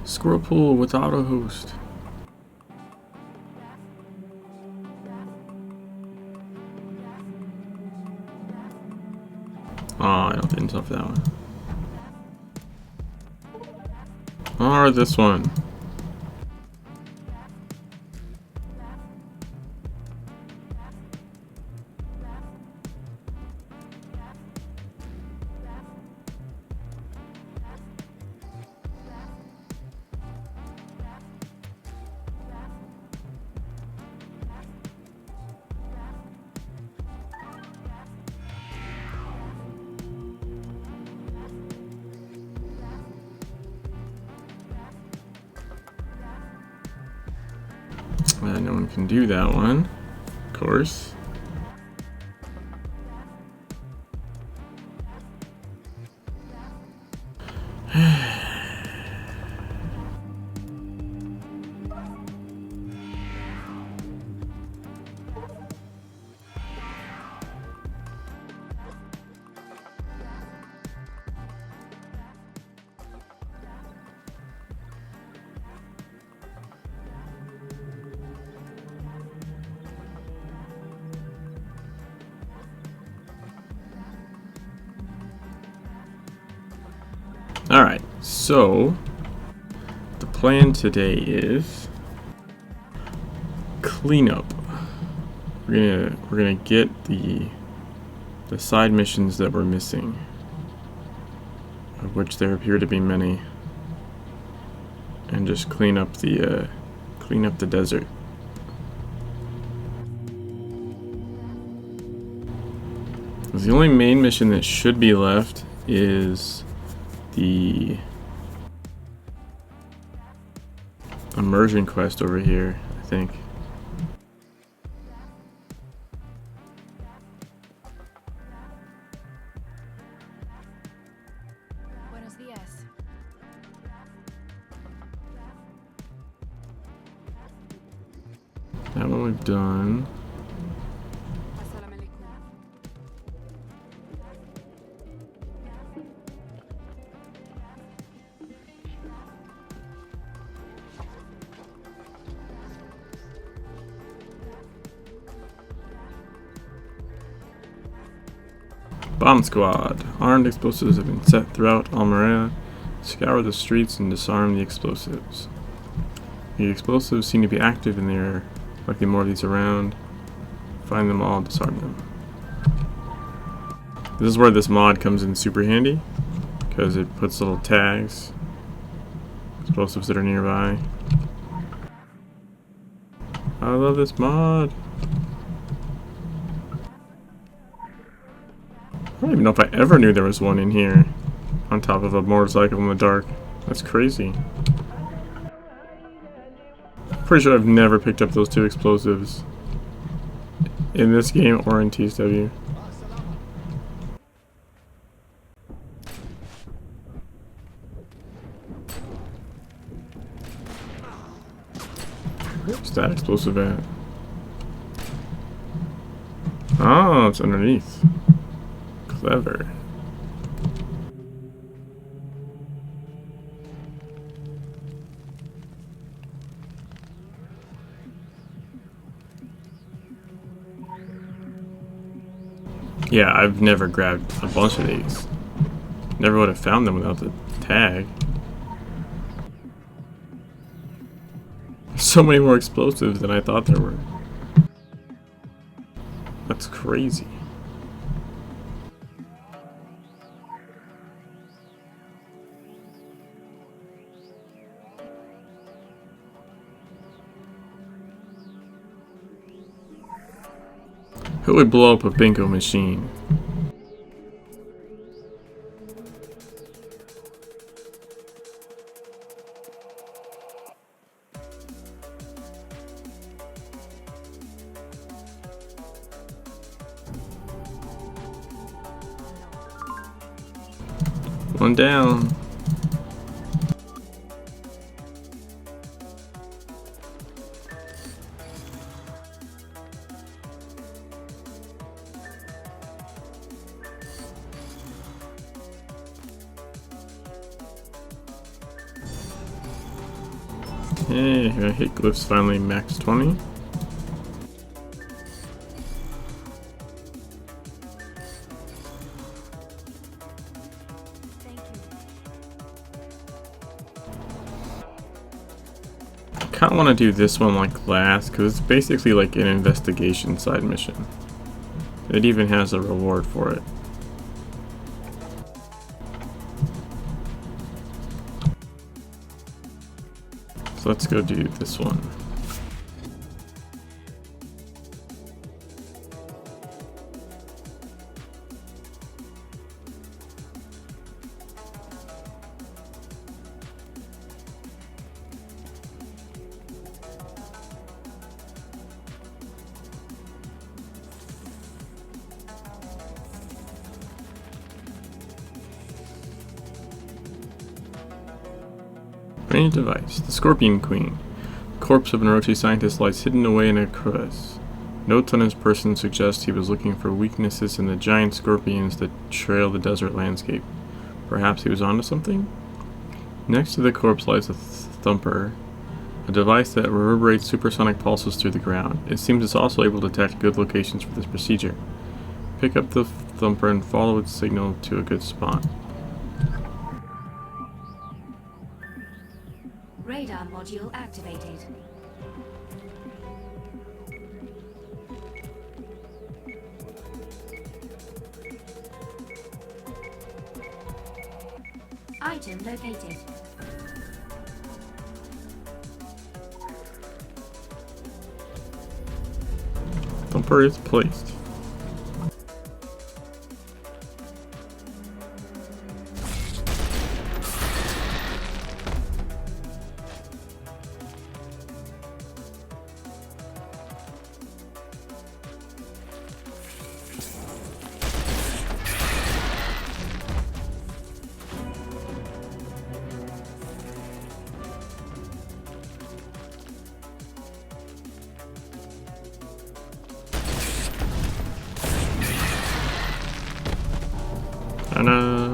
Squirrel pool with auto host. Oh, I don't get enough for that one. Or this one. No one can do that one, of course. Alright, so the plan today is cleanup. We're gonna get the side missions that we're missing, of which there appear to be many, and just clean up the desert. The only main mission that should be left is the immersion quest over here, I think. Buenos días. That one we've done. Assalamu alaikum. Bomb squad. Armed explosives have been set throughout Almeria. Scour the streets and disarm the explosives. The explosives seem to be active and there are likely more of these around. Find them all, disarm them. This is where this mod comes in super handy, because it puts little tags, explosives that are nearby. I love this mod. I don't even know if I ever knew there was one in here on top of a motorcycle in the dark. That's crazy. Pretty sure I've never picked up those two explosives in this game or in TSW. Where's that explosive at? Oh, it's underneath. Clever. Yeah, I've never grabbed a bunch of these. Never would have found them without the tag. So many more explosives than I thought there were. That's crazy. Who would blow up a bingo machine? One down. Hey, I hit glyphs finally max 20. Thank you. I kind of want to do this one like last because it's basically like an investigation side mission. It even has a reward for it. So let's go do this one. Strange device. The Scorpion Queen. Corpse of an Orochi scientist lies hidden away in a crevice. Notes on his person suggest he was looking for weaknesses in the giant scorpions that trail the desert landscape. Perhaps he was onto something? Next to the corpse lies a thumper, a device that reverberates supersonic pulses through the ground. It seems it's also able to detect good locations for this procedure. Pick up the thumper and follow its signal to a good spot. Radar module activated. Item located. Thumper is placed. Ta-da!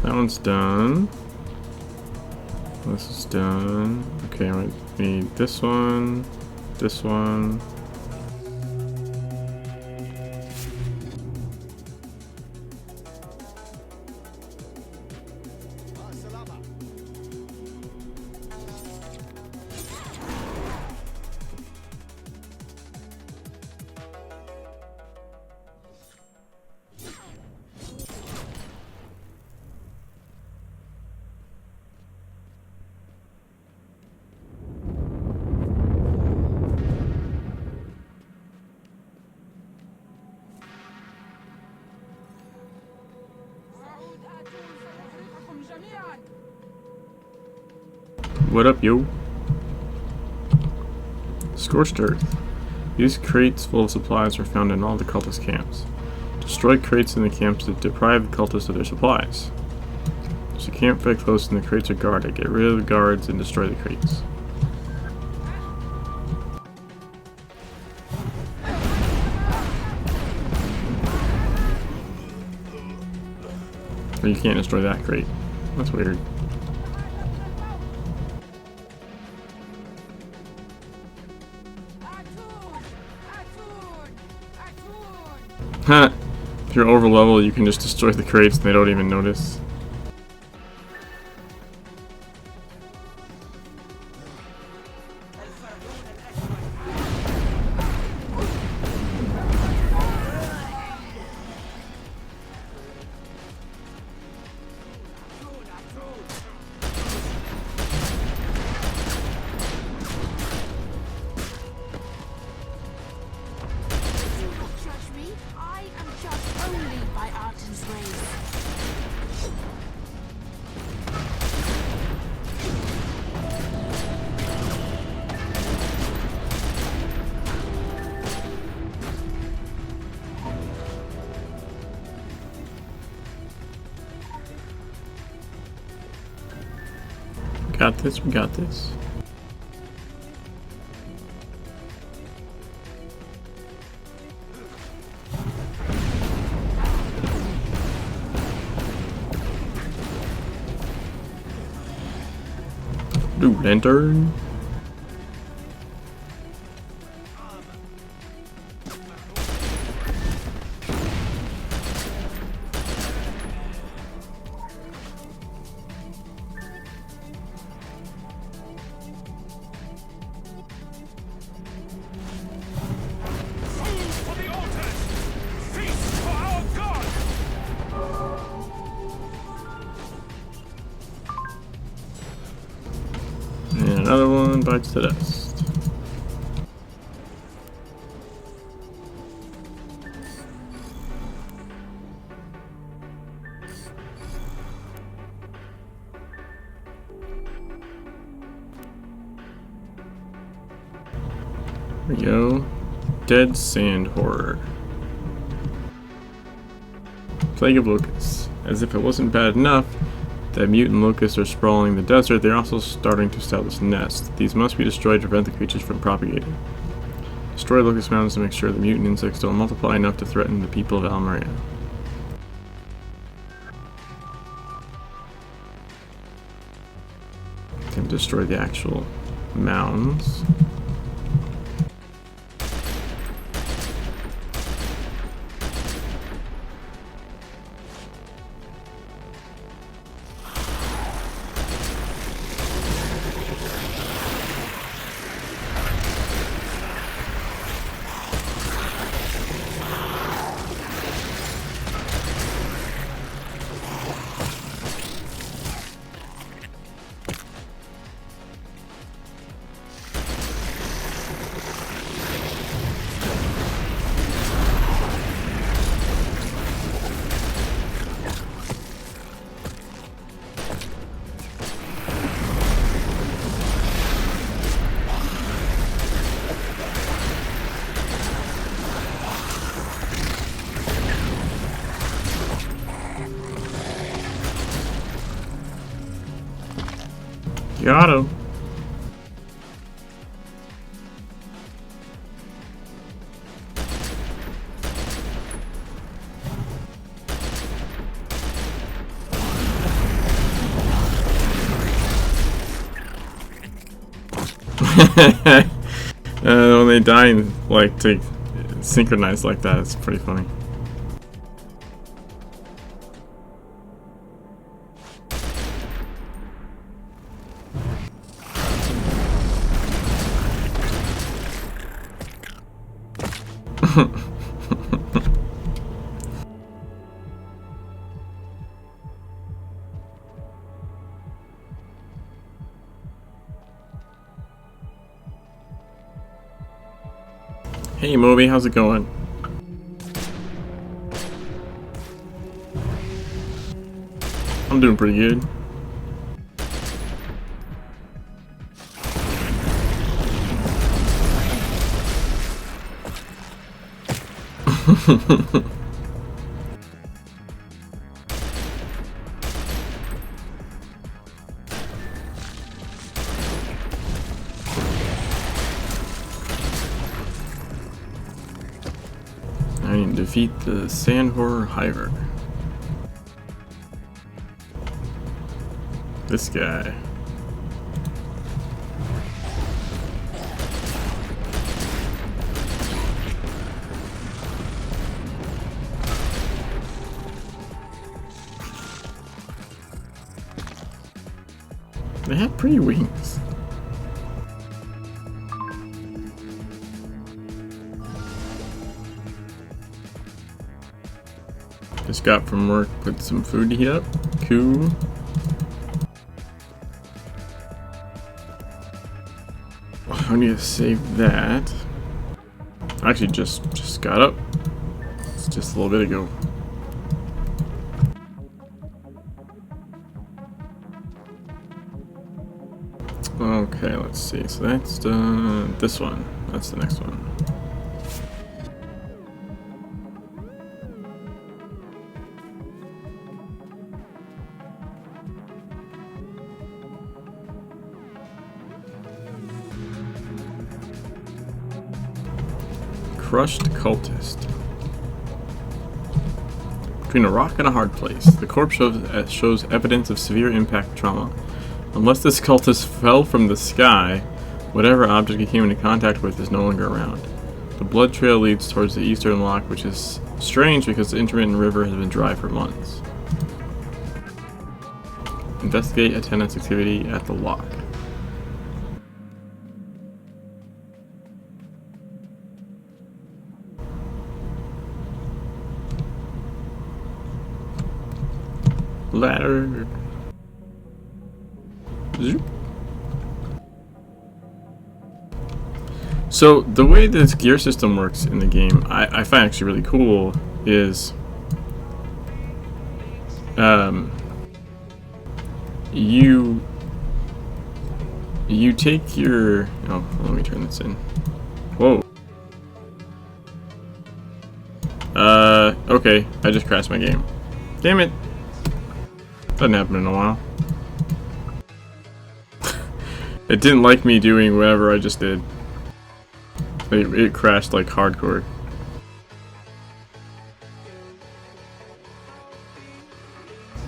That one's done. This is done. Okay, we need this one, this one. What up, yo? Scorched Earth. These crates full of supplies are found in all the cultist camps. Destroy crates in the camps that deprive the cultists of their supplies. There's a camp very close and the crates are guarded. Get rid of the guards and destroy the crates. Or you can't destroy that crate. That's weird. Ha! If you're over level, you can just destroy the crates and they don't even notice. Got this, we got this. Ooh, lantern. For the altars! Feast for our god! And another one bites the dust. There we go. Dead Sand Horror. Plague of Locusts. As if it wasn't bad enough that mutant locusts are sprawling the desert, they're also starting to establish nests. These must be destroyed to prevent the creatures from propagating. Destroy locust mounds to make sure the mutant insects don't multiply enough to threaten the people of Almeria. Can destroy the actual mounds. Got him. When they die and like to synchronize like that, it's pretty funny. Hey Moby, how's it going? I'm doing pretty good. I need to defeat the Sand Horror Hiver. This guy. They have pretty wings. Just got from work, put some food to heat up. Cool. I need to save that. Actually, just got up. It's just a little bit ago. Okay, let's see. So that's this one. That's the next one. Crushed cultist. Between a rock and a hard place, the corpse shows evidence of severe impact trauma. Unless this cultist fell from the sky, whatever object he came into contact with is no longer around. The blood trail leads towards the eastern lock, which is strange because the intermittent river has been dry for months. Investigate attendance activity at the lock. Ladder. Zoop. So the way this gear system works in the game, I find actually really cool is you take your let me turn this in. Whoa. Okay, I just crashed my game. Damn it. Doesn't happen in a while. It didn't like me doing whatever I just did. It crashed like hardcore.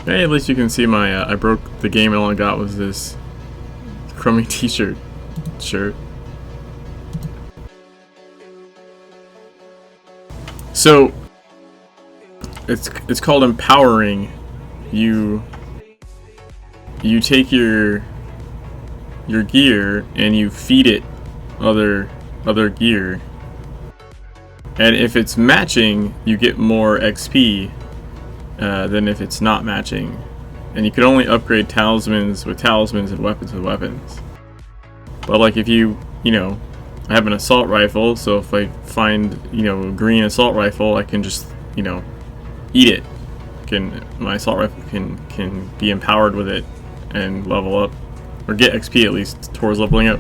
Hey, at least you can see my, I broke the game and all I got was this crummy t-shirt. So, it's called empowering. You take your gear and you feed it other gear, and if it's matching, you get more XP than if it's not matching. And you can only upgrade talismans with talismans and weapons with weapons. But like if you know, I have an assault rifle, so if I find a green assault rifle, I can just eat it. My assault rifle can be empowered with it and level up, or get XP at least towards leveling up.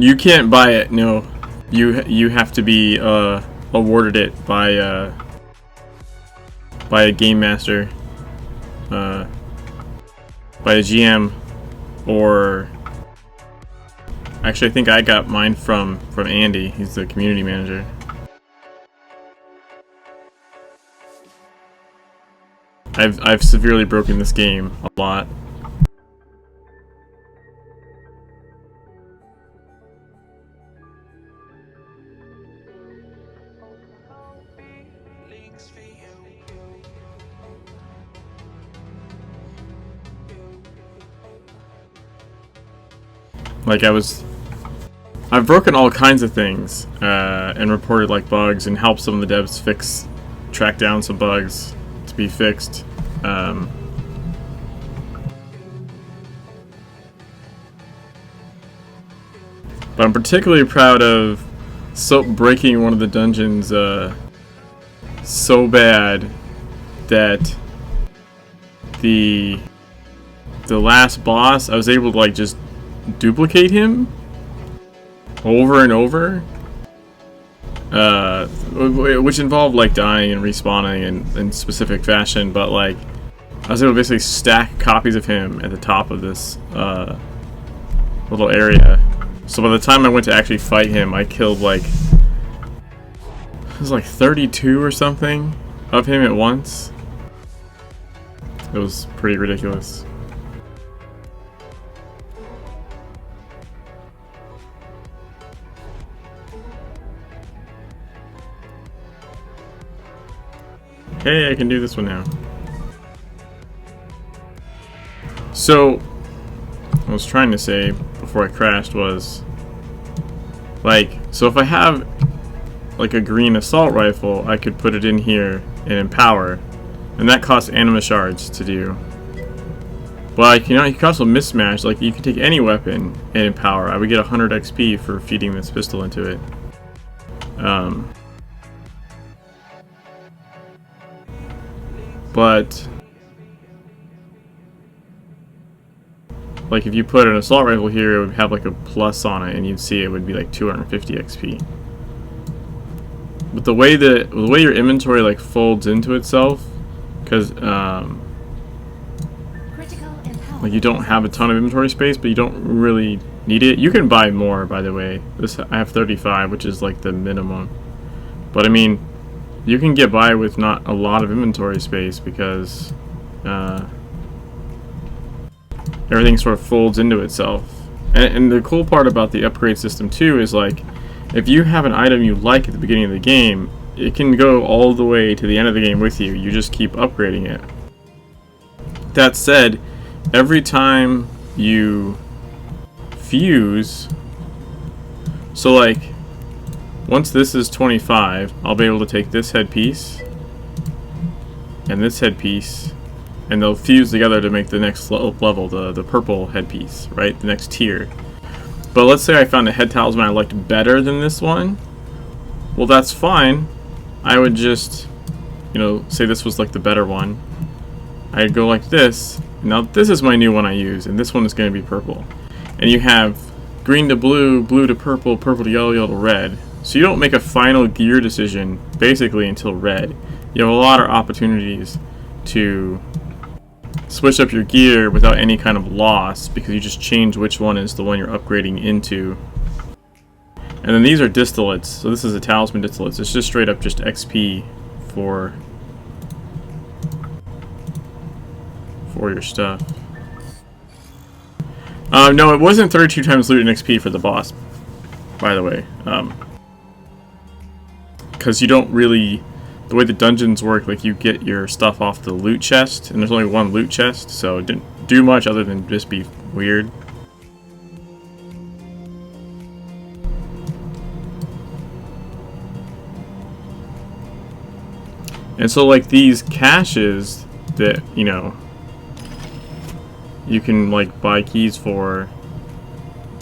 You can't buy it. No, you have to be awarded it by a game master, by a GM, or actually I think I got mine from Andy. He's the community manager. I've severely broken this game a lot. Like I've broken all kinds of things and reported like bugs and helped some of the devs track down some bugs to be fixed. But I'm particularly proud of breaking one of the dungeons so bad that the last boss, I was able to like just duplicate him over and over, which involved like dying and respawning in specific fashion, but like I was able to basically stack copies of him at the top of this little area. So by the time I went to actually fight him, I killed like, it was like 32 or something of him at once. It was pretty ridiculous. Hey, I can do this one now. So, what I was trying to say before I crashed was, like, so if I have like a green assault rifle, I could put it in here and empower, and that costs anima shards to do. But you can also mismatch, like you can take any weapon and empower. I would get 100 XP for feeding this pistol into it. But like if you put an assault rifle here, it would have like a plus on it, and you'd see it would be like 250 XP. But the way your inventory like folds into itself, because like you don't have a ton of inventory space, but you don't really need it. You can buy more, by the way. I have 35, which is like the minimum. But I mean, you can get by with not a lot of inventory space because everything sort of folds into itself. And the cool part about the upgrade system too is like, if you have an item you like at the beginning of the game, it can go all the way to the end of the game with you. You just keep upgrading it. That said, every time you fuse, so like once this is 25, I'll be able to take this headpiece and this headpiece, and they'll fuse together to make the next level, the purple headpiece, right? The next tier. But let's say I found a head talisman I liked better than this one. Well, that's fine. I would just, you know, say this was like the better one. I'd go like this. Now this is my new one I use, and this one is going to be purple. And you have green to blue, blue to purple, purple to yellow, yellow to red. So you don't make a final gear decision basically until red. You have a lot of opportunities to switch up your gear without any kind of loss because you just change which one is the one you're upgrading into. And then these are distillates. So this is a talisman distillates. It's just straight up just XP for your stuff. No, it wasn't 32 times loot and XP for the boss, by the way. Because you don't really, the way the dungeons work, like you get your stuff off the loot chest, and there's only one loot chest, so it didn't do much other than just be weird. And so like these caches that, you know, you can like buy keys for,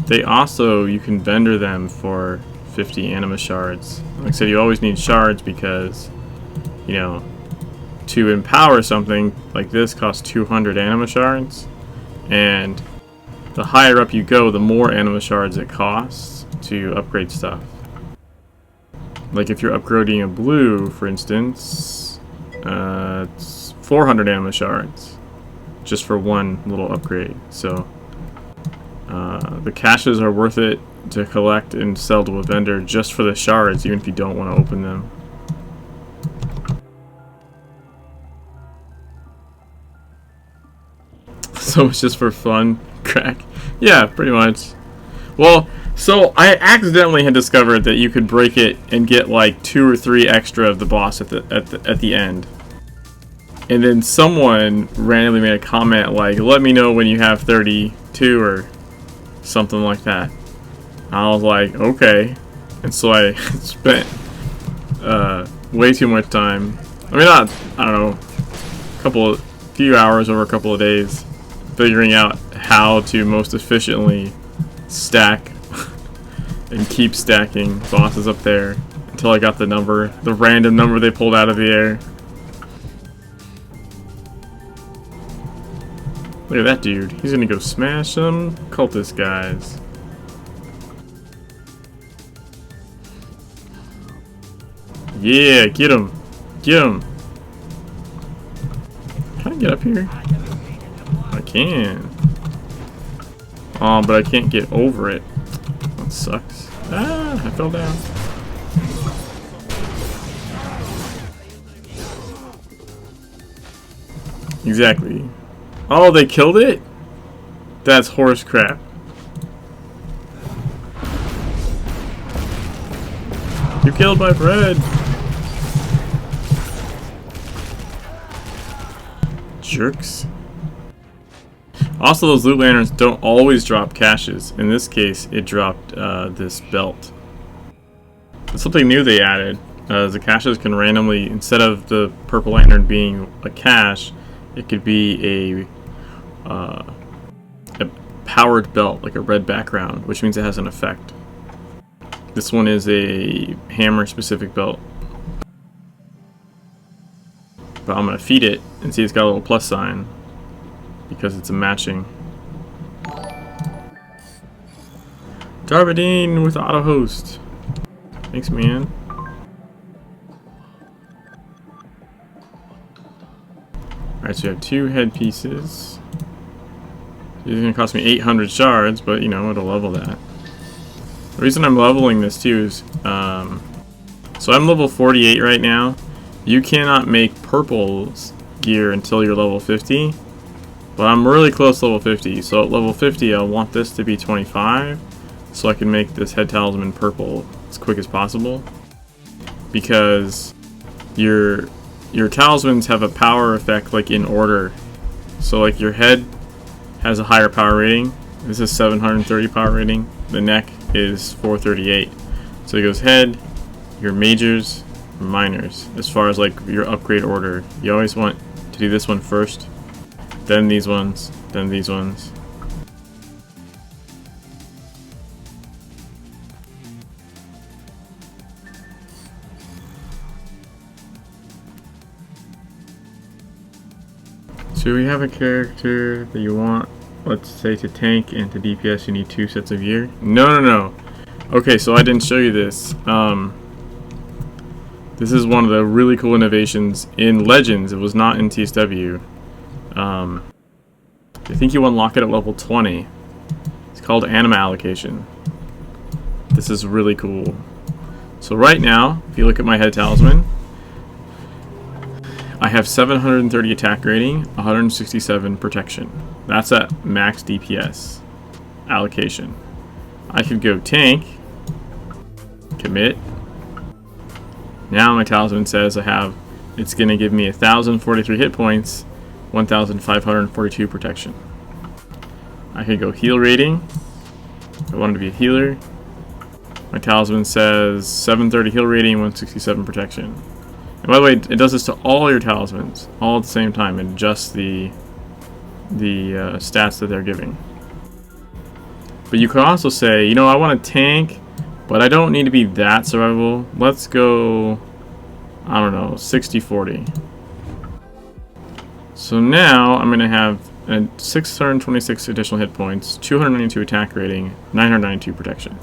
they also, you can vendor them for 50 anima shards. Like I said, you always need shards because, you know, to empower something like this costs 200 anima shards, and the higher up you go, the more anima shards it costs to upgrade stuff. Like if you're upgrading a blue, for instance, it's 400 anima shards just for one little upgrade. So the caches are worth it to collect and sell to a vendor just for the shards, even if you don't want to open them. So it's just for fun, crack. Yeah, pretty much. Well, so I accidentally had discovered that you could break it and get like 2 or 3 extra of the boss at the end. And then someone randomly made a comment like, "Let me know when you have 32" or something like that. I was like, okay. And so I spent way too much time. I mean, not, I don't know, few hours over a couple of days figuring out how to most efficiently stack and keep stacking bosses up there until I got the number, the random number they pulled out of the air. Look at that dude. He's gonna go smash some cultist guys. Yeah, get him. Get him. Can I get up here? I can. Oh, but I can't get over it. That sucks. Ah, I fell down. Exactly. Oh, they killed it? That's horse crap. You killed my friend. Jerks. Also, those loot lanterns don't always drop caches. In this case, it dropped this belt. It's something new they added. The caches can randomly, instead of the purple lantern being a cache, it could be a powered belt, like a red background, which means it has an effect. This one is a hammer specific belt. But I'm going to feed it and see it's got a little plus sign because it's a matching. Darvadine with auto host. Thanks, man. Alright, so you have 2 headpieces. It's gonna cost me 800 shards, but you know, it'll level that. The reason I'm leveling this too is, so I'm level 48 right now. You cannot make purple's gear until you're level 50, but I'm really close to level 50. So at level 50, I want this to be 25, so I can make this head talisman purple as quick as possible. Because your talismans have a power effect like in order. So like your head has a higher power rating. This is 730 power rating. The neck is 438. So it goes head, your majors, your minors. As far as like your upgrade order, you always want to do this one first, then these ones, then these ones. So we have a character that you want, let's say to tank and to DPS you need 2 sets of gear. No. Okay, so I didn't show you this. This is one of the really cool innovations in Legends. It was not in TSW. I think you unlock it at level 20. It's called anima allocation. This is really cool. So right now, if you look at my head talisman, I have 730 attack rating, 167 protection. That's at max DPS allocation. I could go tank, commit. Now my talisman says it's going to give me 1,043 hit points, 1,542 protection. I could go heal rating. I wanted to be a healer. My talisman says 730 heal rating, 167 protection. And by the way, it does this to all your talismans, all at the same time, and adjusts the stats that they're giving. But you can also say, you know, I want to tank, but I don't need to be that survivable. Let's go, I don't know, 60-40. So now I'm going to have 626 additional hit points, 292 attack rating, 992 protection.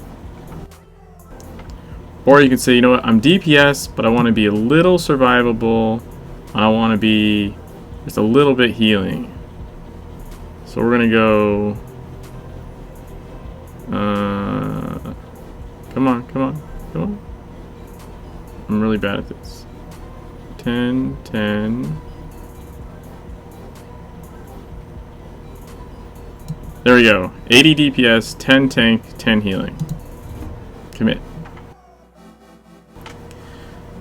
Or you can say, you know what, I'm DPS, but I want to be a little survivable. I want to be just a little bit healing. So we're going to go... Come on. I'm really bad at this. 10, 10. There we go. 80 DPS, 10 tank, 10 healing. Commit.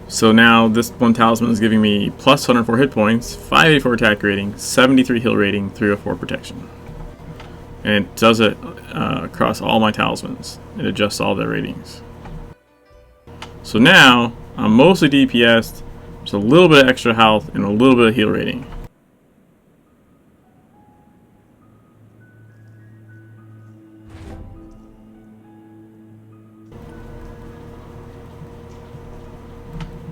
So now this one talisman is giving me plus 104 hit points, 584 attack rating, 73 heal rating, 304 protection. And it does it across all my talismans. It adjusts all their ratings. So now I'm mostly DPS'd, just a little bit of extra health and a little bit of heal rating.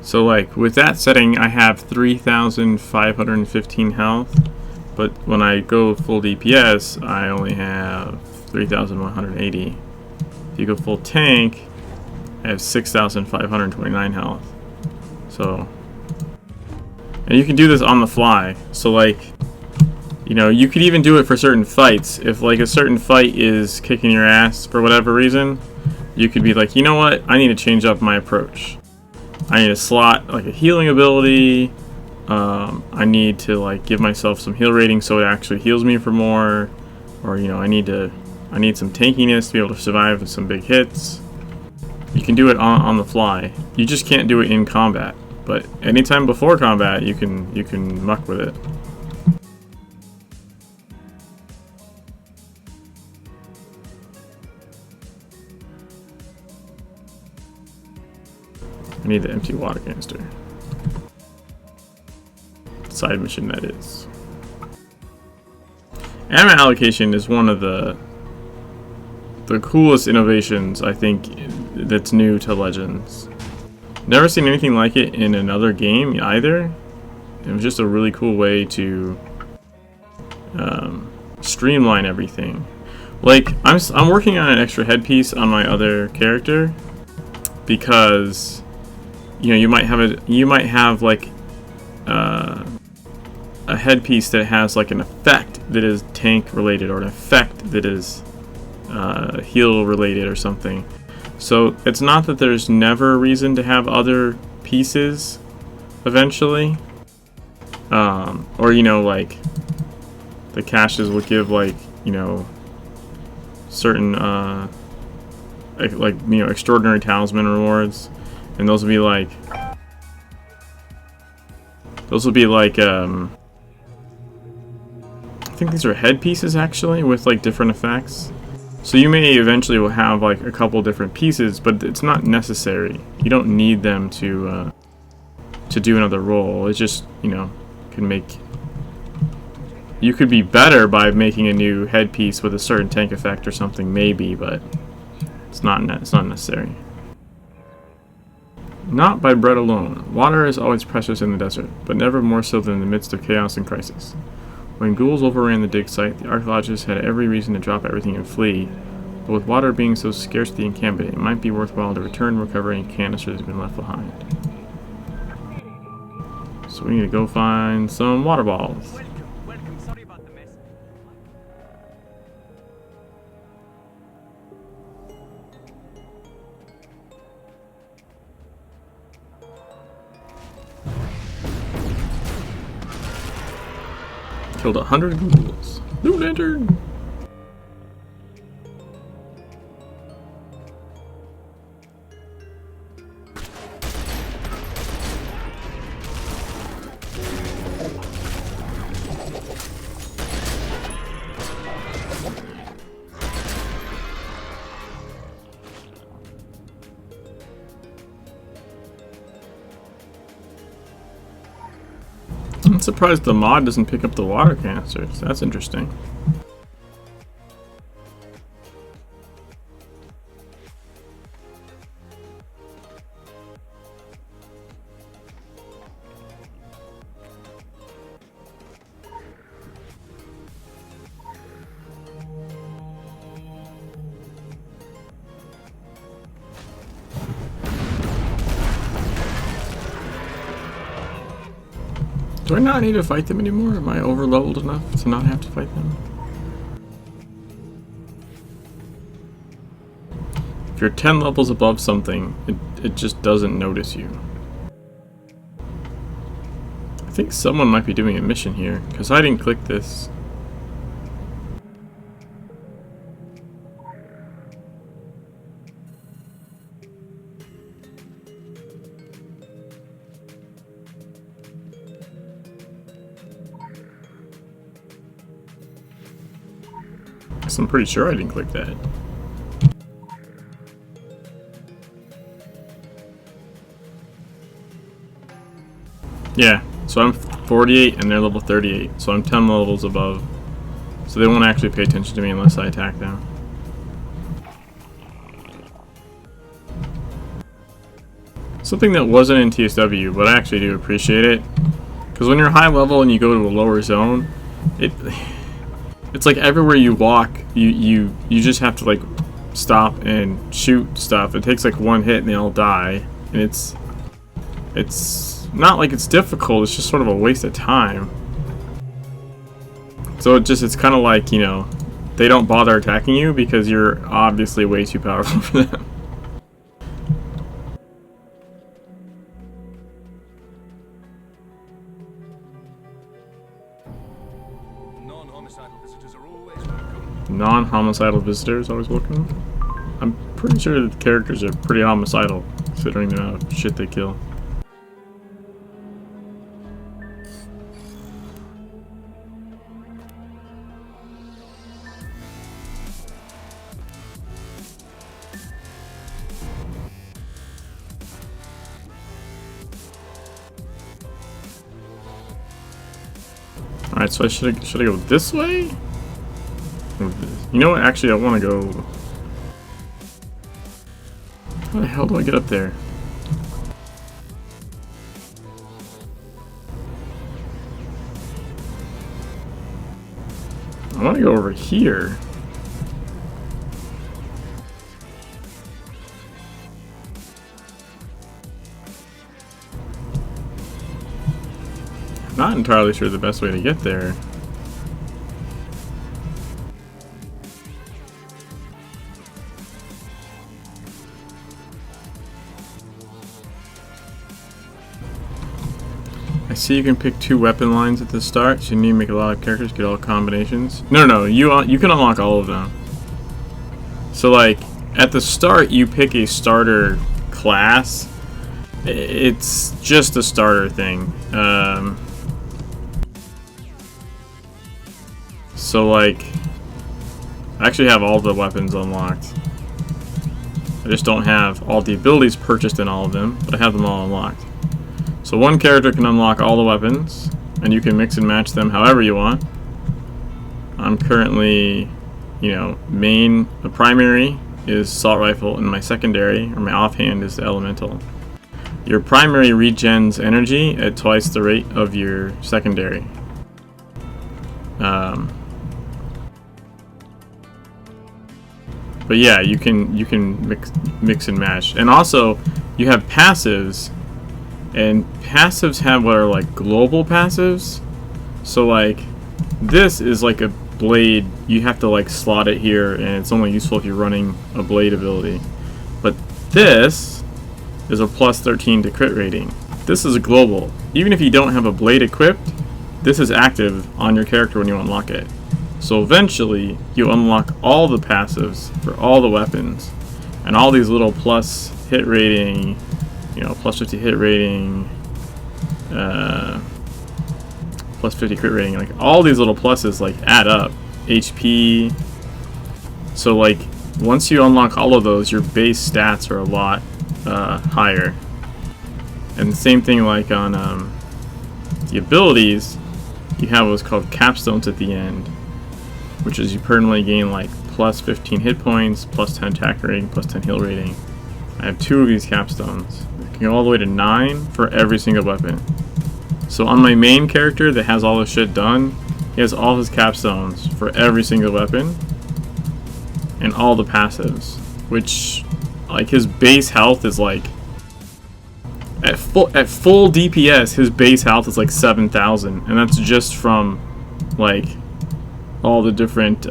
So like with that setting, I have 3,515 health, but when I go full DPS, I only have 3,180. If you go full tank, I have 6,529 health. So, and you can do this on the fly. So like, you know, you could even do it for certain fights. If like a certain fight is kicking your ass for whatever reason, you could be like, you know what, I need to change up my approach. I need to slot like a healing ability. I need to like give myself some heal rating so it actually heals me for more. Or you know, I need some tankiness to be able to survive with some big hits. You can do it on the fly. You just can't do it in combat. But anytime before combat, you can muck with it. I need the empty water canister. Side mission, that is. Anima allocation is one of the coolest innovations, I think, that's new to Legends. Never seen anything like it in another game either. It was just a really cool way to streamline everything. Like, I'm working on an extra headpiece on my other character because, you know, you might have like a headpiece that has like an effect that is tank related or an effect that is heal related or something. So it's not that there's never a reason to have other pieces eventually, or you know, like the caches will give like, you know, certain like you know, extraordinary talisman rewards, and those will be like I think these are head pieces actually with like different effects. So you may eventually will have like a couple different pieces, but it's not necessary. You don't need them to do another role. It's just, you know, can make. You could be better by making a new headpiece with a certain tank effect or something, maybe, but it's not necessary. Not by bread alone. Water is always precious in the desert, but never more so than in the midst of chaos and crisis. When ghouls overran the dig site, the archaeologists had every reason to drop everything and flee, but with water being so scarce at the encampment, it might be worthwhile to return and recover any canisters that have been left behind. So we need to go find some water balls. Welcome. Sorry about the mess. Killed 100 ghouls. New lantern! I'm surprised the mod doesn't pick up the water canisters. That's interesting. Do I not need to fight them anymore? Am I over-leveled enough to not have to fight them? If you're 10 levels above something, it just doesn't notice you. I think someone might be doing a mission here, because I didn't click this. I'm pretty sure I didn't click that. Yeah, so I'm 48 and they're level 38, so I'm 10 levels above. So they won't actually pay attention to me unless I attack them. Something that wasn't in TSW, but I actually do appreciate it. Because when you're high level and you go to a lower zone, it's like everywhere you walk, you just have to like stop and shoot stuff. It takes like one hit and they all die, and it's not like it's difficult. It's just sort of a waste of time. So it's kind of like, you know, they don't bother attacking you because you're obviously way too powerful for them. Non-homicidal visitors are always welcome. Non-homicidal visitors always welcome. I'm pretty sure the characters are pretty homicidal, considering the amount of shit they kill. Alright, so should I go this way? You know what? Actually, I want to go. How the hell do I get up there? I want to go over here. Not entirely sure the best way to get there. see you can pick 2 weapon lines at the start, so you need to make a lot of characters, get all combinations. No, you can unlock all of them. So like, at the start you pick a starter class. It's just a starter thing. So like, I actually have all the weapons unlocked. I just don't have all the abilities purchased in all of them, but I have them all unlocked. So one character can unlock all the weapons, and you can mix and match them however you want. I'm currently, the primary is assault rifle, and my secondary, or my offhand, is the elemental. Your primary regens energy at twice the rate of your secondary. But yeah, you can mix and match, and also you have passives, and passives have what are like global passives. So like, this is like a blade. You have to like slot it here, and it's only useful if you're running a blade ability. But this is a plus 13 to crit rating. This is a global. Even if you don't have a blade equipped, this is active on your character when you unlock it. So eventually, you unlock all the passives for all the weapons, and all these little plus hit rating, plus 50 hit rating, plus 50 crit rating, like all these little pluses like add up. HP. So like, once you unlock all of those, your base stats are a lot higher. And the same thing like on the abilities, you have what's called capstones at the end, which is you permanently gain like plus 15 hit points, plus 10 attack rating, plus 10 heal rating. I have 2 of these capstones. It can go all the way to 9 for every single weapon. So on my main character that has all this shit done, he has all his capstones for every single weapon and all the passives, which like his base health is like at full DPS, his base health is like 7,000, and that's just from like all the different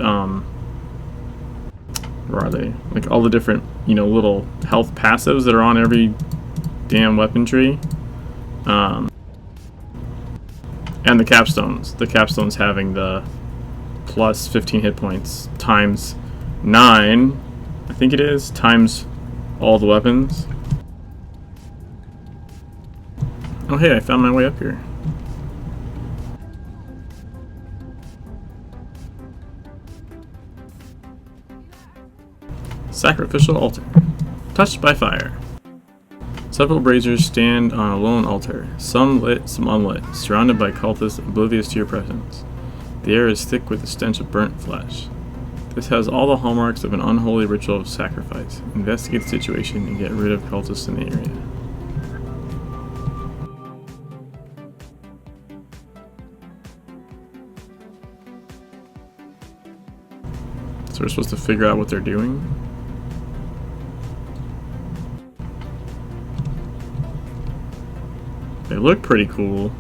where are they? Like all the different, little health passives that are on every damn weapon tree. And the capstones. The capstones having the plus 15 hit points times 9, I think it is, times all the weapons. Oh hey, I found my way up here. Sacrificial altar. Touched by fire. Several braziers stand on a lone altar, some lit, some unlit, surrounded by cultists oblivious to your presence. The air is thick with the stench of burnt flesh. This has all the hallmarks of an unholy ritual of sacrifice. Investigate the situation and get rid of cultists in the area. So we're supposed to figure out what they're doing? They look pretty cool.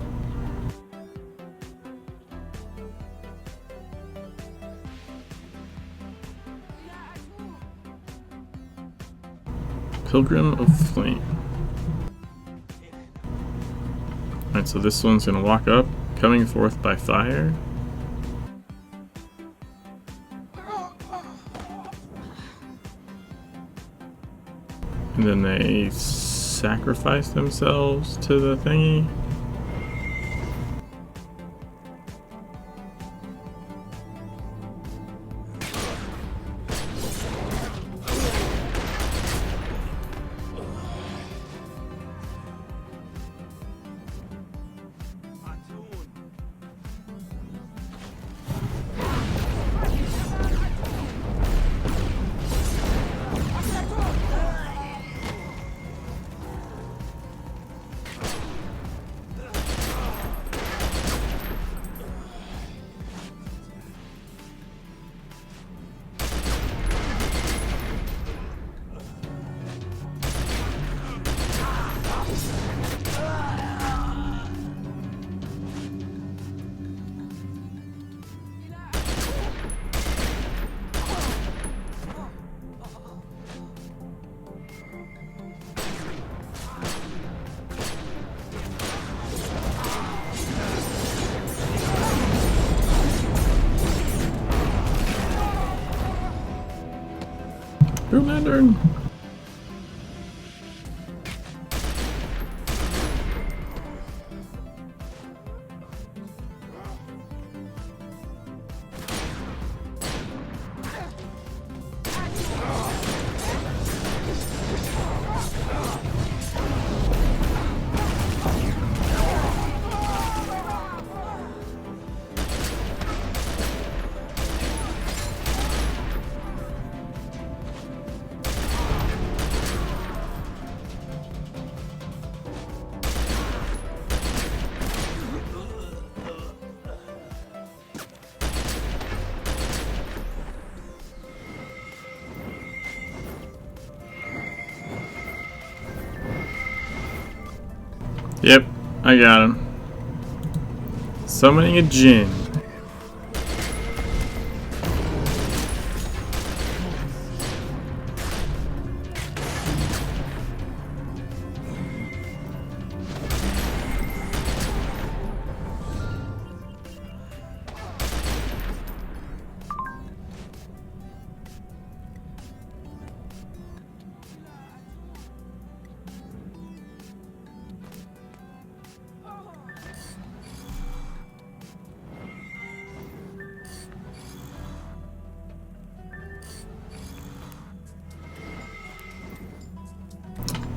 Pilgrim of Flame. Alright, so this one's gonna walk up, coming forth by fire. And then they sacrifice themselves to the thingy. Green Lantern! Yep, I got him. Summoning a djinn.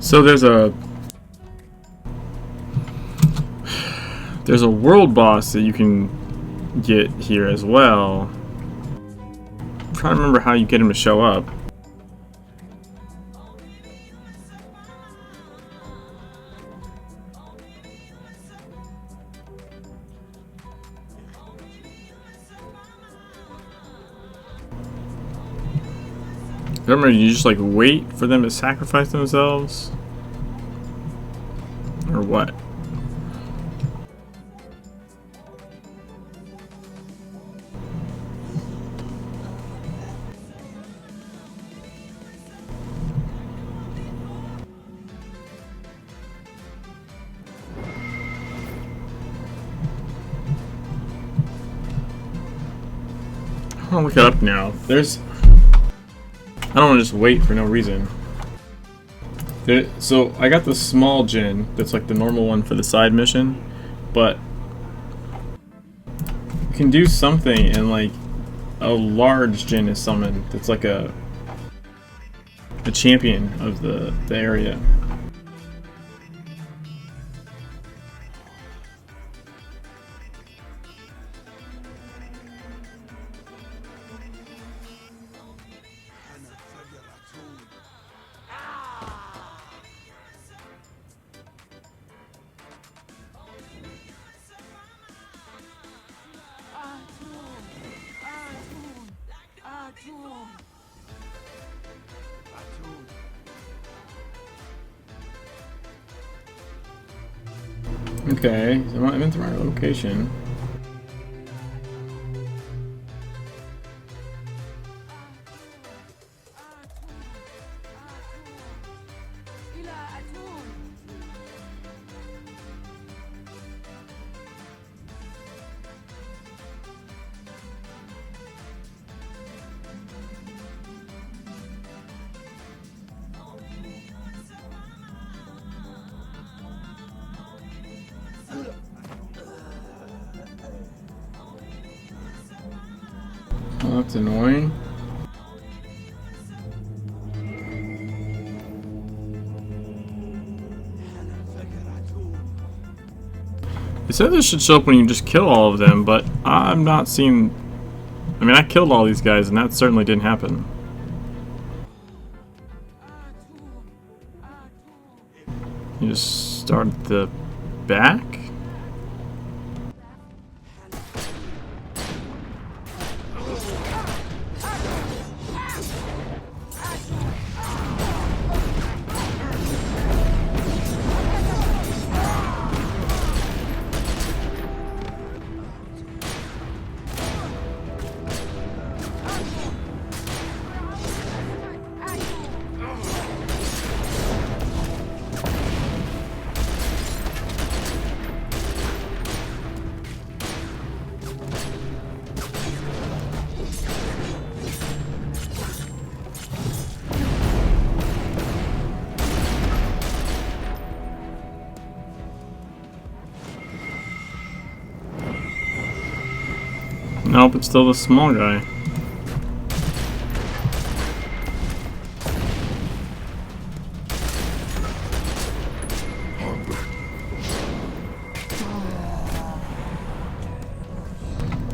So there's a world boss that you can get here as well. I'm trying to remember how you get him to show up. Remember, you just like wait for them to sacrifice themselves? Or what? I'm gonna look it up now. I don't want to just wait for no reason. So I got the small djinn that's like the normal one for the side mission, but you can do something and like a large djinn is summoned that's like a champion of the area. Okay, so I'm in the right location. Oh, that's annoying. It says it should show up when you just kill all of them, but I'm not seeing... I mean, I killed all these guys and that certainly didn't happen. You just start at the back? Nope, it's still the small guy.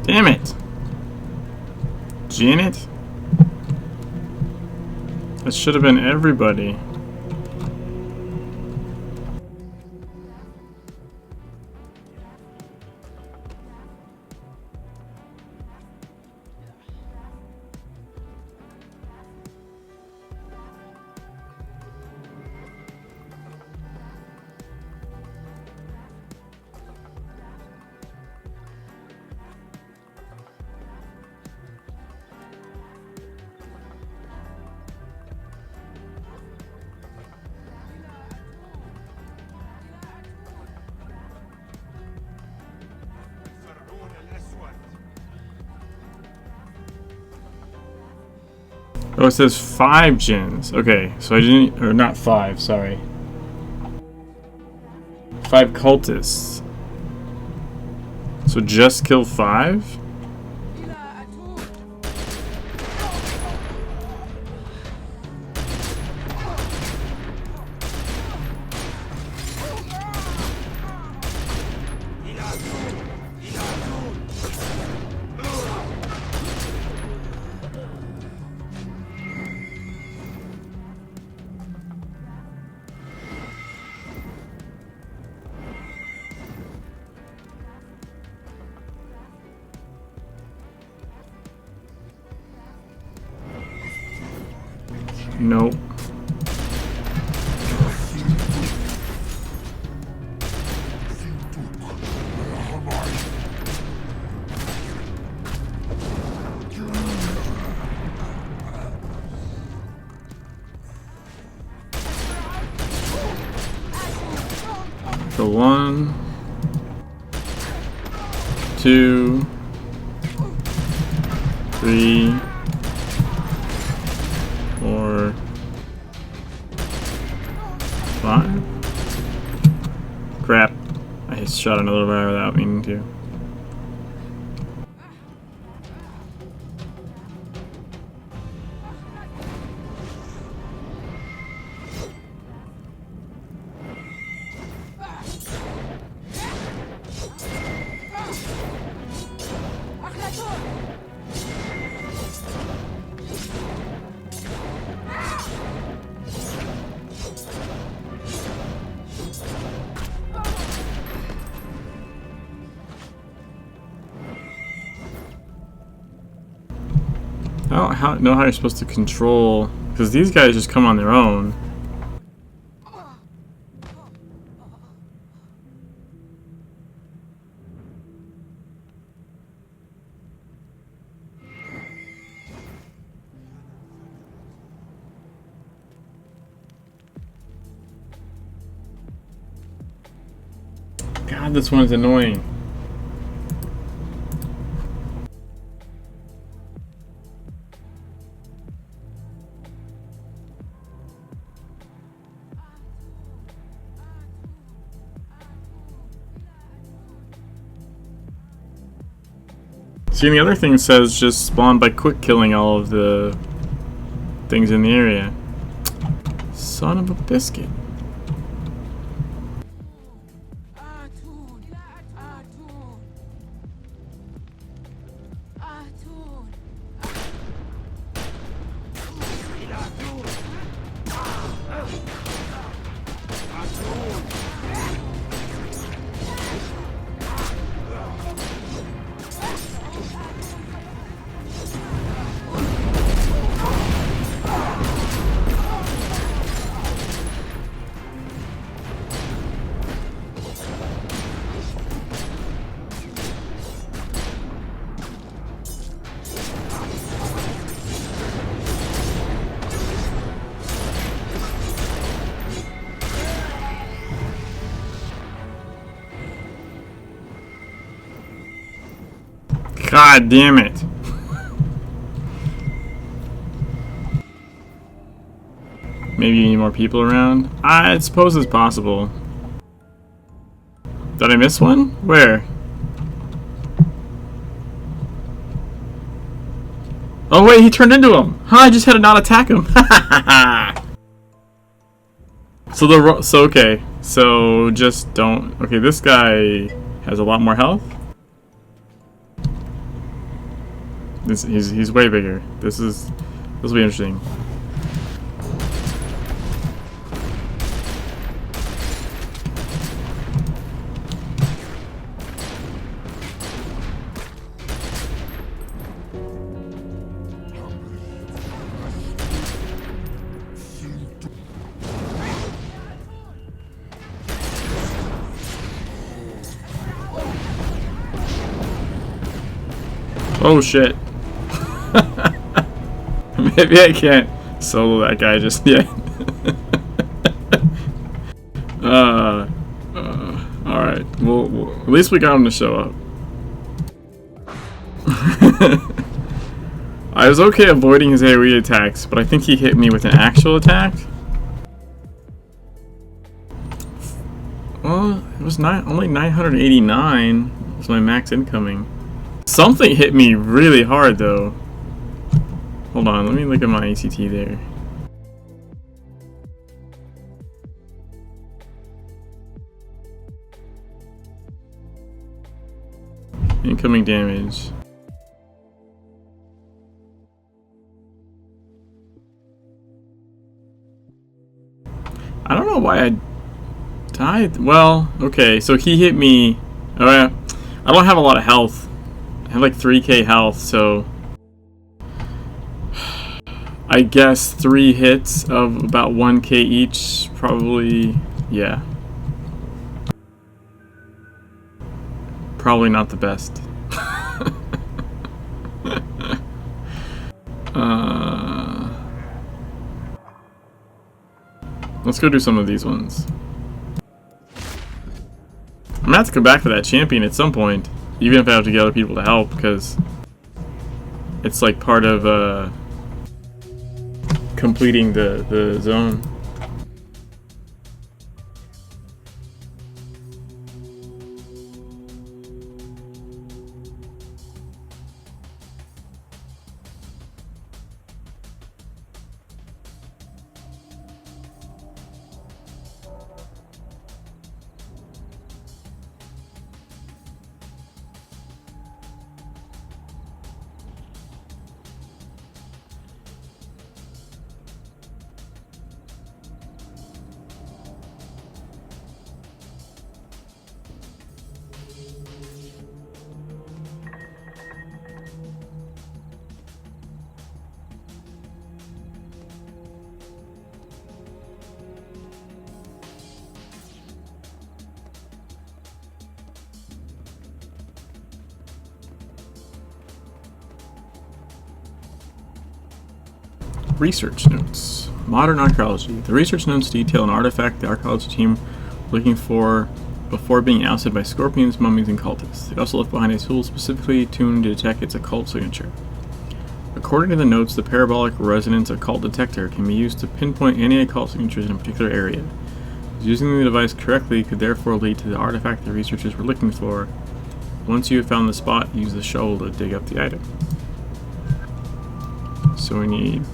Damn it! Janet? That should have been everybody. Oh, it says 5 gens. Okay, so I didn't, or not 5, sorry. 5 cultists. So just kill 5? Nope. So 1, 2, 3, 4, 5. Crap. I shot another guy without meaning to. I don't know how you're supposed to control, because these guys just come on their own. God, this one's annoying. See, and the other thing says just spawn by quick killing all of the things in the area. Son of a biscuit. God damn it. Maybe you need more people around? I suppose it's possible. Did I miss one? Where? Oh wait, he turned into him. Huh, I just had to not attack him. So okay. So just don't. Okay, this guy has a lot more health. He's way bigger. This will be interesting. Oh shit. Maybe I can't solo that guy just yet. Alright. Well, at least we got him to show up. I was okay avoiding his AoE attacks, but I think he hit me with an actual attack. Well, it was only 989 was my max incoming. Something hit me really hard though. Hold on, let me look at my ACT there. Incoming damage. I don't know why I died. Well, okay, so he hit me. Oh yeah, I don't have a lot of health. I have like 3k health, so I guess 3 hits of about 1k each, probably, yeah. Probably not the best. Let's go do some of these ones. I'm gonna have to come back for that champion at some point, even if I have to get other people to help, because it's like part of completing the zone. Research notes. Modern archaeology. The research notes detail an artifact the archaeology team were looking for before being ousted by scorpions, mummies, and cultists. They also left behind a tool specifically tuned to detect its occult signature. According to the notes, the parabolic resonance occult detector can be used to pinpoint any occult signatures in a particular area. Using the device correctly could therefore lead to the artifact the researchers were looking for. Once you have found the spot, use the shovel to dig up the item. So we need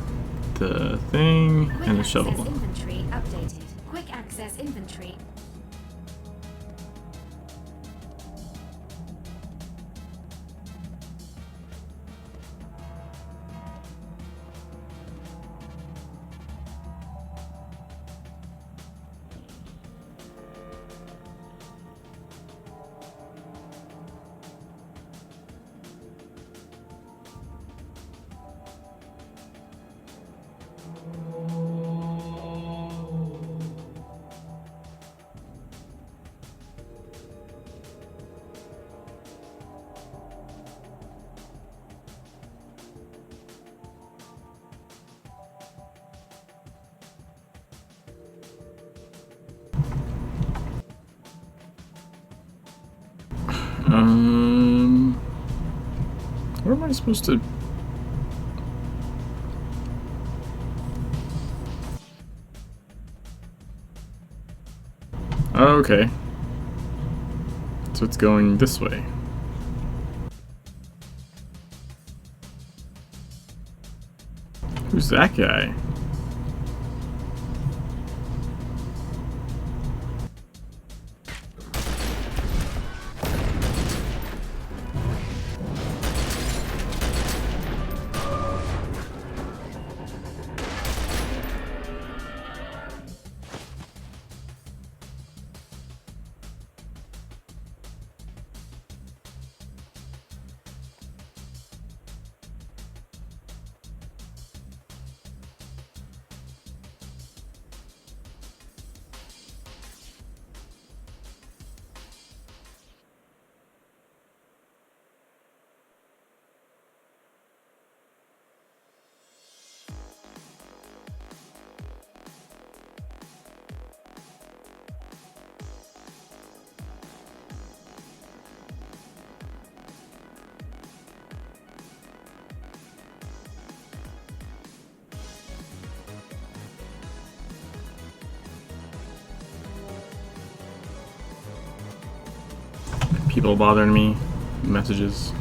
the thing and the shovel. Quick access inventory updated. Quick access inventory. Where am I supposed to? Oh, okay. So it's going this way. Who's that guy? People bothering me. Messages.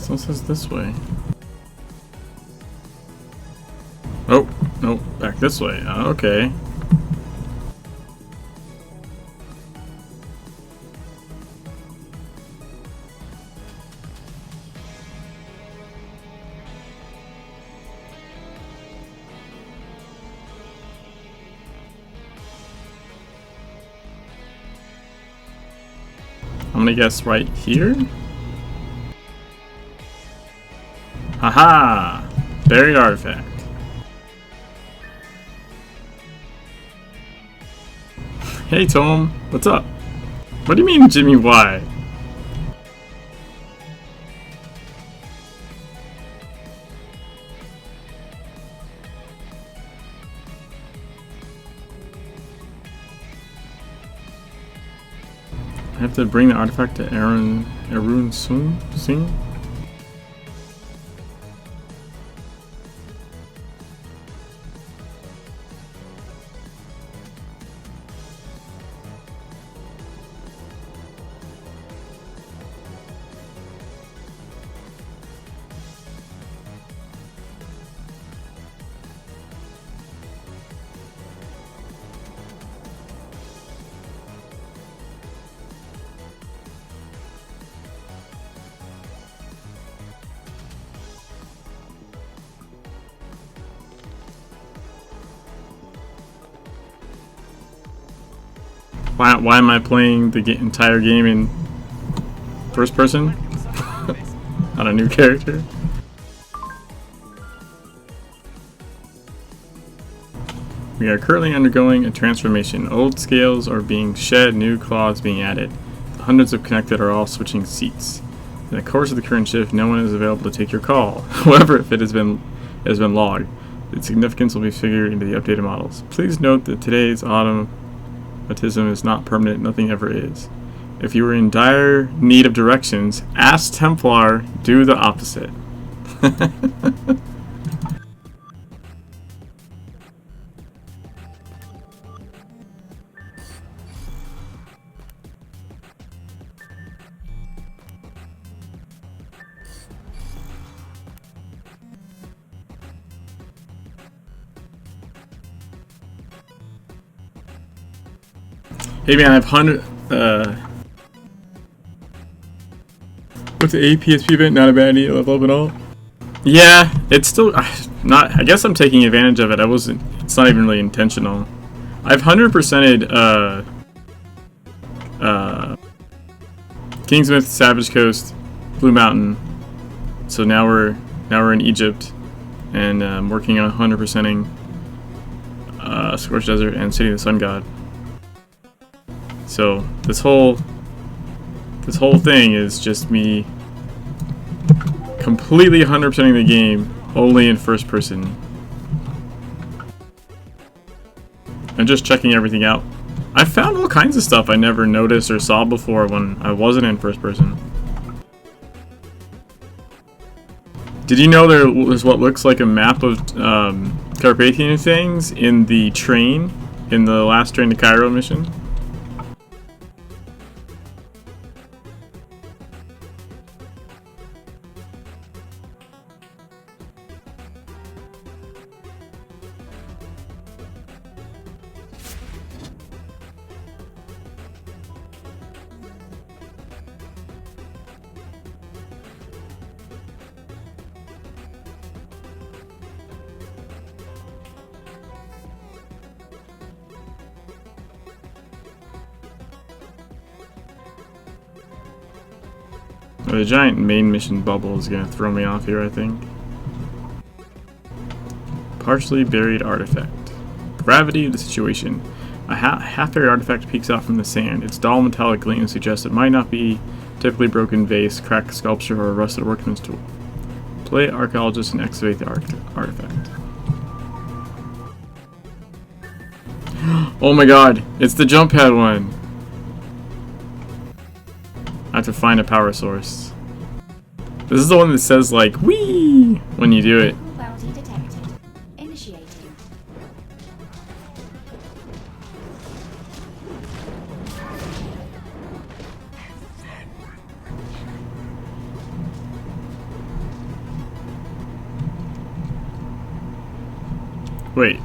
Someone says this way. Oh, no, back this way. Okay. I'm gonna guess right here. Haha! Buried artifact. Hey Tom, what's up? What do you mean Jimmy Y? I have to bring the artifact to Arun soon? Why am I playing the entire game in first person? On a new character? We are currently undergoing a transformation. Old scales are being shed, new claws being added. The hundreds of connected are all switching seats. In the course of the current shift, no one is available to take your call. However, if it has been logged, its significance will be figured into the updated models. Please note that today's automatism is not permanent, nothing ever is. If you are in dire need of directions, ask Templar, do the opposite. Hey man, I have 100, what's the APSP event? Not a bad idea, level up and all. Yeah, it's still, not, I guess I'm taking advantage of it. It's not even really intentional. I've 100%ed, Kingsmouth, Savage Coast, Blue Mountain. So now we're in Egypt, and I'm working on 100%ing, Scorched Desert and City of the Sun God. So this whole This whole thing is just me completely 100%ing the game only in first person. And just checking everything out. I found all kinds of stuff I never noticed or saw before when I wasn't in first person. Did you know there was what looks like a map of Carpathian things in the train, in the last train to Cairo mission? The giant main mission bubble is going to throw me off here, I think. Partially buried artifact. Gravity of the situation. A half-buried artifact peeks out from the sand. Its dull metallic gleam suggests it might not be typically broken vase, cracked sculpture, or a rusted workman's tool. Play archaeologist and excavate the artifact. Oh my god, it's the jump pad one! I have to find a power source. This is the one that says like, wee when you do it. Bounty detected. Initiating. Wait,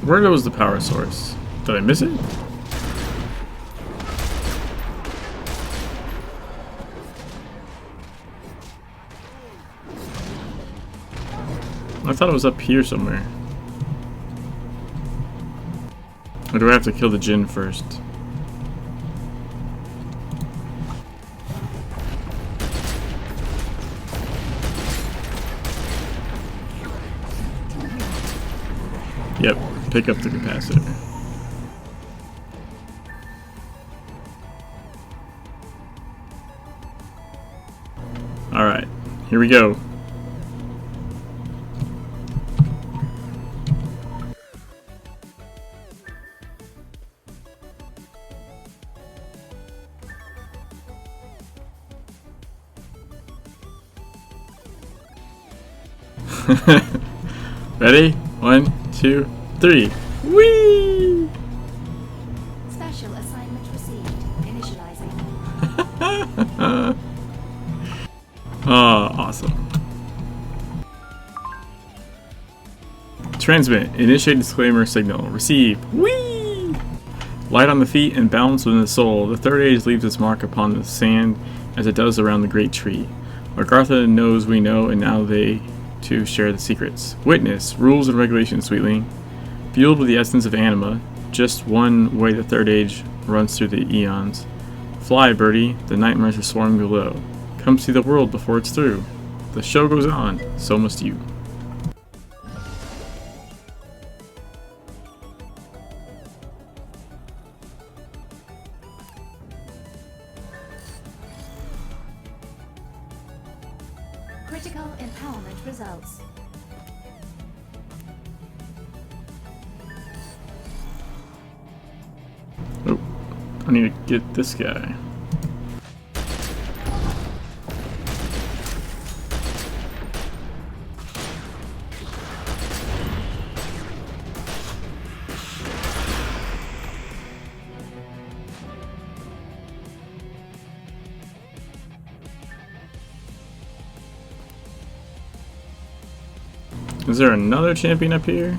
where was the power source? Did I miss it? I thought it was up here somewhere. Or do I have to kill the djinn first? Yep, pick up the capacitor. Alright, here we go. Ready? 1, 2, 3. Whee! Special assignment received. Initializing. Oh, awesome. Transmit. Initiate disclaimer signal. Receive. Whee! Light on the feet and balance within the soul. The third age leaves its mark upon the sand as it does around the great tree. Agartha knows we know, and now they too share the secrets. Witness. Rules and regulations, sweetling. Fueled with the essence of anima. Just one way the third age runs through the eons. Fly, birdie. The nightmares are swarming below. Come see the world before it's through. The show goes on. So must you. Critical empowerment results. Oh, I need to get this guy. Is there another champion up here?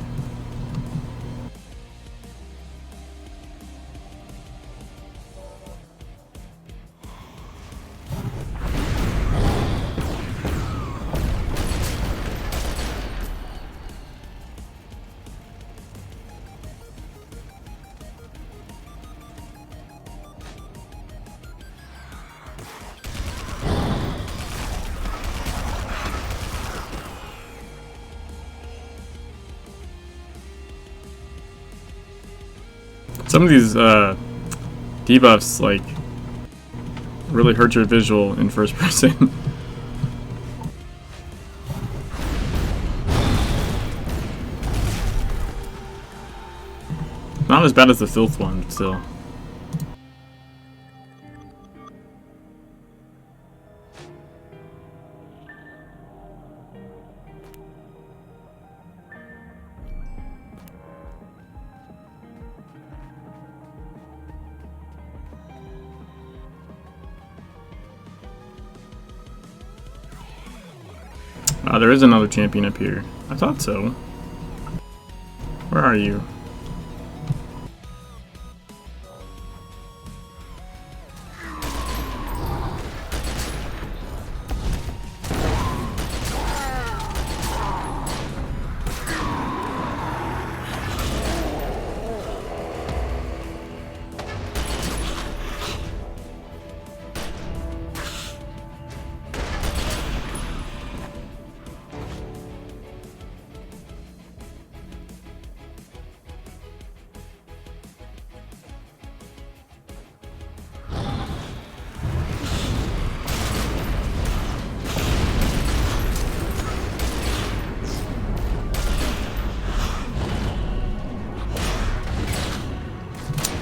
Some of these debuffs like really hurt your visual in first person. Not as bad as the filth one, but still. There is another champion up here. I thought so. Where are you?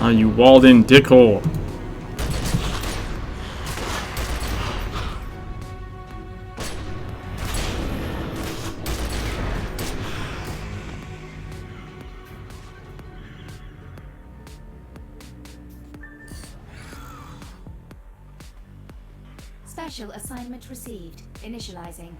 You walled in dickhole. Special assignment received. Initializing.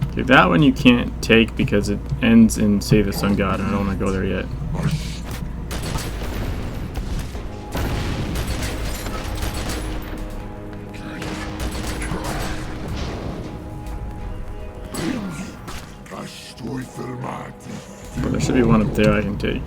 Okay, that one you can't take because it ends in Save the Sun God, and I don't want to go there yet. But there should be one up there I can take.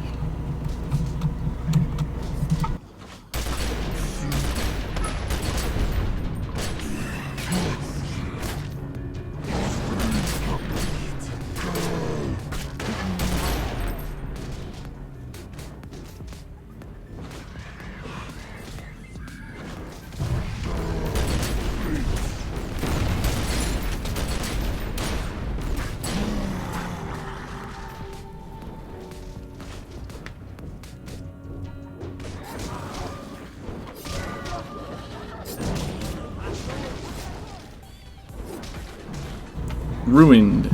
Ruined.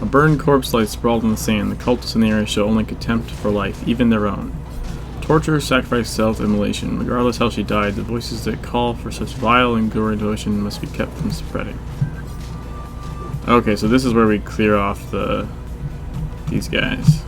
A burned corpse lies sprawled in the sand. The cultists in the area show only contempt for life, even their own. Torture, sacrifice, self-immolation. Regardless how she died, the voices that call for such vile and gory devotion must be kept from spreading. Okay, so this is where we clear off these guys.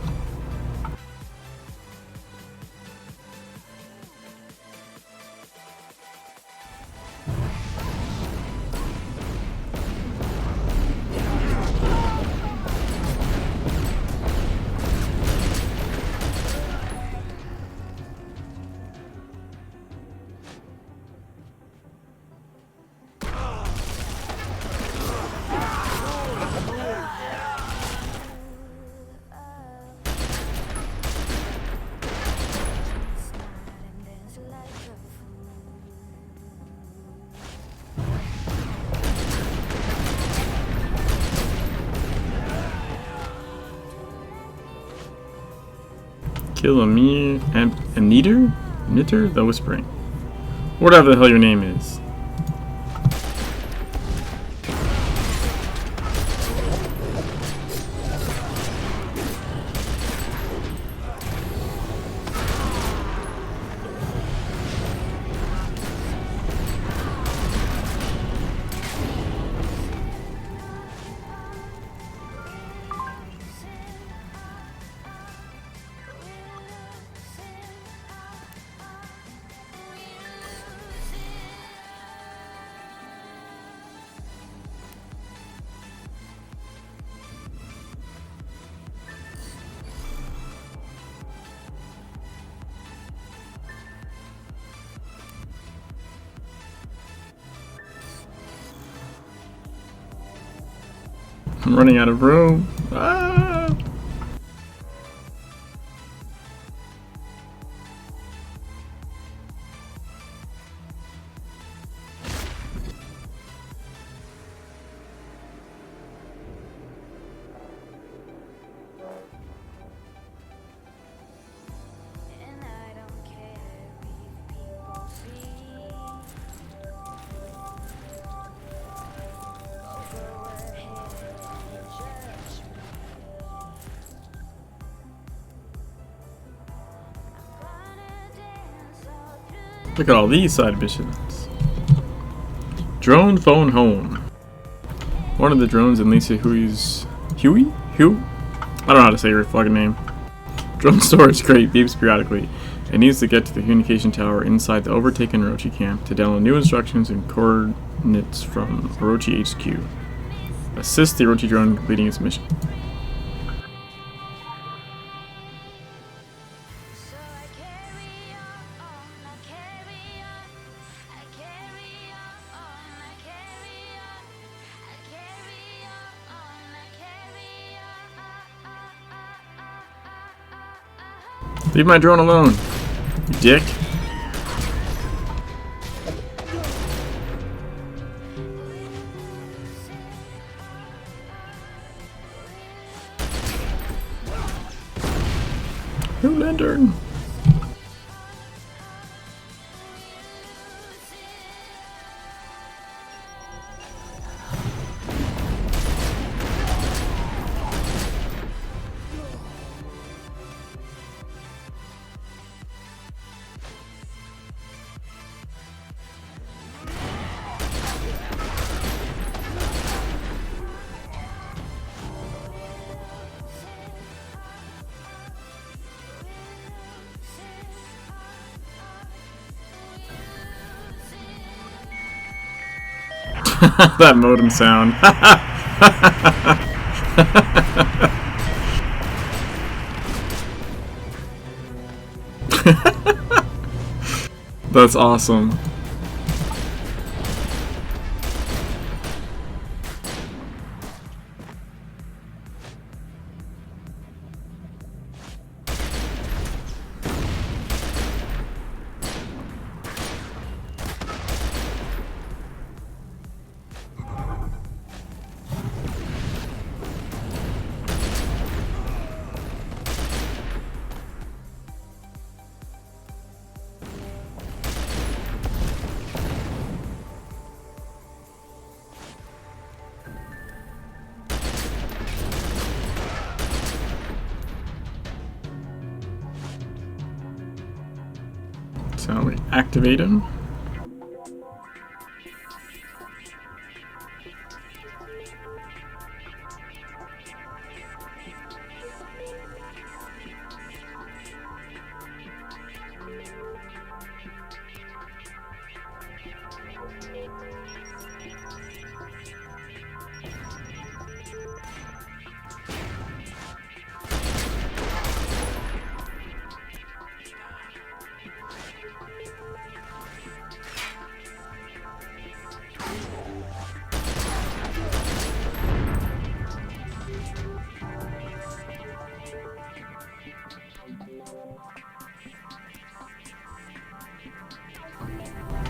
Kill Amir and Knitter the Whispering. Whatever the hell your name is. I'm running out of room. Ah! And I don't care if people see. Go ahead and judge me. Gonna dance all through Look at all these side missions. Drone phone home. One of the drones in Lisa Huey's... Huey? Hugh? I don't know how to say her fucking name. Drone storage crate beeps periodically. It needs to get to the communication tower inside the overtaken Orochi camp to download new instructions and coordinates from Orochi HQ. Assist the Orochi drone in completing its mission. So I carry on, I carry on, I carry on, I carry on, I carry on, I carry on. Leave my drone alone, you dick. New lantern. That modem sound. That's awesome. So we activate him.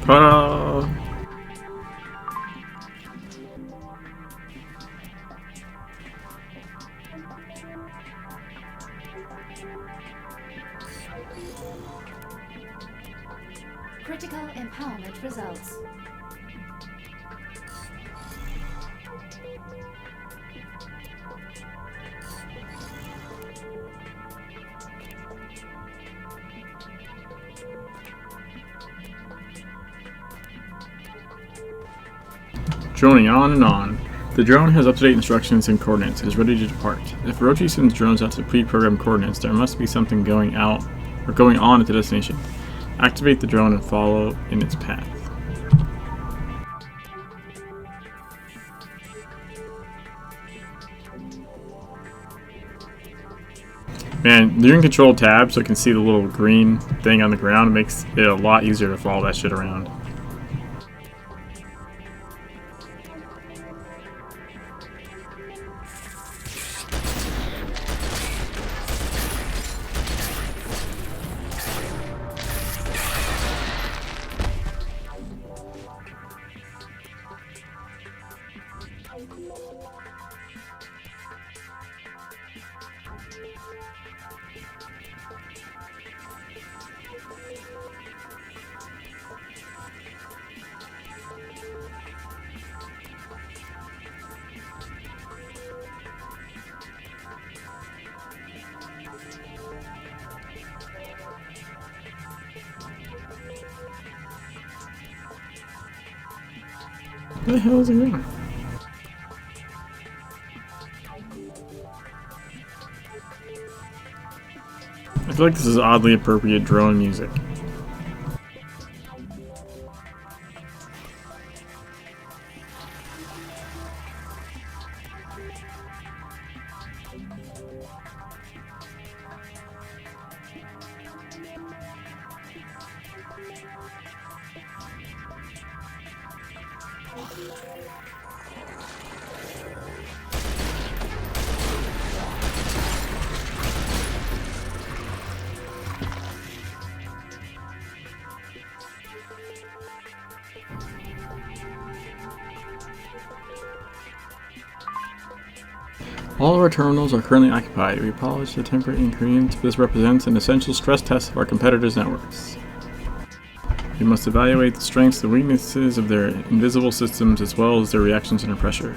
Ta-da! Critical empowerment results. Droning on and on. The drone has up-to-date instructions and coordinates and is ready to depart. If Orochi sends drones out to pre-programmed coordinates, there must be something going out or going on at the destination. Activate the drone and follow in its path. Man, you can control tab so I can see the little green thing on the ground. It makes it a lot easier to follow that shit around. Where the hell is it going? I feel like this is oddly appropriate drone music. All of our terminals are currently occupied. We apologize for the temporary inconvenience, but this represents an essential stress test of our competitors' networks. We must evaluate the strengths and weaknesses of their invisible systems as well as their reactions under pressure.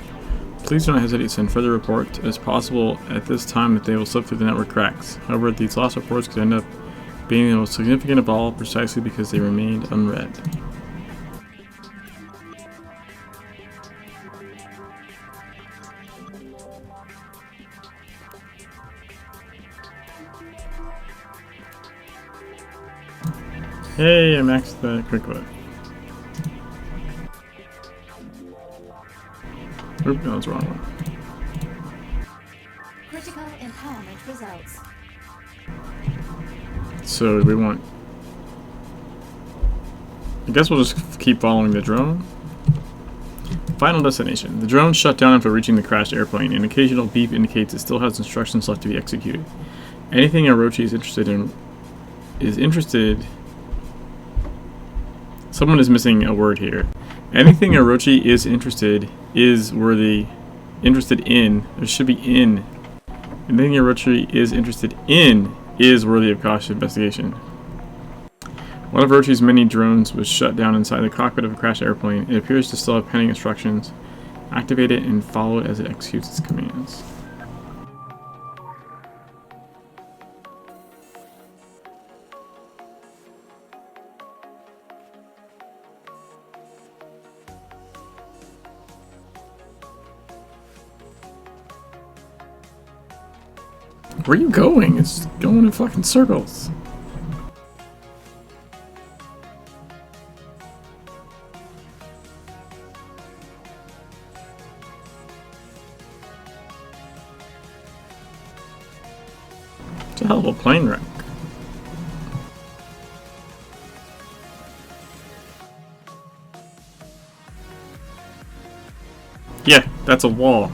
Please do not hesitate to send further reports as possible at this time that they will slip through the network cracks. However, these lost reports could end up being the most significant of all precisely because they remained unread. Hey, I maxed the quick look. Oop, no, that's the wrong one. Critical empowerment results. So we want... I guess we'll just keep following the drone. Final destination. The drone shut down after reaching the crashed airplane. An occasional beep indicates it still has instructions left to be executed. Anything Orochi is interested in... Someone is missing a word here. Anything Orochi is interested in, there should be in. Anything Orochi is interested in is worthy of cautious investigation. One of Orochi's many drones was shut down inside the cockpit of a crashed airplane. It appears to still have pending instructions. Activate it and follow it as it executes its commands. Where are you going? It's going in fucking circles. It's a hell of a plane wreck. Yeah, that's a wall.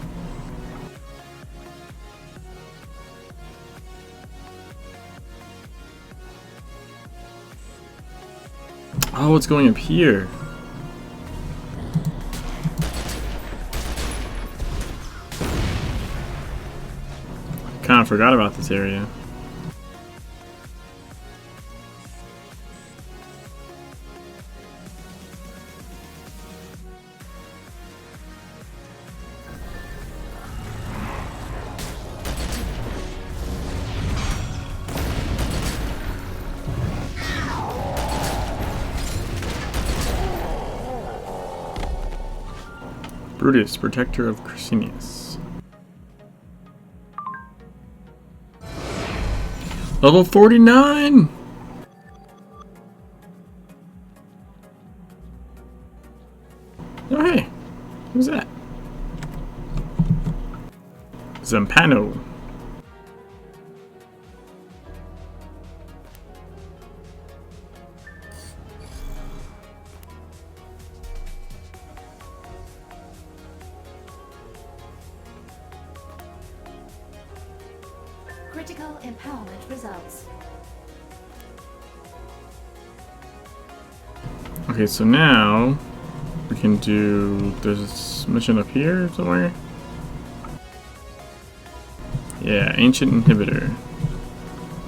Oh, it's going up here. Kind of forgot about this area. Brutus, protector of Crescenius. Level 49! Oh hey, who's that? Zampano. Critical empowerment results. Okay, so now we can do, there's this mission up here somewhere. Yeah, ancient inhibitor.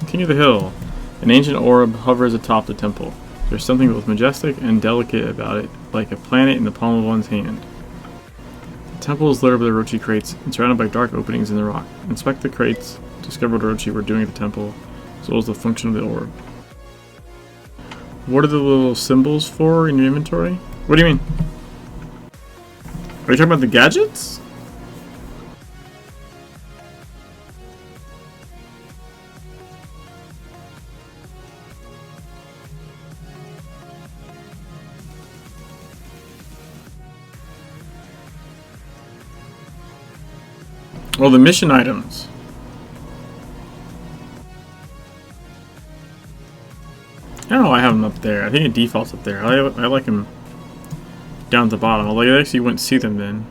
Continue the hill. An ancient orb hovers atop the temple. There's something both majestic and delicate about it, like a planet in the palm of one's hand. The temple is littered with Orochi crates and surrounded by dark openings in the rock. Inspect the crates. Discover what Orochi were doing at the temple, as well as the function of the orb. What are the little symbols for in your inventory? What do you mean? Are you talking about the gadgets? Well, the mission items. I don't know why I have them up there. I think it defaults up there. I like them down at the bottom. Although you actually wouldn't see them then.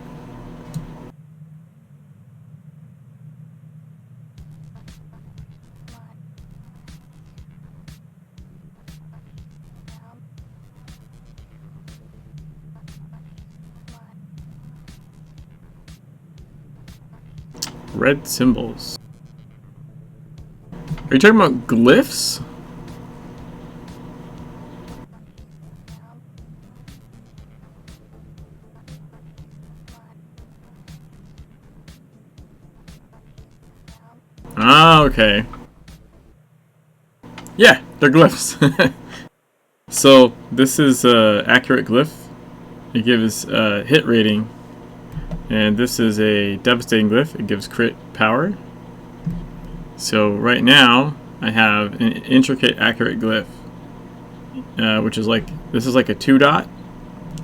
Red symbols. Are you talking about glyphs? Ah, okay. Yeah, they're glyphs. So this is accurate glyph. It gives hit rating. And this is a devastating glyph. It gives crit power. So right now I have an intricate accurate glyph, which is like, this is like a 2 dot.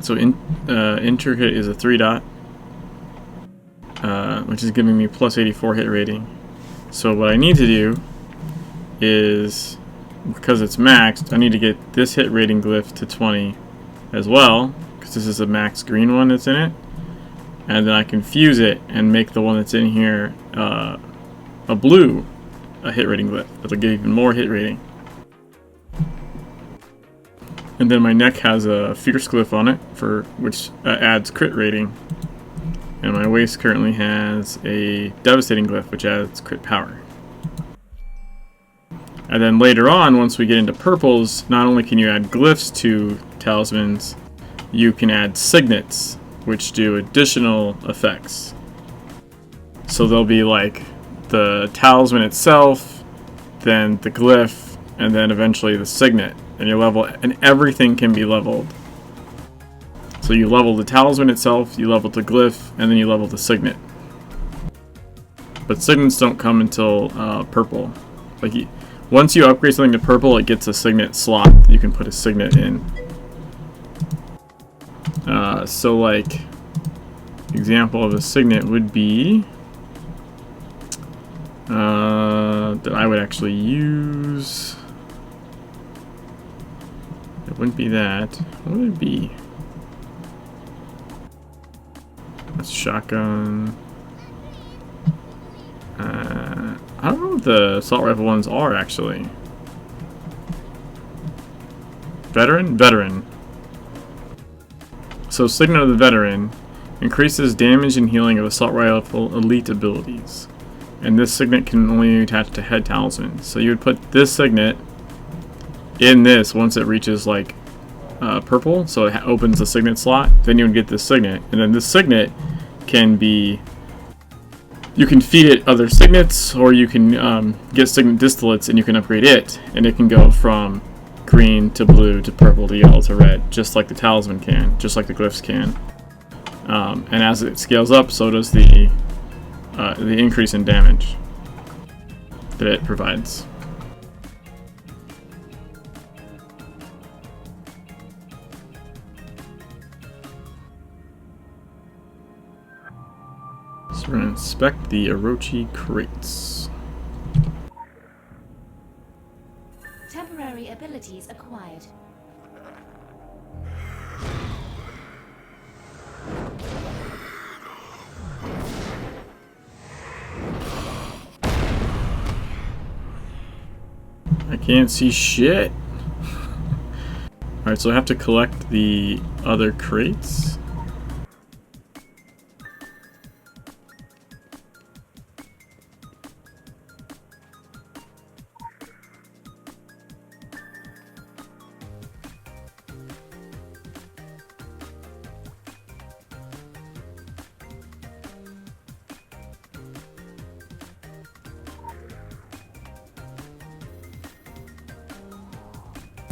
So intricate is a 3 dot, which is giving me plus 84 hit rating. So what I need to do is, because it's maxed, I need to get this hit rating glyph to 20 as well, because this is a max green one that's in it. And then I can fuse it and make the one that's in here a blue hit rating glyph. That'll give even more hit rating. And then my neck has a fierce glyph on it, for which adds crit rating. And my waist currently has a devastating glyph, which adds crit power. And then later on, once we get into purples, not only can you add glyphs to talismans, you can add signets, which do additional effects. So there'll be like the talisman itself, then the glyph, and then eventually the signet. And your level, and everything can be leveled. So you level the talisman itself, you level the glyph, and then you level the signet. But signets don't come until purple. Like once you upgrade something to purple, it gets a signet slot. You can put a signet in. So like, example of a signet would be that I would actually use. It wouldn't be that. What would it be? That's shotgun. I don't know what the assault rifle ones are actually. Veteran? Veteran. So Signet of the Veteran increases damage and healing of assault rifle elite abilities. And this signet can only be attached to head talisman. So you would put this signet in this once it reaches like purple, so it opens the signet slot. Then you would get this signet, and then this signet can be, you can feed it other signets, or you can get signet distillates and you can upgrade it, and it can go from green to blue to purple to yellow to red, just like the talisman can, just like the glyphs can. And as it scales up, so does the increase in damage that it provides. So we're going to inspect the Orochi crates. Temporary abilities acquired. I can't see shit. Alright, so I have to collect the other crates.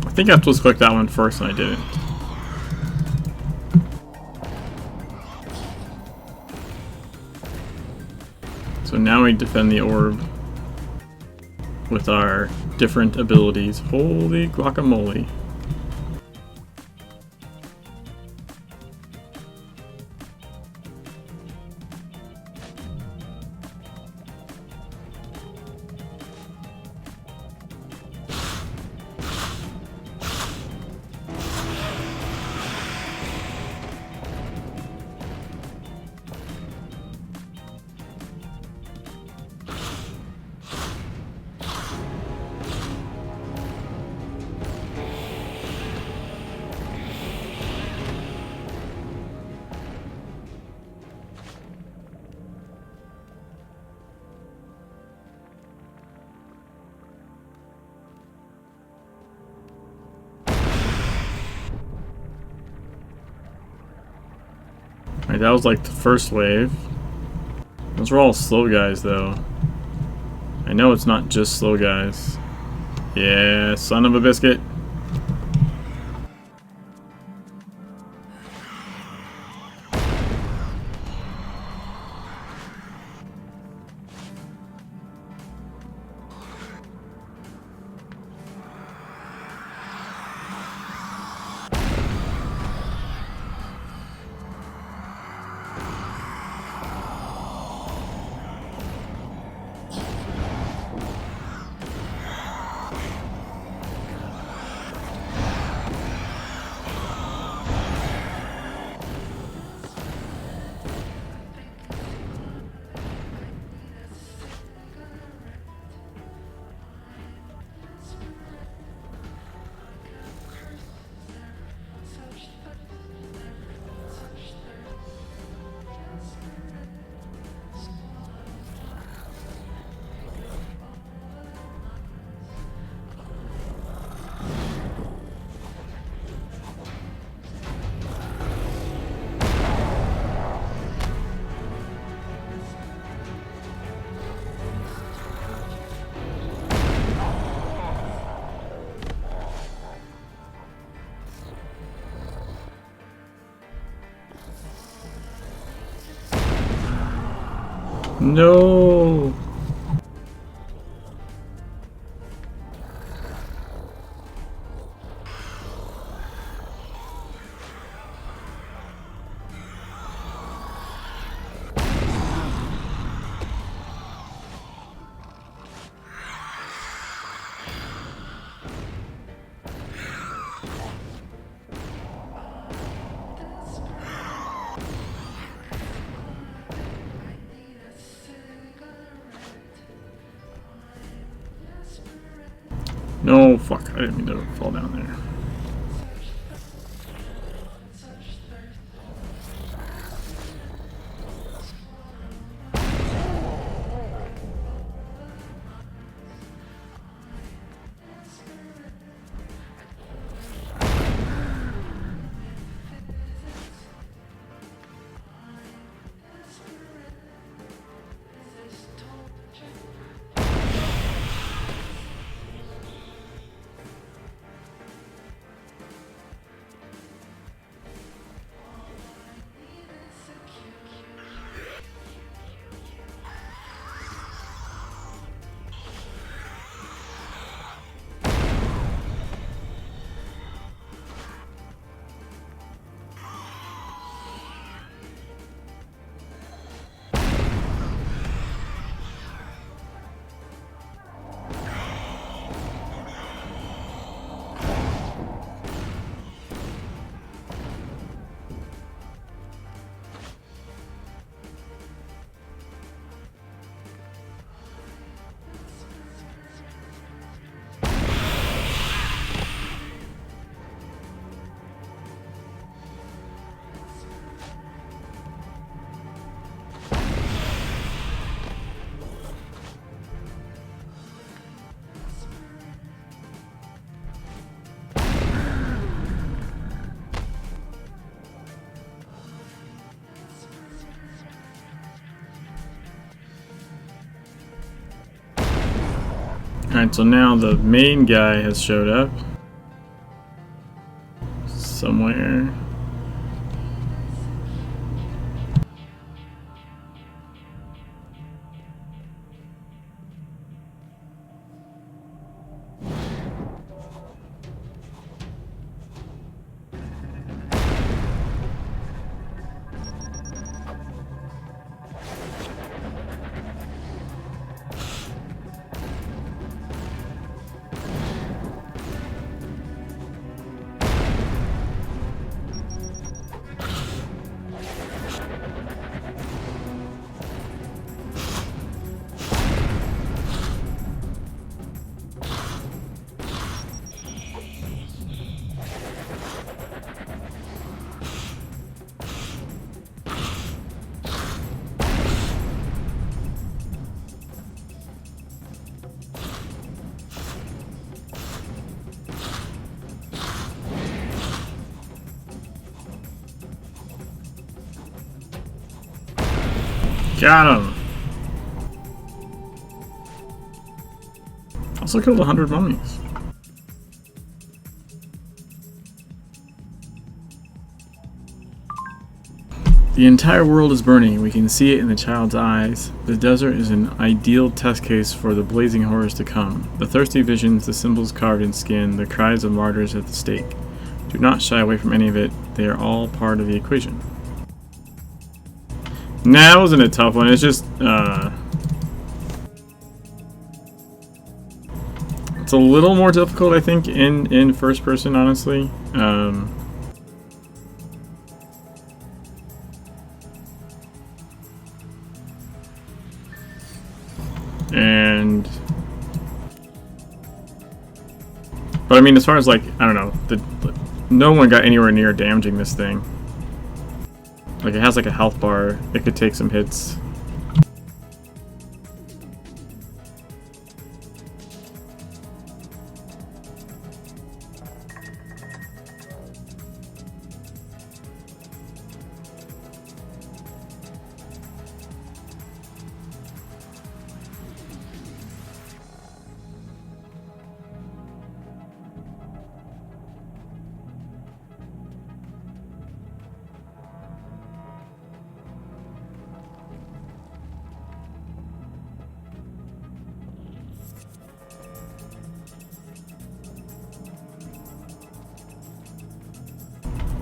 I think I'm supposed to click that one first and I didn't. now we defend the orb with our different abilities. Holy guacamole. Alright, that was like the first wave. Those were all slow guys though. I know it's not just slow guys. Yeah, son of a biscuit. No. No, fuck. I didn't mean to fall down there. Alright, so now the main guy has showed up. Somewhere. Got him! Also killed 100 mummies. The entire world is burning. We can see it in the child's eyes. The desert is an ideal test case for the blazing horrors to come. The thirsty visions, the symbols carved in skin, the cries of martyrs at the stake. Do not shy away from any of it. They are all part of the equation. Nah, it wasn't a tough one. It's just, it's a little more difficult, I think, in first person, honestly. But I mean, as far as like, I don't know, no one got anywhere near damaging this thing. Like, it has like a health bar. It could take some hits.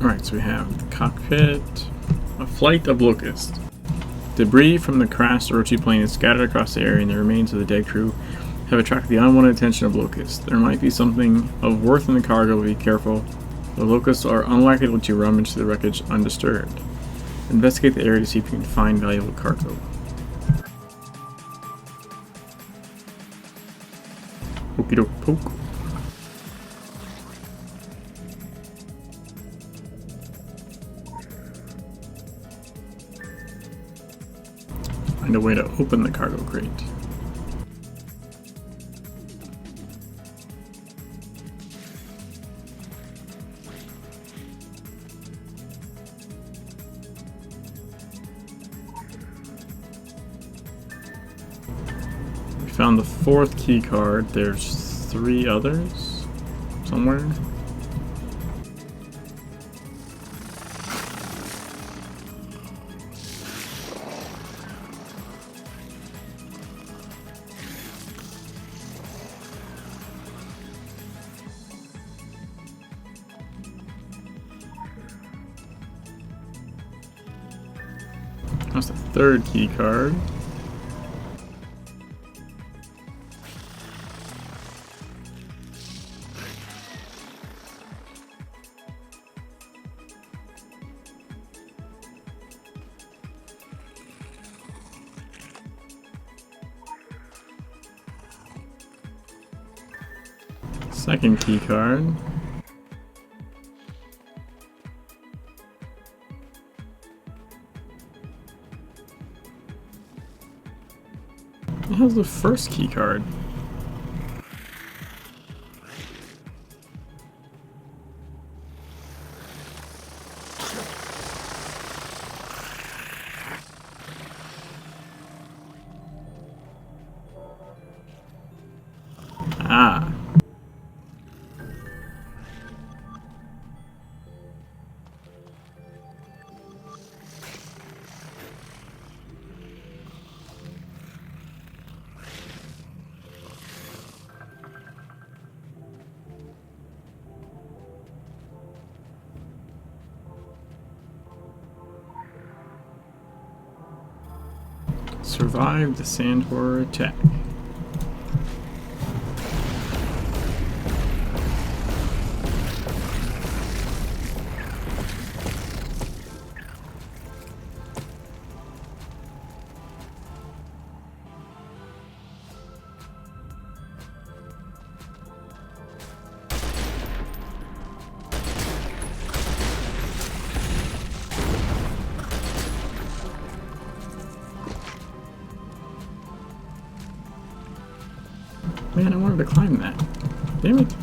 Alright, so we have the cockpit, a flight of locusts. Debris from the crashed Orochi plane is scattered across the area, and the remains of the dead crew have attracted the unwanted attention of locusts. There might be something of worth in the cargo, be careful. The locusts are unlikely to let you rummage through the wreckage undisturbed. Investigate the area to see if you can find valuable cargo. Okie doke poke. Find a way to open the cargo crate. We found the 4th key card. There's 3 others somewhere. That's the 3rd key card. Second key card. How's the first key card? Ah. Survive the sand horror attack. Man, I wanted to climb that. Damn it.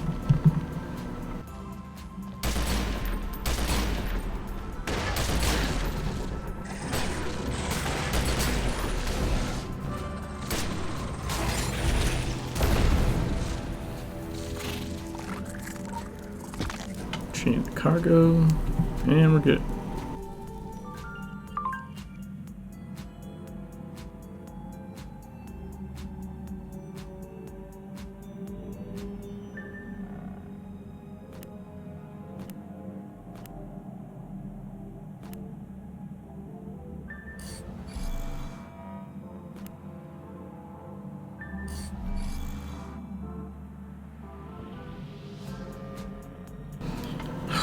Change the cargo, and we're good.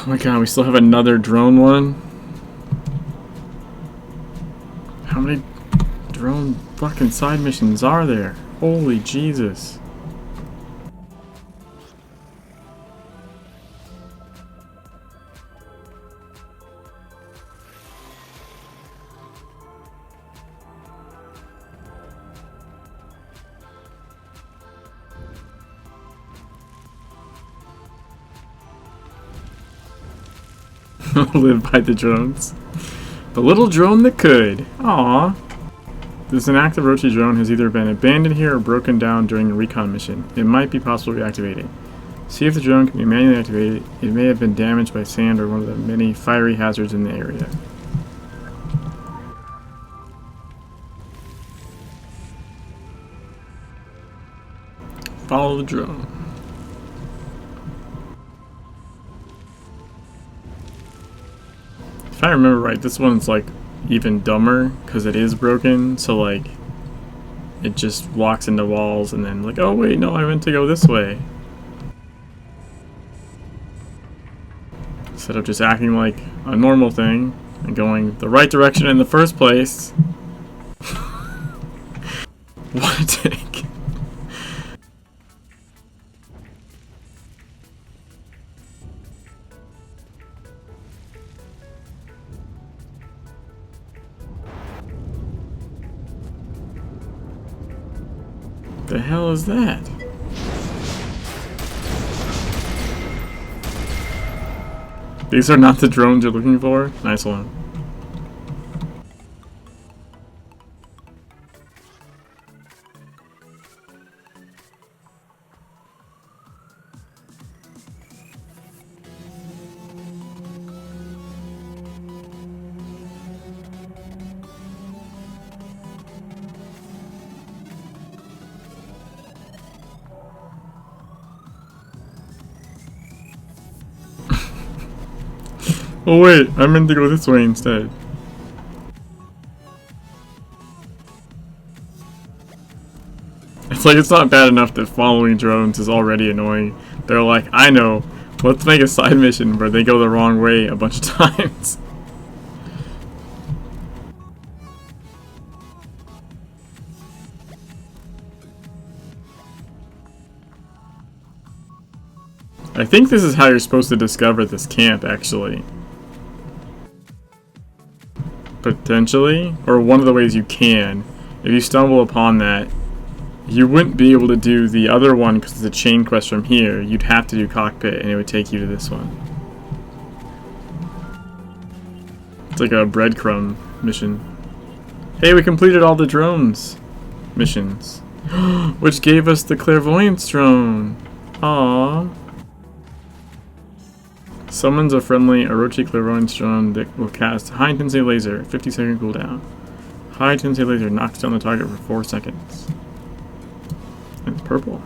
Oh my god, we still have another drone one? How many drone fucking side missions are there? Holy Jesus. Live by the drones. The little drone that could. Aww. This inactive Rochi drone has either been abandoned here or broken down during a recon mission. It might be possible to reactivate it. See if the drone can be manually activated. It may have been damaged by sand or one of the many fiery hazards in the area. Follow the drone. If I remember right, this one's like even dumber because it is broken, so like it just walks into walls and then like, oh wait, no, I meant to go this way. Instead of just acting like a normal thing and going the right direction in the first place. What a take. The hell is that? These are not the drones you're looking for? Nice one. Oh wait, I meant to go this way instead. It's like it's not bad enough that following drones is already annoying. They're like, I know, let's make a side mission where they go the wrong way a bunch of times. I think this is how you're supposed to discover this camp, actually. Potentially, or one of the ways you can. If you stumble upon that, you wouldn't be able to do the other one because it's a chain quest from here. You'd have to do cockpit and it would take you to this one. It's like a breadcrumb mission. Hey, we completed all the drones missions. Which gave us the clairvoyance drone. Aww. Summons a friendly Orochi clairvoyance drone that will cast high intensity laser, 50-second cooldown. High intensity laser knocks down the target for 4 seconds. And it's purple.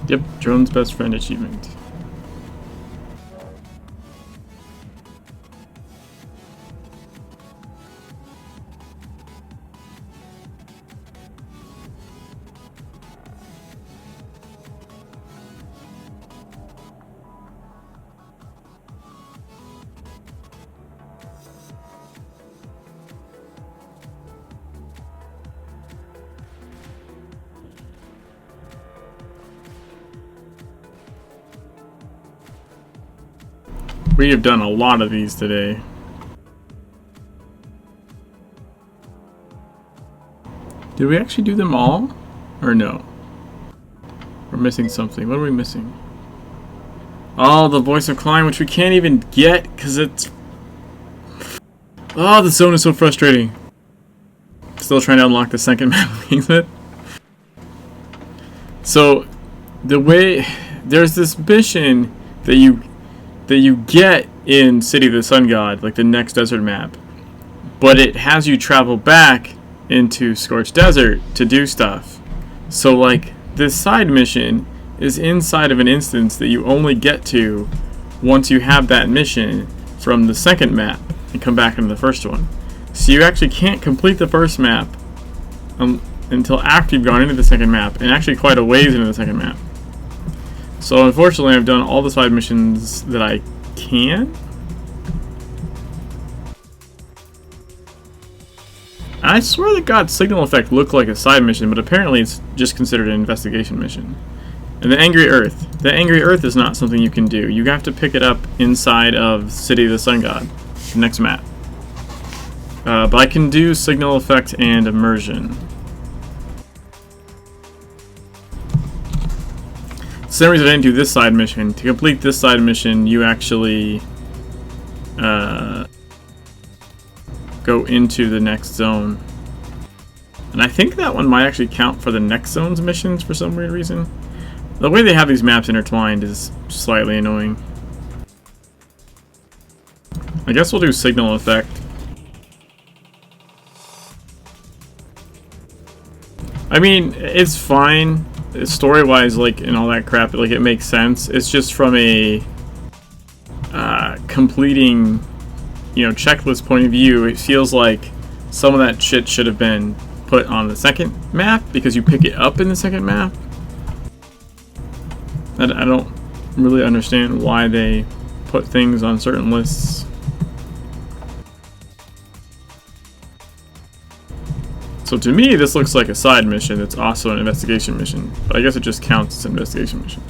Yep, drone's best friend achievement. We have done a lot of these today. Did we actually do them all? Or no? We're missing something. What are we missing? Oh, the voice of Klein, which we can't even get because it's... Oh, the zone is so frustrating. Still trying to unlock the second map exit. So, the way... There's this mission that you get in City of the Sun God, like the next desert map. But it has you travel back into Scorched Desert to do stuff. So, like, this side mission is inside of an instance that you only get to once you have that mission from the second map and come back into the first one. So you actually can't complete the first map until after you've gone into the second map, and actually quite a ways into the second map. So unfortunately I've done all the side missions that I can. I swear that God's Signal Effect looked like a side mission, but apparently it's just considered an investigation mission. And the Angry Earth. The Angry Earth is not something you can do. You have to pick it up inside of City of the Sun God, the next map. But I can do Signal Effect and Immersion. For some reason I didn't do this side mission. To complete this side mission, you actually go into the next zone. And I think that one might actually count for the next zone's missions for some weird reason. The way they have these maps intertwined is slightly annoying. I guess we'll do Signal Effect. I mean, it's fine. Story-wise, like, and all that crap, like, it makes sense. It's just from a completing, you know, checklist point of view, it feels like some of that shit should have been put on the second map because you pick it up in the second map. I don't really understand why they put things on certain lists. So to me, this looks like a side mission that's also an investigation mission, but I guess it just counts as an investigation mission.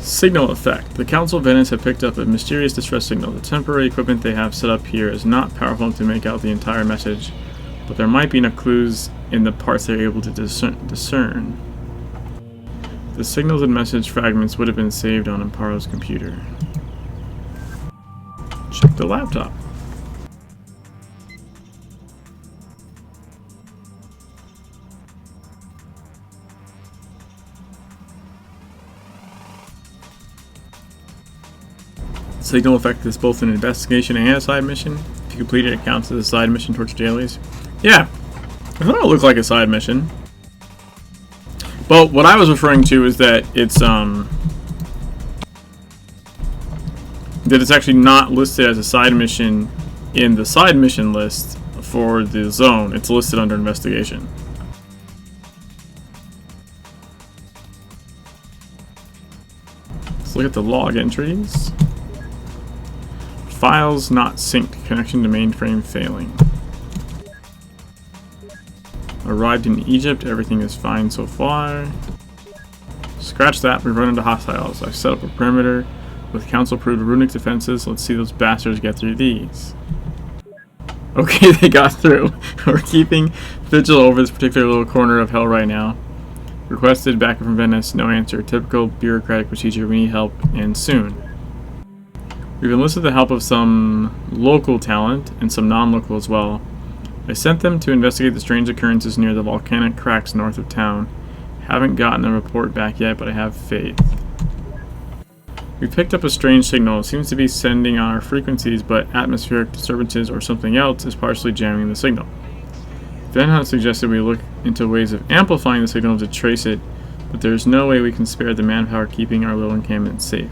Signal Effect. The Council of Venice have picked up a mysterious distress signal. The temporary equipment they have set up here is not powerful enough to make out the entire message, but there might be enough clues in the parts they're able to discern. The signals and message fragments would have been saved on Amparo's computer. Check the laptop. Signal Effect is both an investigation and a side mission. If you complete it, it counts as a side mission towards dailies. Yeah, I thought it looked like a side mission. But what I was referring to is that it's actually not listed as a side mission in the side mission list for the zone. It's listed under investigation. Let's look at the log entries. Files not synced. Connection to mainframe failing. Arrived in Egypt. Everything is fine so far. Scratch that. We've run into hostiles. I've set up a perimeter with council-approved runic defenses. Let's see those bastards get through these. Okay, they got through. We're keeping vigil over this particular little corner of hell right now. Requested backup from Venice. No answer. Typical bureaucratic procedure. We need help, and soon. We've enlisted the help of some local talent and some non-local as well. I sent them to investigate the strange occurrences near the volcanic cracks north of town. Haven't gotten a report back yet, but I have faith. We picked up a strange signal. It seems to be sending on our frequencies, but atmospheric disturbances or something else is partially jamming the signal. Venha suggested we look into ways of amplifying the signal to trace it, but there's no way we can spare the manpower keeping our little encampment safe.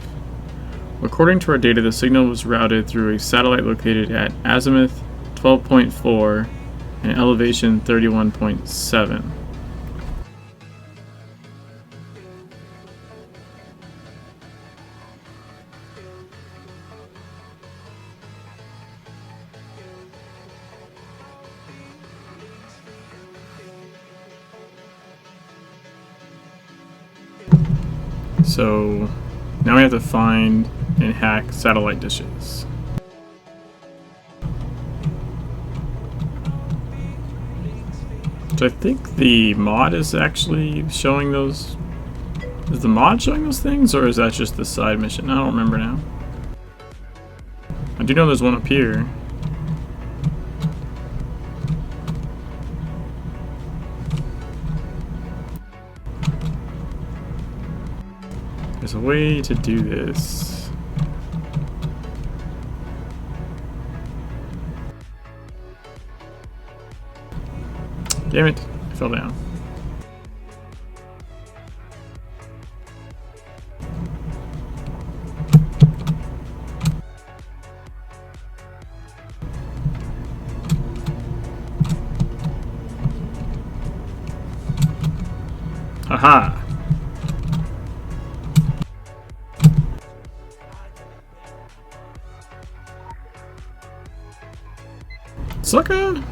According to our data, the signal was routed through a satellite located at azimuth 12.4 and elevation 31.7. So now we have to find and hack satellite dishes. So I think the mod is actually showing those. Is the mod showing those things, or is that just the side mission? I don't remember now. I do know there's one up here. There's a way to do this. Damn it, I fell down. Haha! Sucker!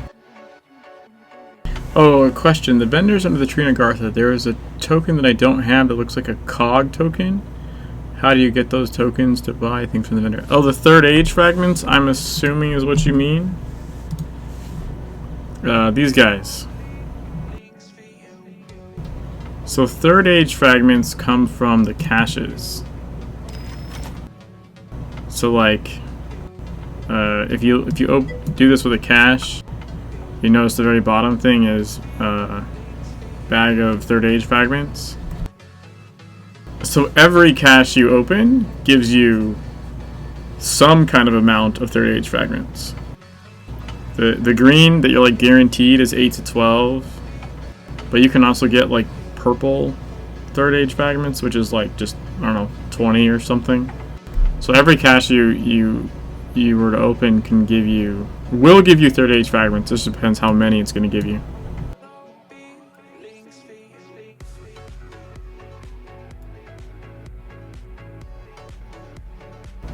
Oh, a question. The vendors under the tree in Agartha, there is a token that I don't have that looks like a cog token. How do you get those tokens to buy things from the vendor? Oh, the third age fragments, I'm assuming is what you mean. These guys. So third age fragments come from the caches. So like, if you do this with a cache, you notice the very bottom thing is bag of third age fragments. So every cache you open gives you some kind of amount of third age fragments. The green that you're like guaranteed is 8 to 12, but you can also get like purple third age fragments, which is like just, I don't know, 20 or something. So every cache you were to open will give you third age fragments. Just depends how many it's going to give you.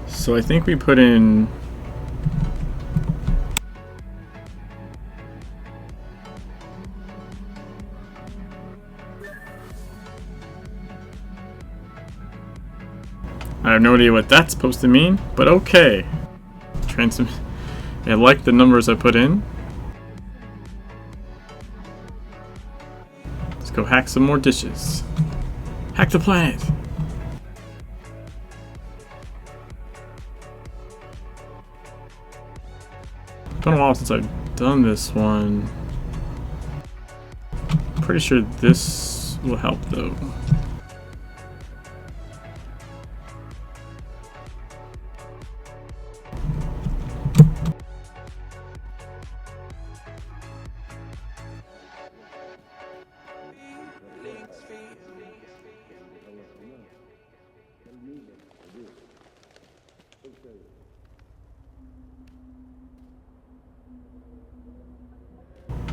So I think we put in I have no idea what that's supposed to mean, but okay. I like the numbers I put in. Let's go hack some more dishes. Hack the planet! It's been a while since I've done this one. Pretty sure this will help though.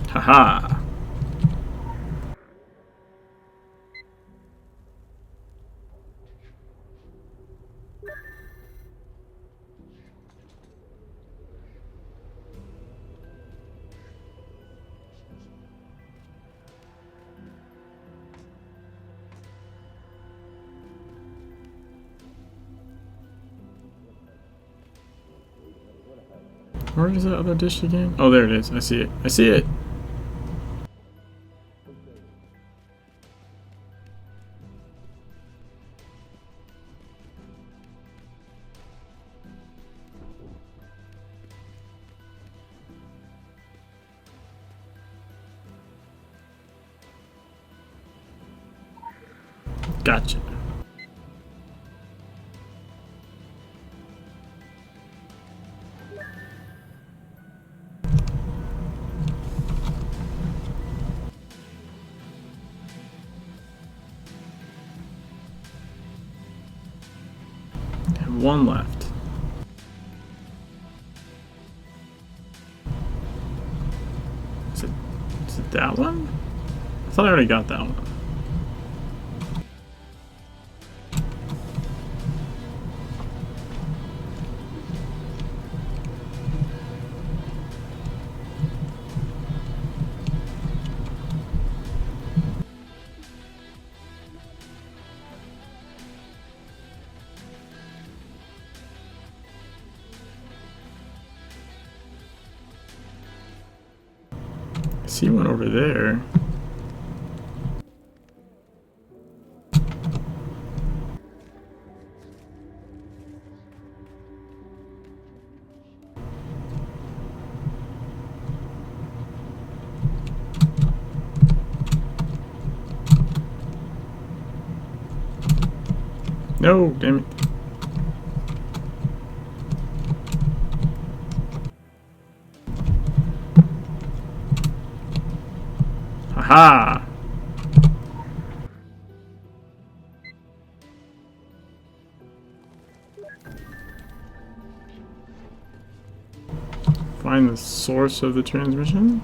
Haha. Where is that other dish again? Oh, there it is. I see it. I see it. Gotcha. Have one left. Is it that one? I thought I already got that one. see one over there. No, damn it. Haha! Find the source of the transmission?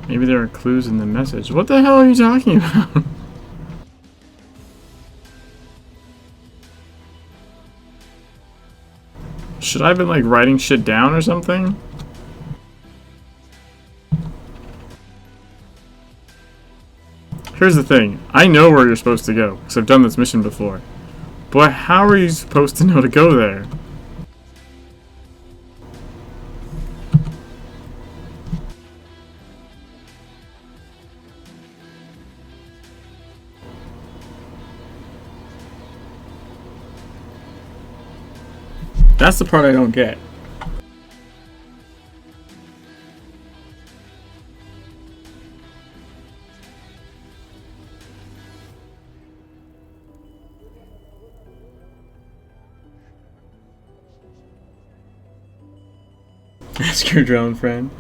Maybe there are clues in the message. What the hell are you talking about? Should I have been like writing shit down or something? Here's the thing. I know where you're supposed to go, because I've done this mission before. But how are you supposed to know to go there? That's the part I don't get. Ask your drone friend.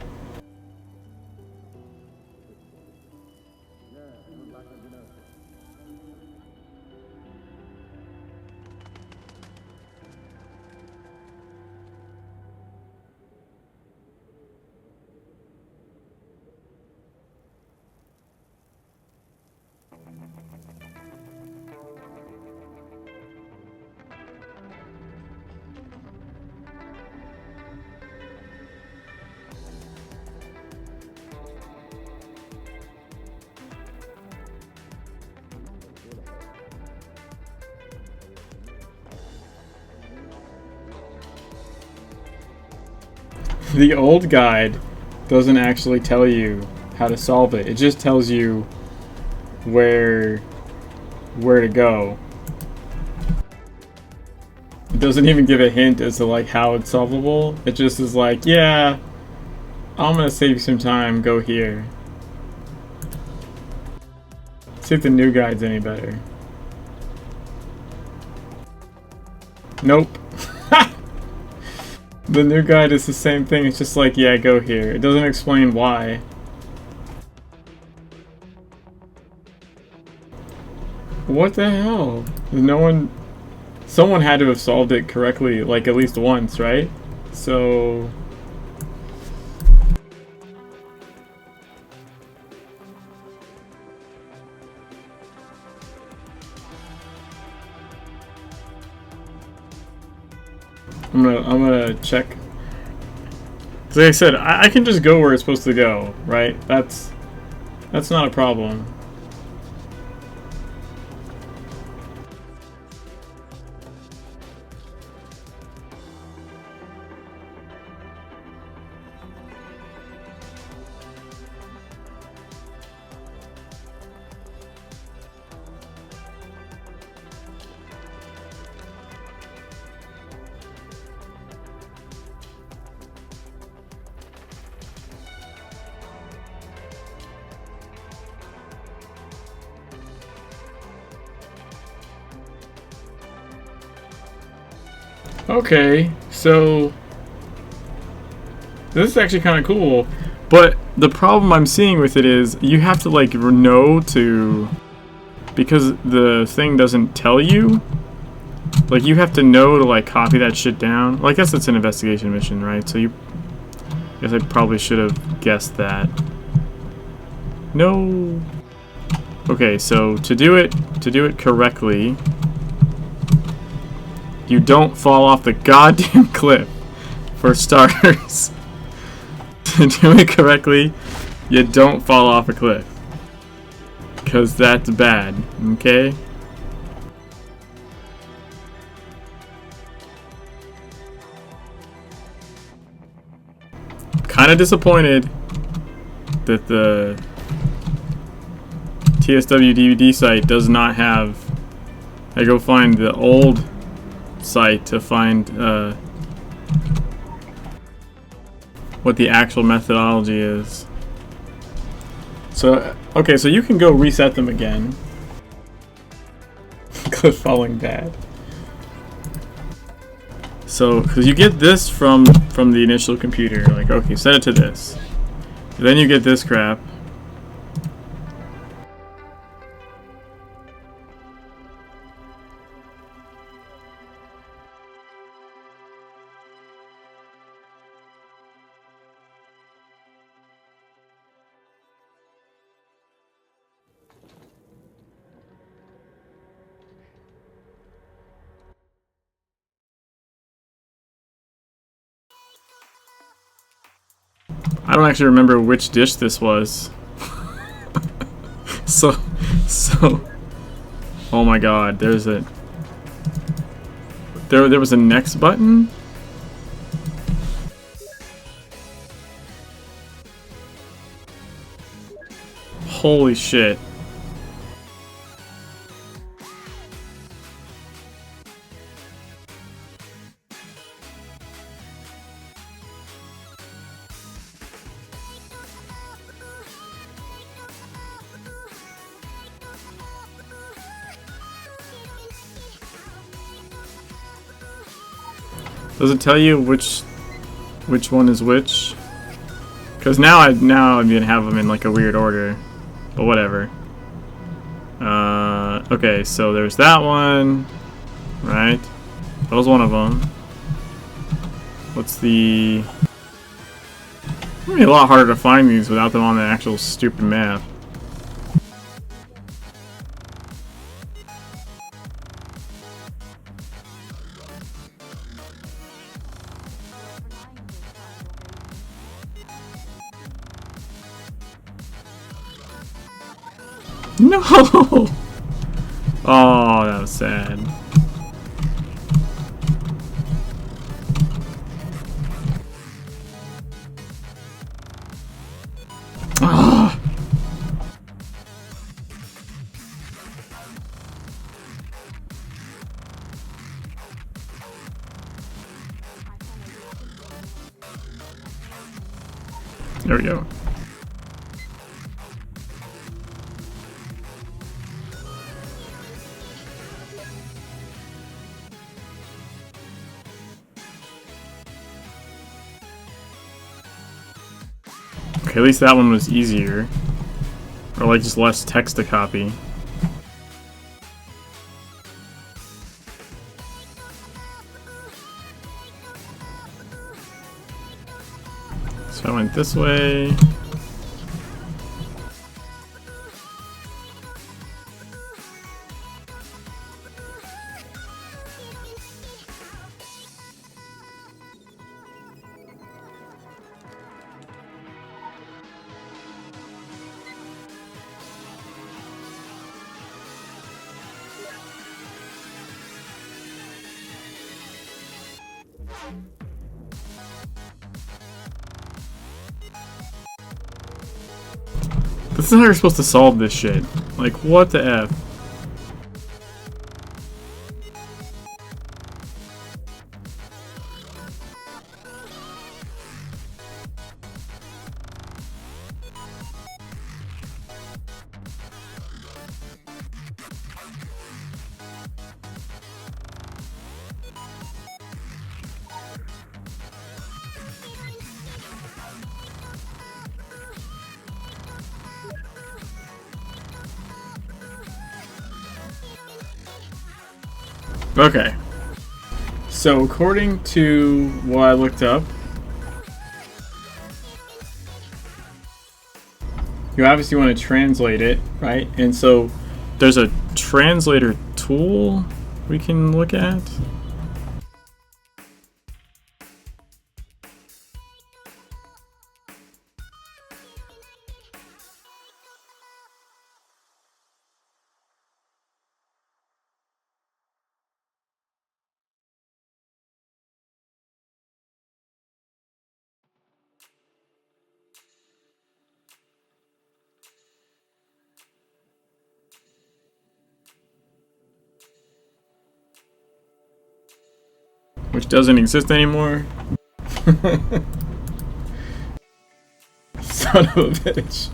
The old guide doesn't actually tell you how to solve it. It just tells you where to go. It doesn't even give a hint as to like how it's solvable. It just is like, yeah, I'm gonna save you some time, go here. See if the new guide's any better. Nope. The new guide is the same thing, it's just like, yeah, go here. It doesn't explain why. What the hell? No one... Someone had to have solved it correctly, like, at least once, right? So... I'm gonna check. Cause like I said, I can just go where it's supposed to go, right? That's not a problem. Okay, so this is actually kind of cool, but the problem I'm seeing with it is you have to like know to, because the thing doesn't tell you, like you have to know to like copy that shit down. Well, I guess it's an investigation mission, right? So I guess I probably should have guessed that. No. Okay, so to do it correctly, you don't fall off the goddamn cliff. For starters, to do it correctly, you don't fall off a cliff. Because that's bad, okay? Kind of disappointed that the TSW DVD site does not have. I go find the old site to find what the actual methodology is. So, okay, so you can go reset them again. Cliff falling bad. So, because you get this from the initial computer, like, okay, set it to this. Then you get this crap. I don't actually remember which dish this was. so, oh my god, there was a next button? Holy shit. Does it tell you which one is which? Because now I'm gonna have them in like a weird order, but whatever. Okay, so there's that one, right? That was one of them. What's the? It's gonna be a lot harder to find these without them on the actual stupid map. No! Oh, that was sad. Ah! There we go. Okay, at least that one was easier. Or like just less text to copy. So I went this way. This is how you're supposed to solve this shit. Like, what the F? Okay. So according to what I looked up, you obviously want to translate it, right? And so there's a translator tool we can look at. which doesn't exist anymore. Son of a bitch.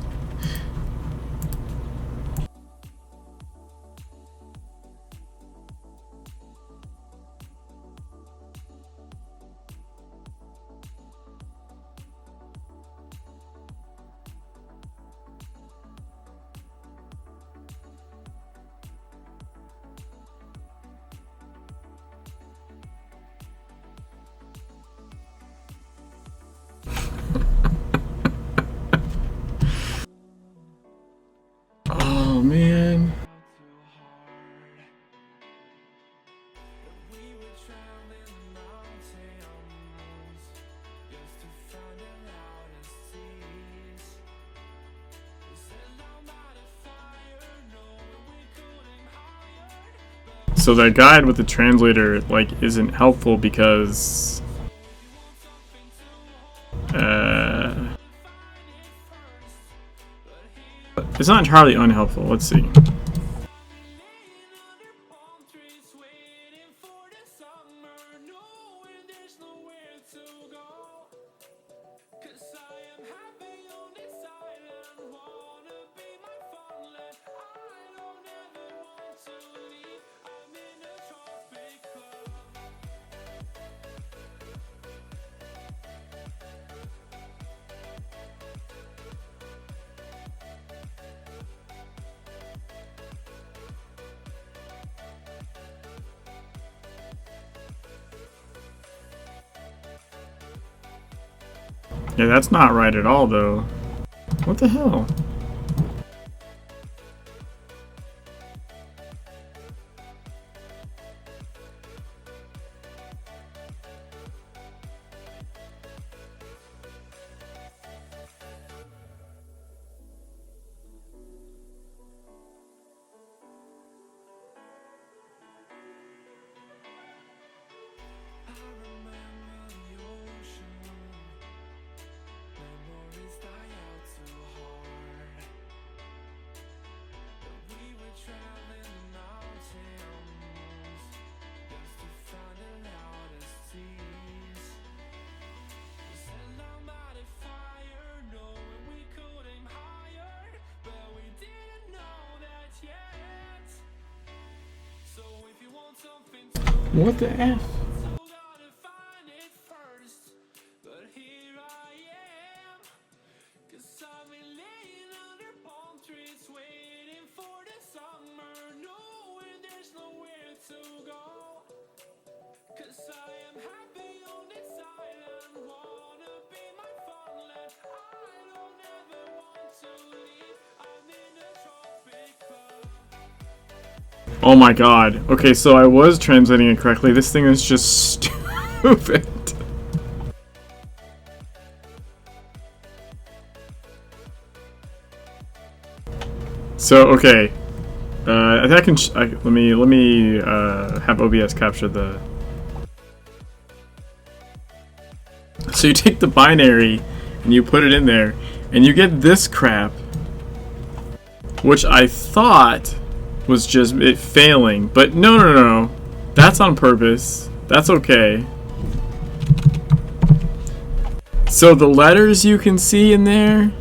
Oh man. So that guide with the translator like isn't helpful because it's not entirely unhelpful. Let's see. Yeah, that's not right at all, though. What the hell? What the F? Oh my god. Okay, so I was translating it correctly. This thing is just stupid. So, okay. I think I can let me have OBS capture the. So you take the binary and you put it in there and you get this crap, which I thought was just it failing, but no, that's on purpose. That's okay. So the letters you can see in there,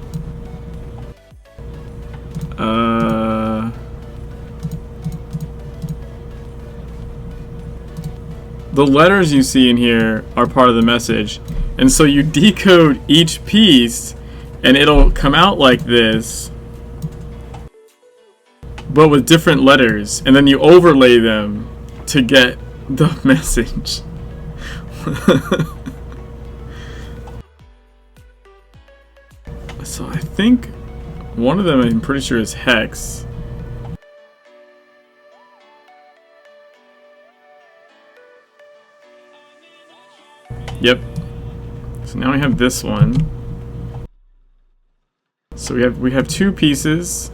the letters you see in here are part of the message, and so you decode each piece and it'll come out like this, but with different letters, and then you overlay them to get the message. So I think one of them I'm pretty sure is hex. Yep. So now we have this one. So we have two pieces.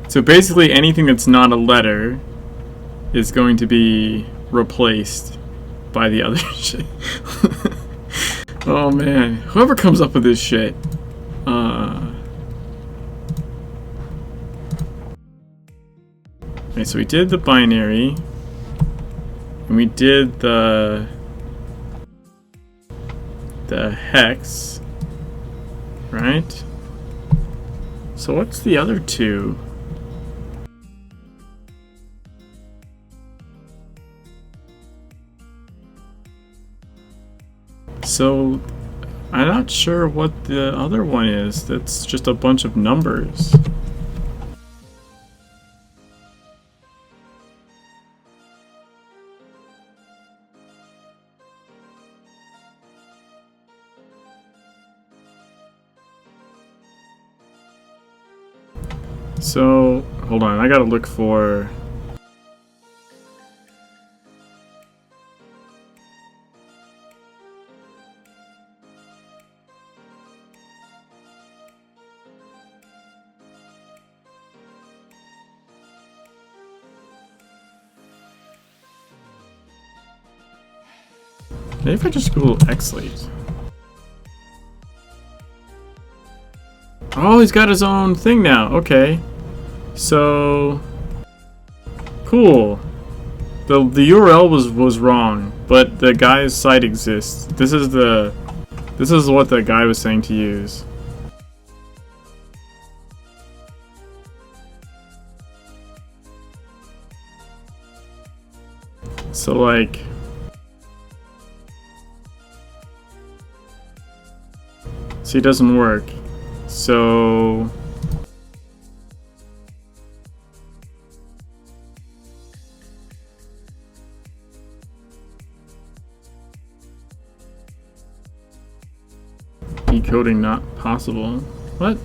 So basically anything that's not a letter is going to be replaced by the other shit. Oh man, whoever comes up with this shit. Okay, so we did the binary, and we did the hex, right? So what's the other two? So I'm not sure what the other one is. That's just a bunch of numbers. So, hold on, I gotta look for... Maybe if I just Google Xlate. Oh, he's got his own thing now. Okay. So cool. The URL was wrong, but the guy's site exists. This is what the guy was saying to use. So like see, it doesn't work. So decoding not possible. What?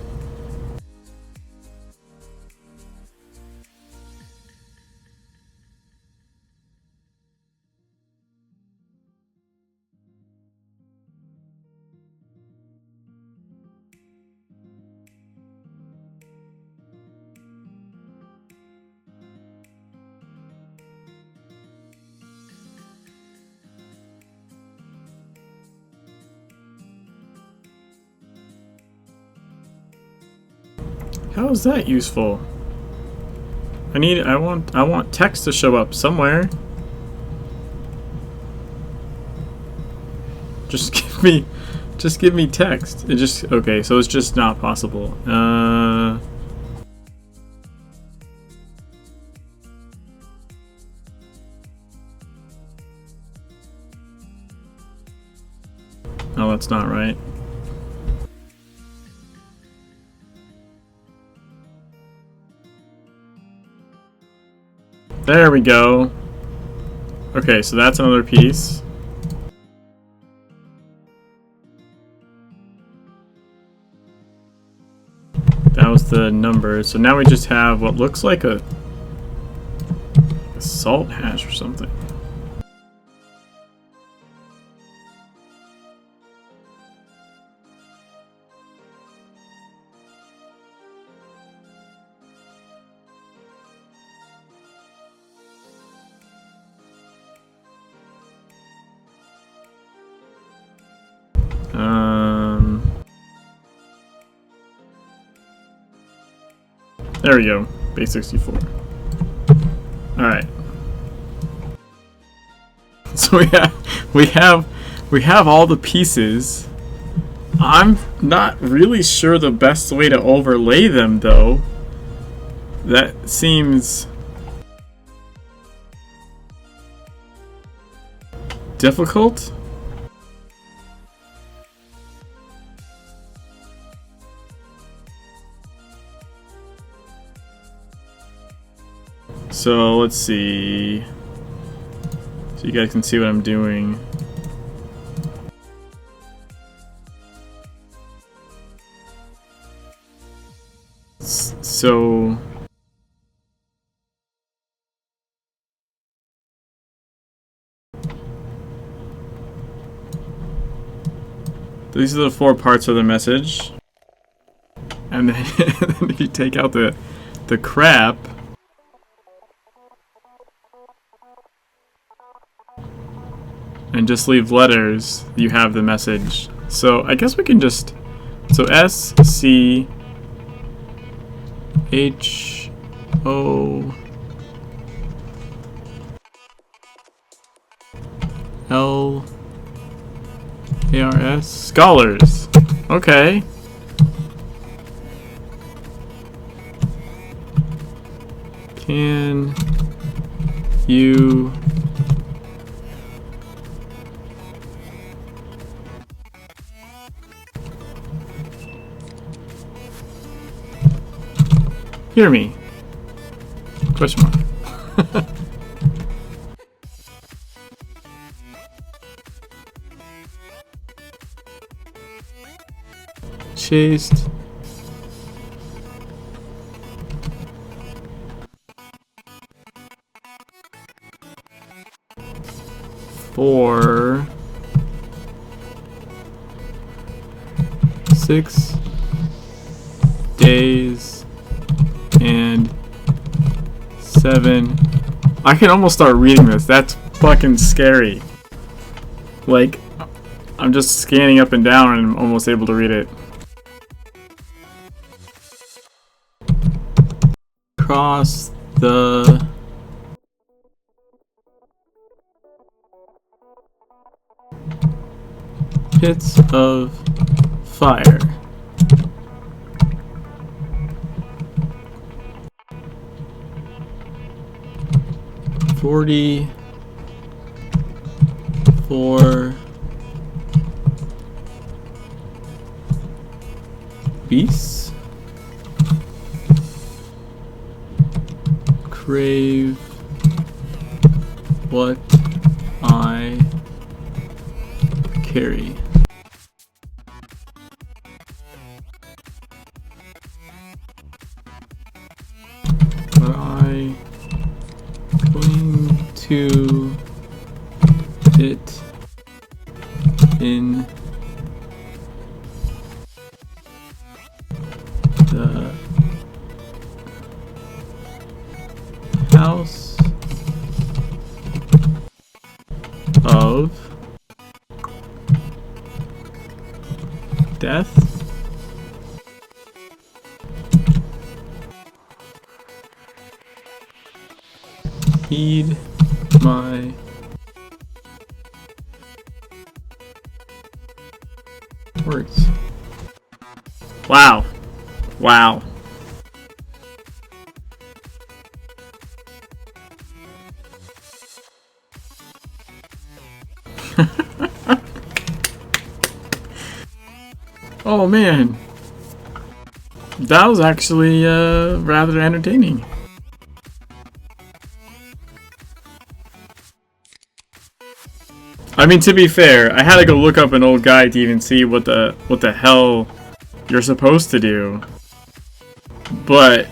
How is that useful? I want text to show up somewhere. Just give me text. It just okay, so it's just not possible. Oh, that's not right. There we go. Okay, so that's another piece. That was the number. So now we just have what looks like a salt hash or something. There we go. Base 64. Alright. So we have all the pieces. I'm not really sure the best way to overlay them though. That seems difficult. So let's see. So you guys can see what I'm doing. So these are the 4 parts of the message. And then if you take out the crap, and just leave letters, you have the message. So I guess we can just, so S, C, H, O, ARS. Scholars. Okay. Can you hear me? Question mark. Chased for 6 days and 7. I can almost start reading this. That's fucking scary. Like, I'm just scanning up and down and I'm almost able to read it. Cross the pits of fire. $44 beasts. Crave what I carry. But I cling to it in the house of death. Heed my words. Wow. Wow. Oh man. That was actually rather entertaining. I mean, to be fair, I had to go look up an old guide to even see what the hell you're supposed to do. But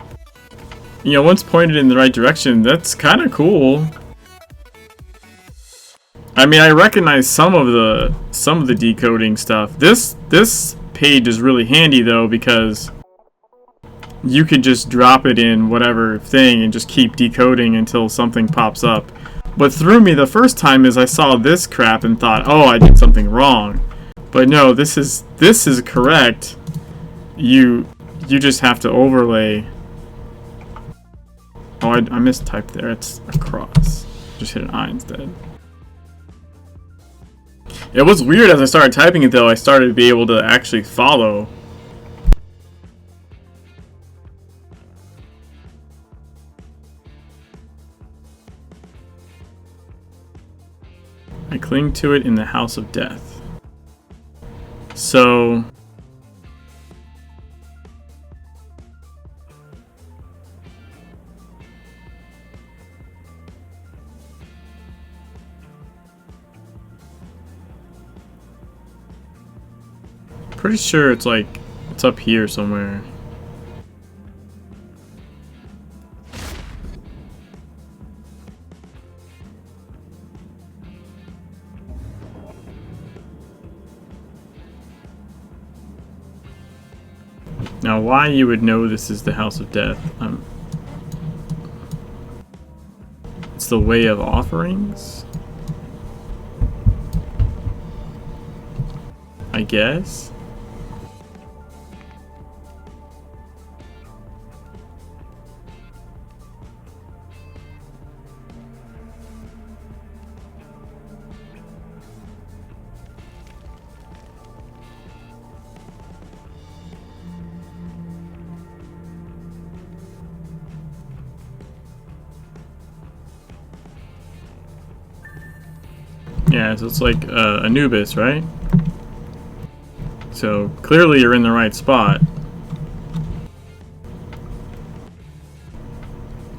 you know, once pointed in the right direction, that's kind of cool. I mean, I recognize some of the decoding stuff. This page is really handy though, because you could just drop it in whatever thing and just keep decoding until something pops up. What threw me the first time is I saw this crap and thought, oh, I did something wrong. But no, this is correct. You just have to overlay. Oh, I mistyped there. It's a cross. Just hit an I instead. It was weird as I started typing it though. I started to be able to actually follow. I cling to it in the house of death. So pretty sure it's like it's up here somewhere. Now, why you would know this is the House of Death? It's the Way of Offerings? I guess? Yeah, so it's like Anubis, right? So clearly you're in the right spot.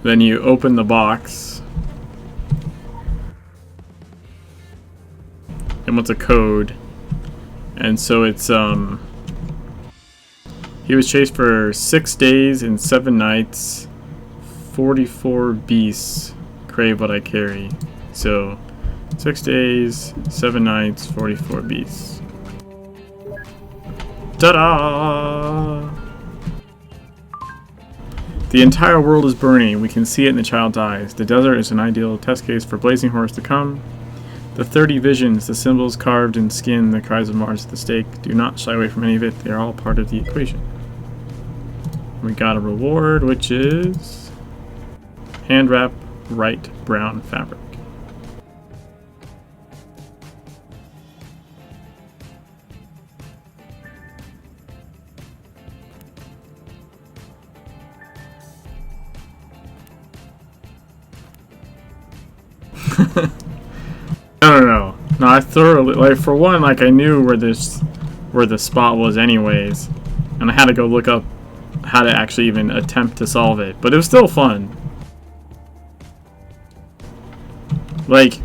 Then you open the box. And what's a code? And so it's he was chased for 6 days and 7 nights. 44 beasts crave what I carry. So 6 days, 7 nights, 44 beasts. Ta-da! The entire world is burning. We can see it in the child's eyes. The desert is an ideal test case for blazing horrors to come. The 30 visions, the symbols carved in skin, the cries of Mars at the stake. Do not shy away from any of it. They are all part of the equation. We got a reward, which is hand wrap right brown fabric. I don't know. No, I thoroughly, like, for one, like, I knew where the spot was anyways, and I had to go look up how to actually even attempt to solve it, but it was still fun. Like,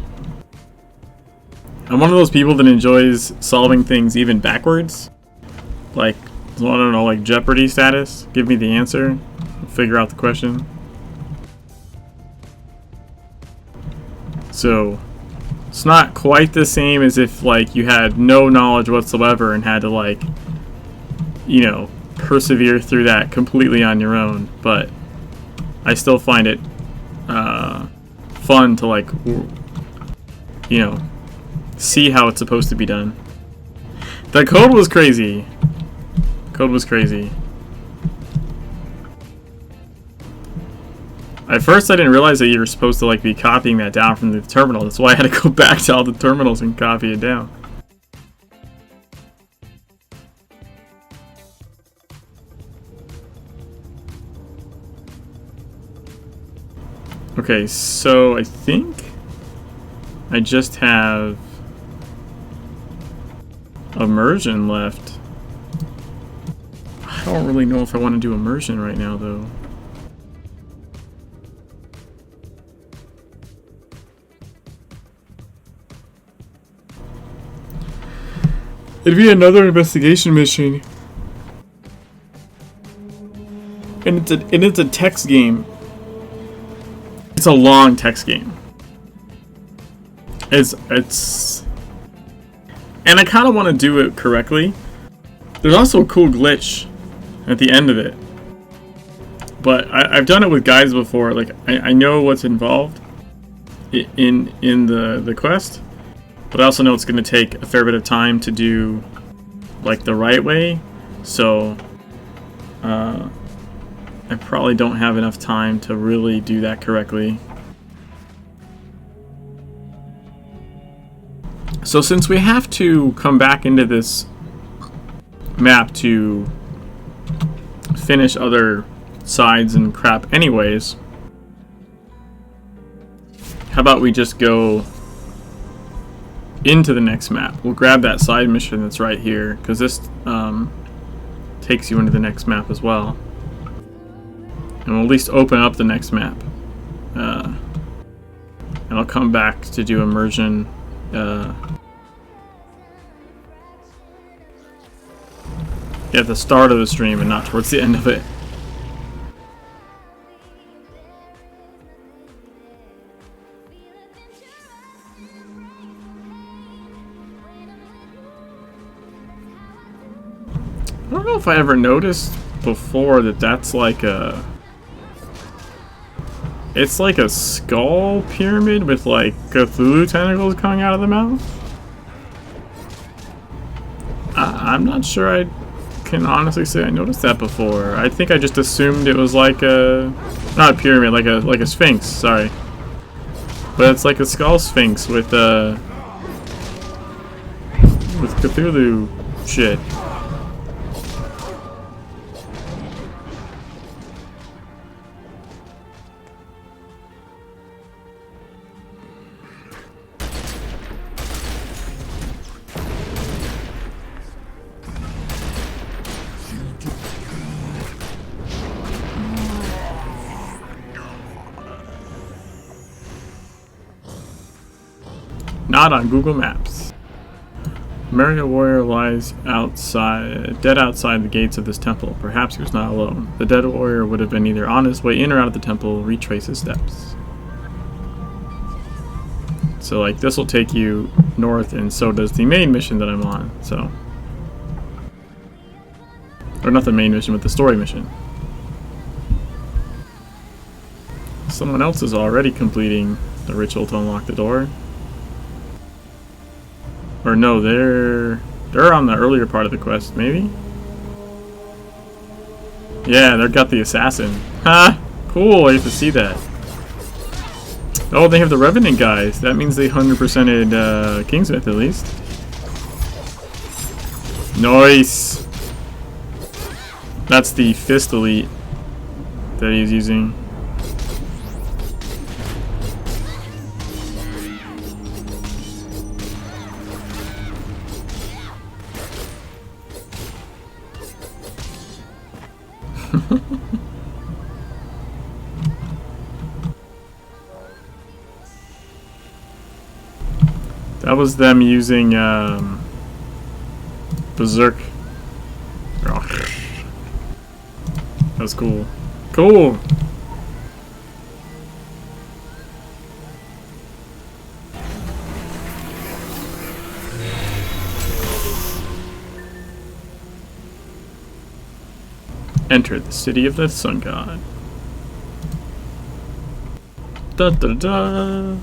I'm one of those people that enjoys solving things even backwards. Like, I don't know, like Jeopardy status. Give me the answer, figure out the question. So it's not quite the same as if, like, you had no knowledge whatsoever and had to, like, you know, persevere through that completely on your own. But I still find it fun to, like, you know, see how it's supposed to be done. The code was crazy. Code was crazy. At first I didn't realize that you were supposed to, like, be copying that down from the terminal. That's why I had to go back to all the terminals and copy it down. Okay, so I think I just have immersion left. I don't really know if I want to do immersion right now, though. It'd be another investigation mission. And it's a text game. It's a long text game. It's and I kind of want to do it correctly. There's also a cool glitch at the end of it. But I've done it with guides before. Like, I know what's involved in the quest. But I also know it's going to take a fair bit of time to do, like, the right way. So I probably don't have enough time to really do that correctly. So since we have to come back into this map to finish other sides and crap anyways, how about we just go into the next map? We'll grab that side mission that's right here, because this takes you into the next map as well. And we'll at least open up the next map. And I'll come back to do immersion at the start of the stream and not towards the end of it. I don't know if I ever noticed before that that's like a... It's like a skull pyramid with, like, Cthulhu tentacles coming out of the mouth. I'm not sure I can honestly say I noticed that before. I think I just assumed it was like a... Not a pyramid, like a sphinx, sorry. But it's like a skull sphinx with Cthulhu shit. Not on Google Maps. Mario warrior lies dead outside the gates of this temple. Perhaps he was not alone. The dead warrior would have been either on his way in or out of the temple. Retrace his steps. So like this will take you north, and so does the main mission that I'm on. So, or not the main mission, but the story mission. Someone else is already completing the ritual to unlock the door. Or no, they're on the earlier part of the quest, maybe? Yeah, they've got the assassin. Ha! Cool, I get to see that. Oh, they have the Revenant guys. That means they 100%ed Kingsmith at least. Nice! That's the Fist Elite that he's using. That was them using Berserk. That was cool. Cool! Enter the city of the sun god. Da da da.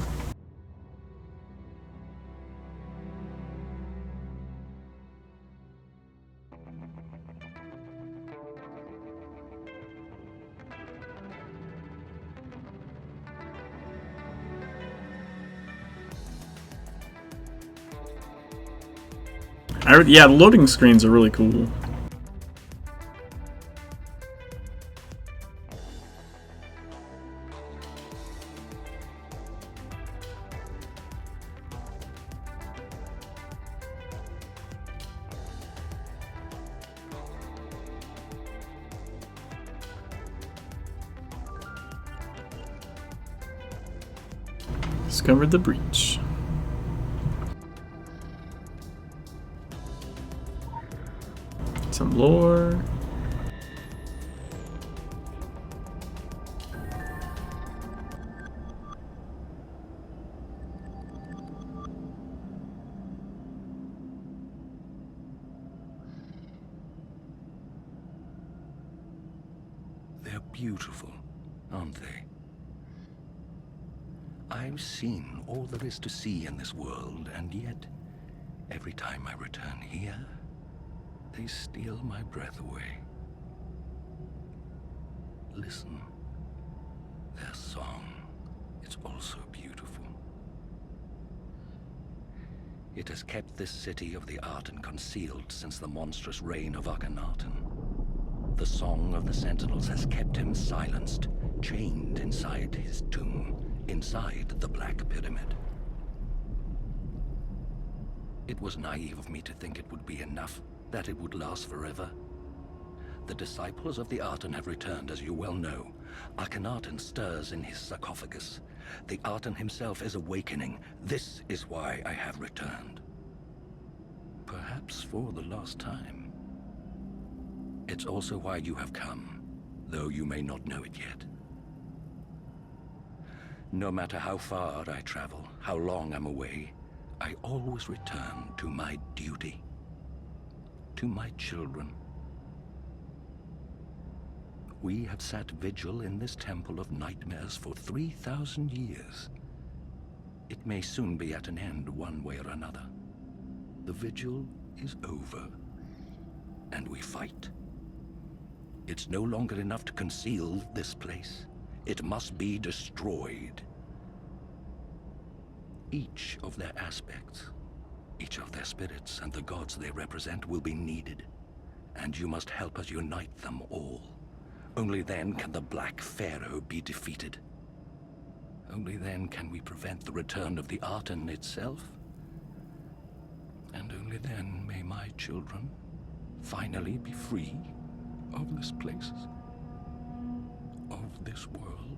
Yeah, the loading screens are really cool. Discovered the breach. Some lore. They're beautiful, aren't they? I've seen all there is to see in this world, and yet, every time I return here, they steal my breath away. Listen. Their song, it's also beautiful. It has kept this city of the Arten concealed since the monstrous reign of Akhenaten. The song of the Sentinels has kept him silenced, chained inside his tomb, inside the Black Pyramid. It was naive of me to think it would be enough, that it would last forever. The disciples of the Arten have returned, as you well know. Akhenaten stirs in his sarcophagus. The Arten himself is awakening. This is why I have returned. Perhaps for the last time. It's also why you have come, though you may not know it yet. No matter how far I travel, how long I'm away, I always return to my duty. To my children. We have sat vigil in this temple of nightmares for 3,000 years. It may soon be at an end one way or another. The vigil is over, and we fight. It's no longer enough to conceal this place. It must be destroyed. Each of their aspects, each of their spirits and the gods they represent will be needed, and you must help us unite them all. Only then can the Black Pharaoh be defeated. Only then can we prevent the return of the Arten itself. And only then may my children finally be free of this place, of this world.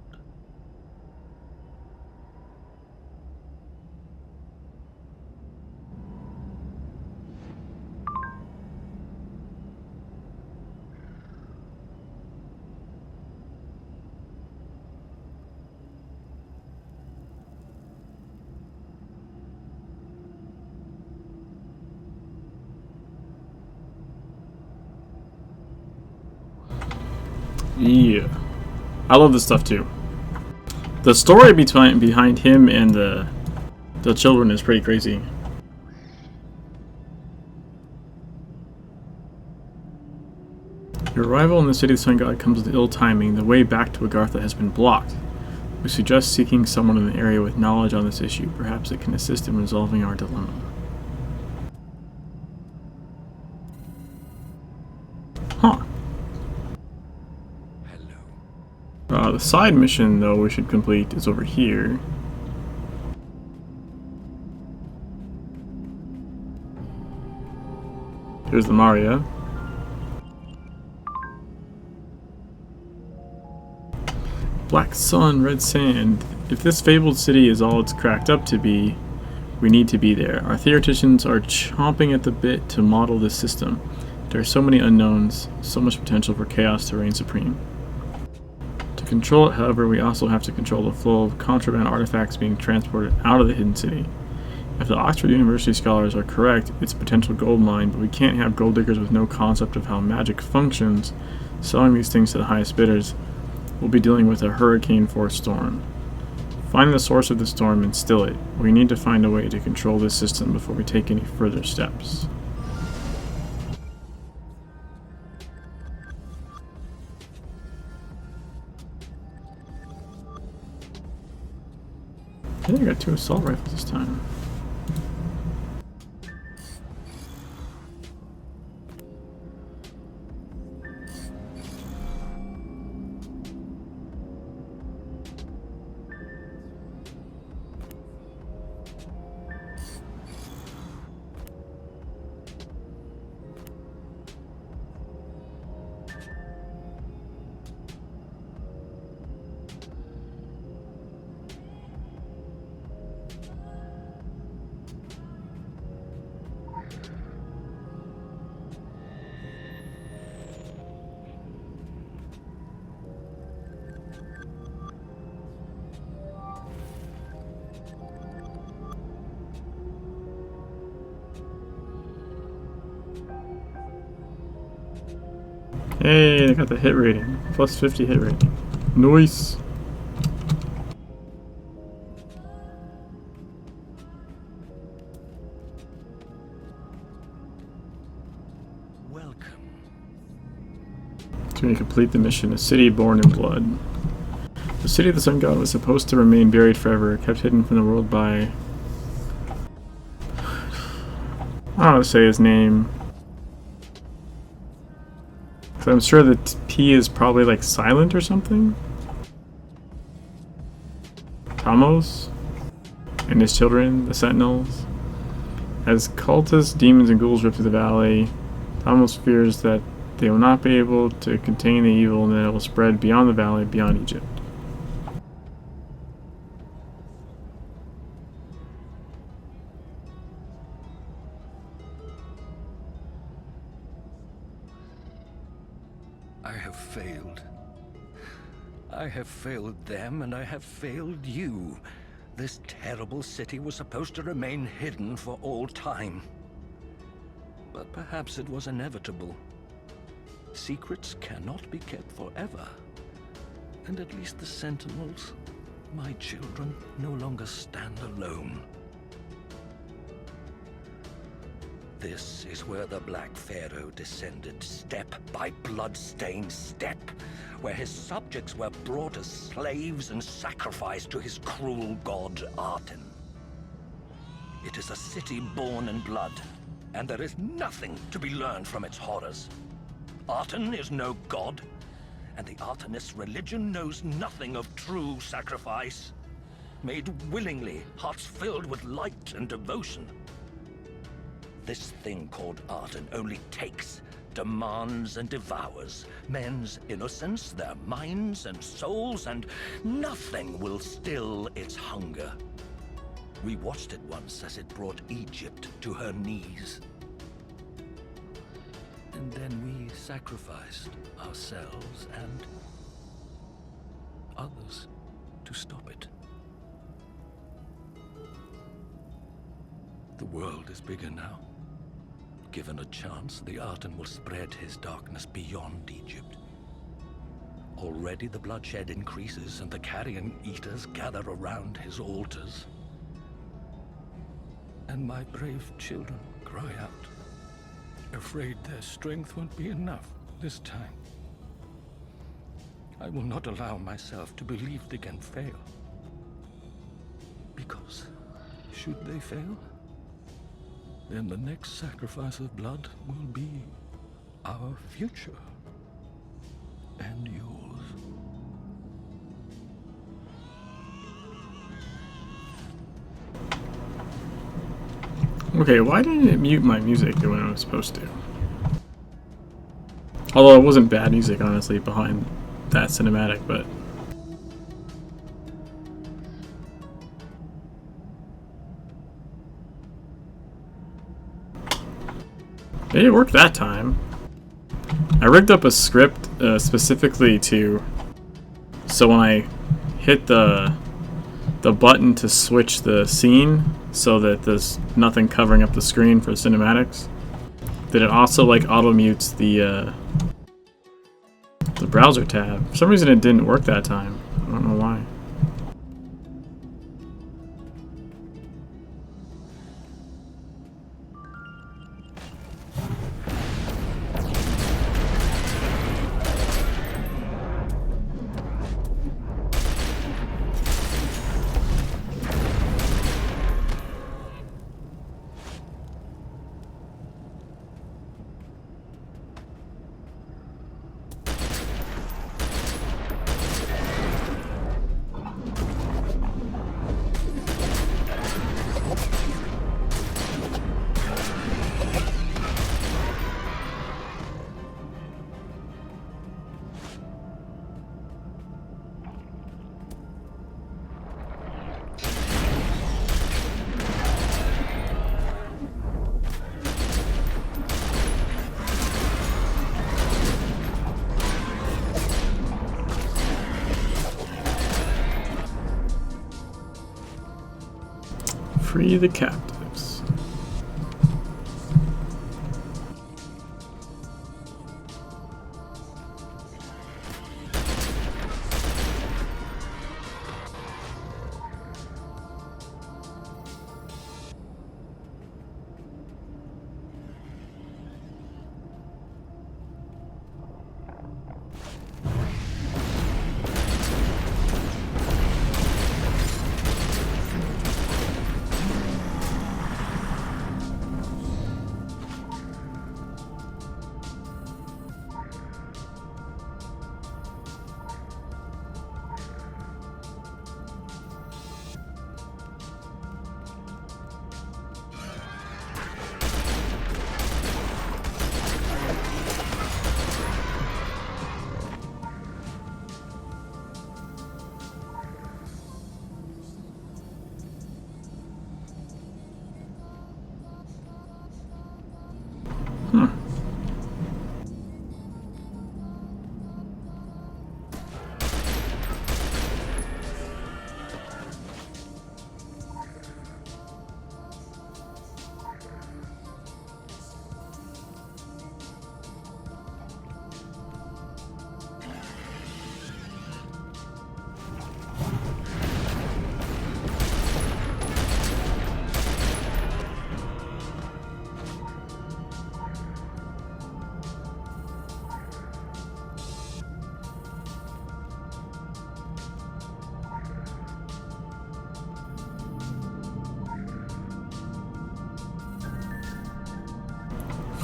Yeah. I love this stuff too. The story behind him and the children is pretty crazy. Your arrival in the city of the Sun God comes with ill timing. The way back to Agartha has been blocked. We suggest seeking someone in the area with knowledge on this issue. Perhaps it can assist in resolving our dilemma. Huh. Hello. The side mission, though, we should complete is over here. Here's the Maria. Black sun, red sand. If this fabled city is all it's cracked up to be, we need to be there. Our theoreticians are chomping at the bit to model this system. There are so many unknowns, so much potential for chaos to reign supreme. To control it, however, we also have to control the flow of contraband artifacts being transported out of the hidden city. If the Oxford University scholars are correct, it's a potential gold mine, but we can't have gold diggers with no concept of how magic functions selling these things to the highest bidders. We'll be dealing with a hurricane-force storm. Find the source of the storm and still it. We need to find a way to control this system before we take any further steps. I think I got 2 assault rifles this time. Hey, I got the hit rating. Plus 50 hit rating. Nice. Welcome. To complete the mission, a city born in blood. The city of the Sun God was supposed to remain buried forever, kept hidden from the world by... I don't know how to say his name. So I'm sure that P is probably like silent or something. Tamos and his children, the Sentinels. As cultists, demons, and ghouls rip through the valley, Tamos fears that they will not be able to contain the evil and that it will spread beyond the valley, beyond Egypt. I have failed. I have failed them, and I have failed you. This terrible city was supposed to remain hidden for all time. But perhaps it was inevitable. Secrets cannot be kept forever. And at least the Sentinels, my children, no longer stand alone. This is where the Black Pharaoh descended, step by blood-stained step, where his subjects were brought as slaves and sacrificed to his cruel god, Aten. It is a city born in blood, and there is nothing to be learned from its horrors. Aten is no god, and the Artenist religion knows nothing of true sacrifice. Made willingly, hearts filled with light and devotion. This thing called Aten only takes, demands, and devours men's innocence, their minds and souls, and nothing will still its hunger. We watched it once as it brought Egypt to her knees. And then we sacrificed ourselves and others to stop it. The world is bigger now. Given a chance, the Aten will spread his darkness beyond Egypt. Already the bloodshed increases and the carrion eaters gather around his altars. And my brave children cry out, afraid their strength won't be enough this time. I will not allow myself to believe they can fail. Because, should they fail, then the next sacrifice of blood will be our future and yours. Okay, why didn't it mute my music when I was supposed to? Although it wasn't bad music, honestly, behind that cinematic, but... It worked that time. I rigged up a script specifically to... So when I hit the button to switch the scene so that there's nothing covering up the screen for cinematics, that it also like auto mutes the browser tab. For some reason it didn't work that time. I don't know why. Free the captives.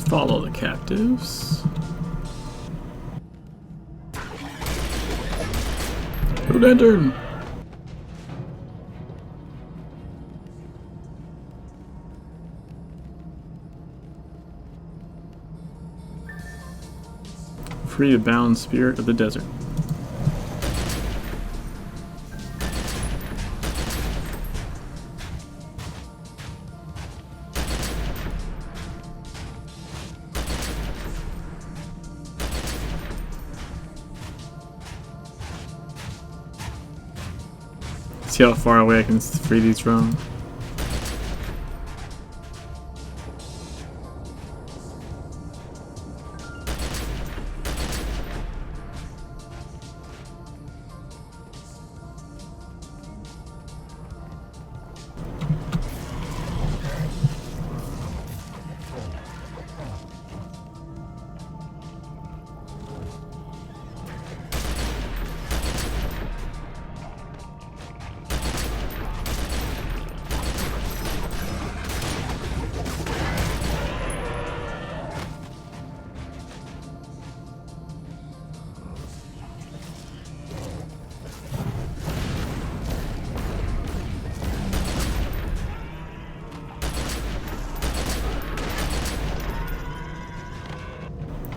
Follow the captives. Rhododendron! Free the bound spirit of the desert. See how far away I can free these from.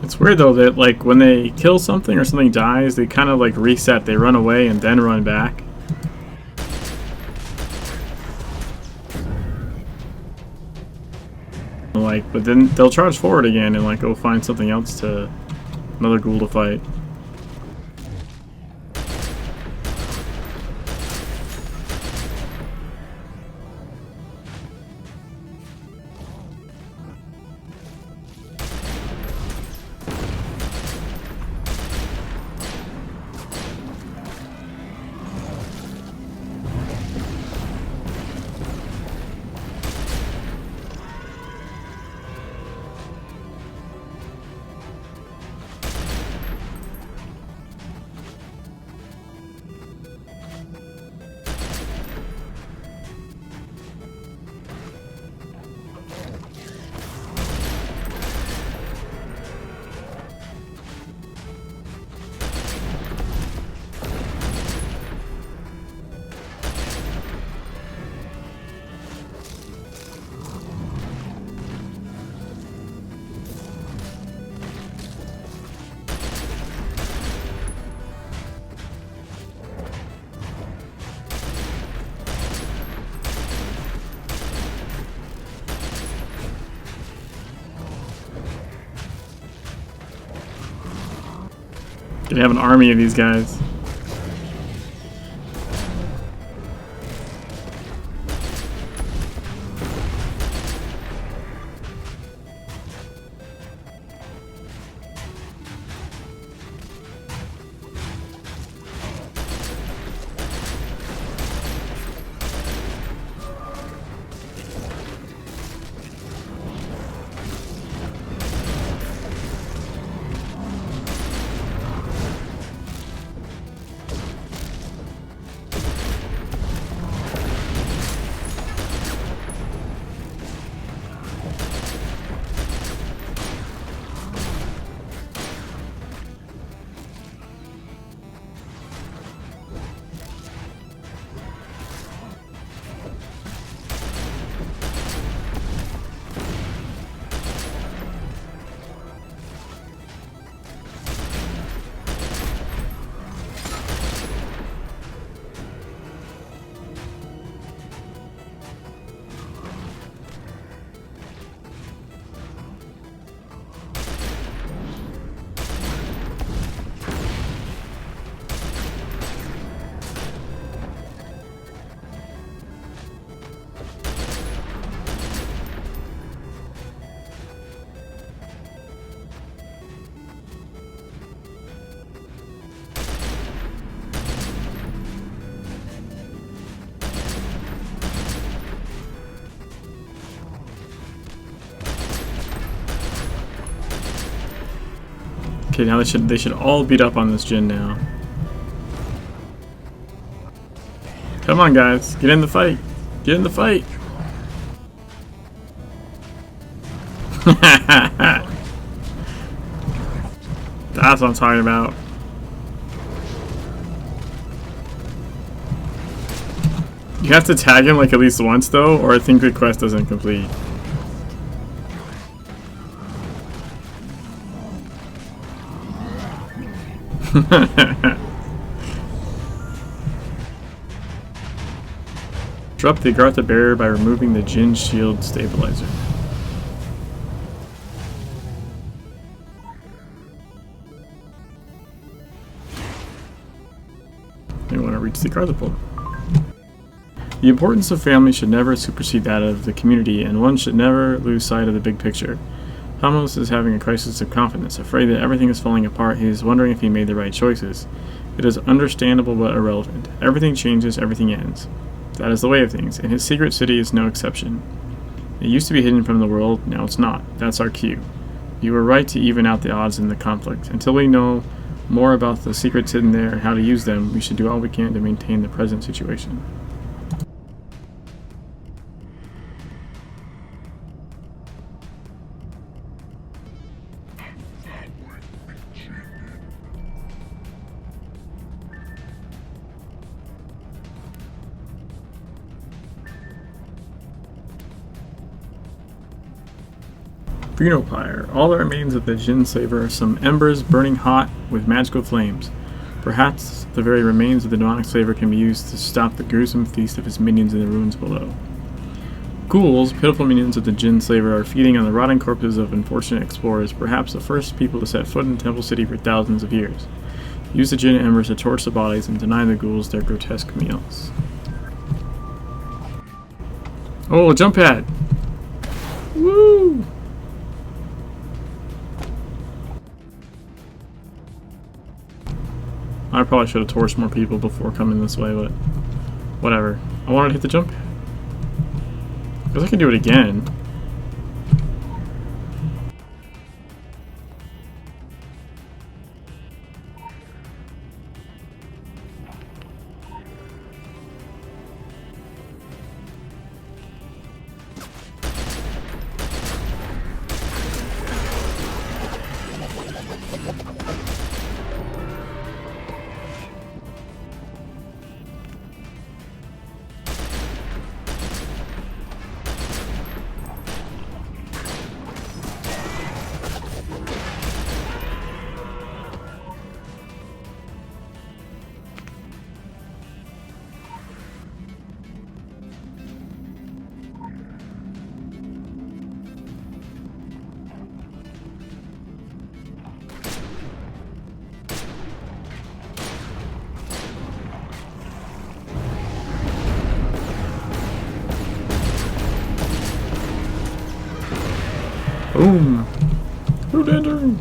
It's weird though that like when they kill something or something dies, they kind of like reset. They run away and then run back. Like, but then they'll charge forward again and like go find something else to another ghoul to fight. Gonna have an army of these guys. Okay, now they should all beat up on this Jin now. Come on, guys, get in the fight. Get in the fight. That's what I'm talking about. You have to tag him like at least once though, or I think the quest doesn't complete. Drop the Agartha barrier by removing the Jin shield stabilizer. You want to reach the Agartha pole. The importance of family should never supersede that of the community, and one should never lose sight of the big picture. Thomas is having a crisis of confidence, afraid that everything is falling apart. He is wondering if he made the right choices. It is understandable but irrelevant. Everything changes, everything ends. That is the way of things, and his secret city is no exception. It used to be hidden from the world, now it's not. That's our cue. You were right to even out the odds in the conflict. Until we know more about the secrets hidden there and how to use them, we should do all we can to maintain the present situation. Phenopyre. All that remains of the Jinn Slaver are some embers burning hot with magical flames. Perhaps the very remains of the demonic slaver can be used to stop the gruesome feast of his minions in the ruins below. Ghouls, pitiful minions of the Jinn Slaver, are feeding on the rotting corpses of unfortunate explorers, perhaps the first people to set foot in Temple City for thousands of years. Use the Jinn embers to torch the bodies and deny the ghouls their grotesque meals. Oh, a jump pad! Woo! I probably should have torched more people before coming this way, but whatever. I wanted to hit the jump pad. Because I can do it again. Boom! Rhododendron!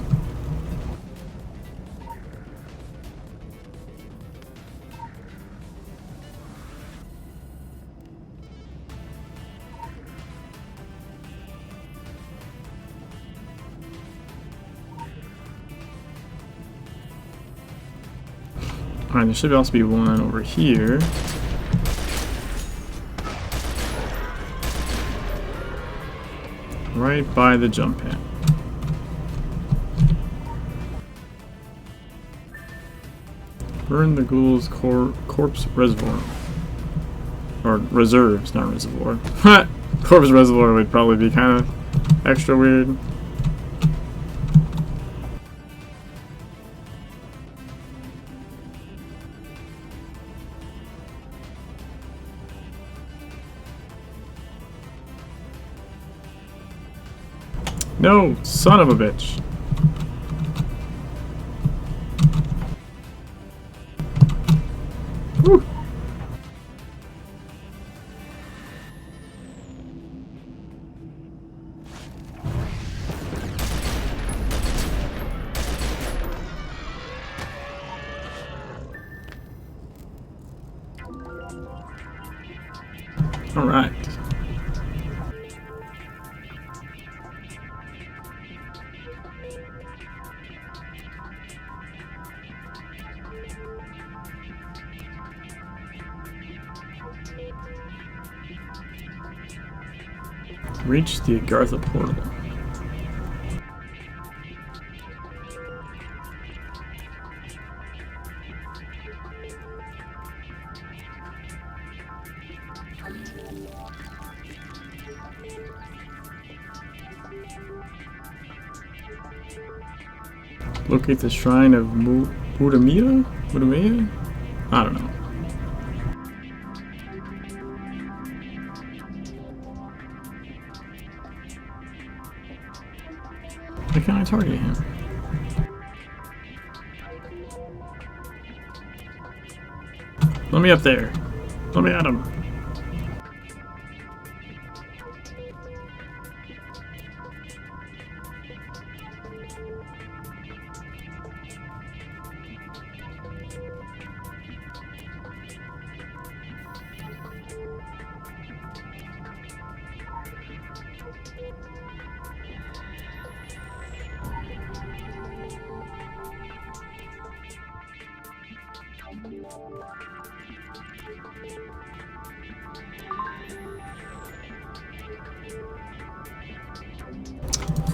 Alright, there should also be one over here. Right by the jump pad. Burn the ghoul's corpse reservoir. Or reserves, not reservoir. Corpse reservoir would probably be kind of extra weird. No, son of a bitch. Whew. All right. Reach the Agartha portal. Locate the shrine of Mudamia? Mudamia? I don't know. Why can't I target him? Let me up there. Let me at him.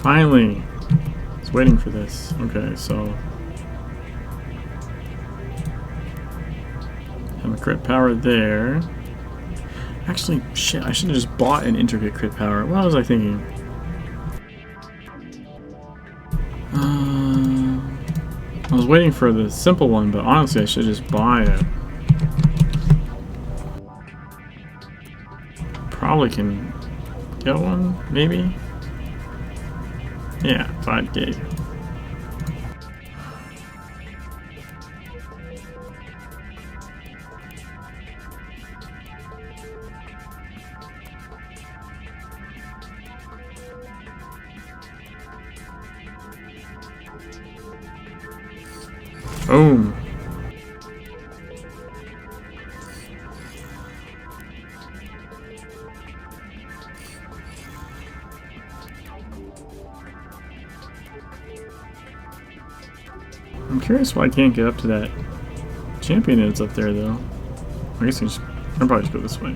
Finally! I was waiting for this. Okay, so... have a crit power there. Actually, shit, I should have just bought an intricate crit power. What was I thinking? was waiting for the simple one, but honestly I should just buy it. Probably can get one, maybe? Yeah, 5 gig. Boom. I'm curious why I can't get up to that champion that's up there, though. I guess I'll probably just go this way.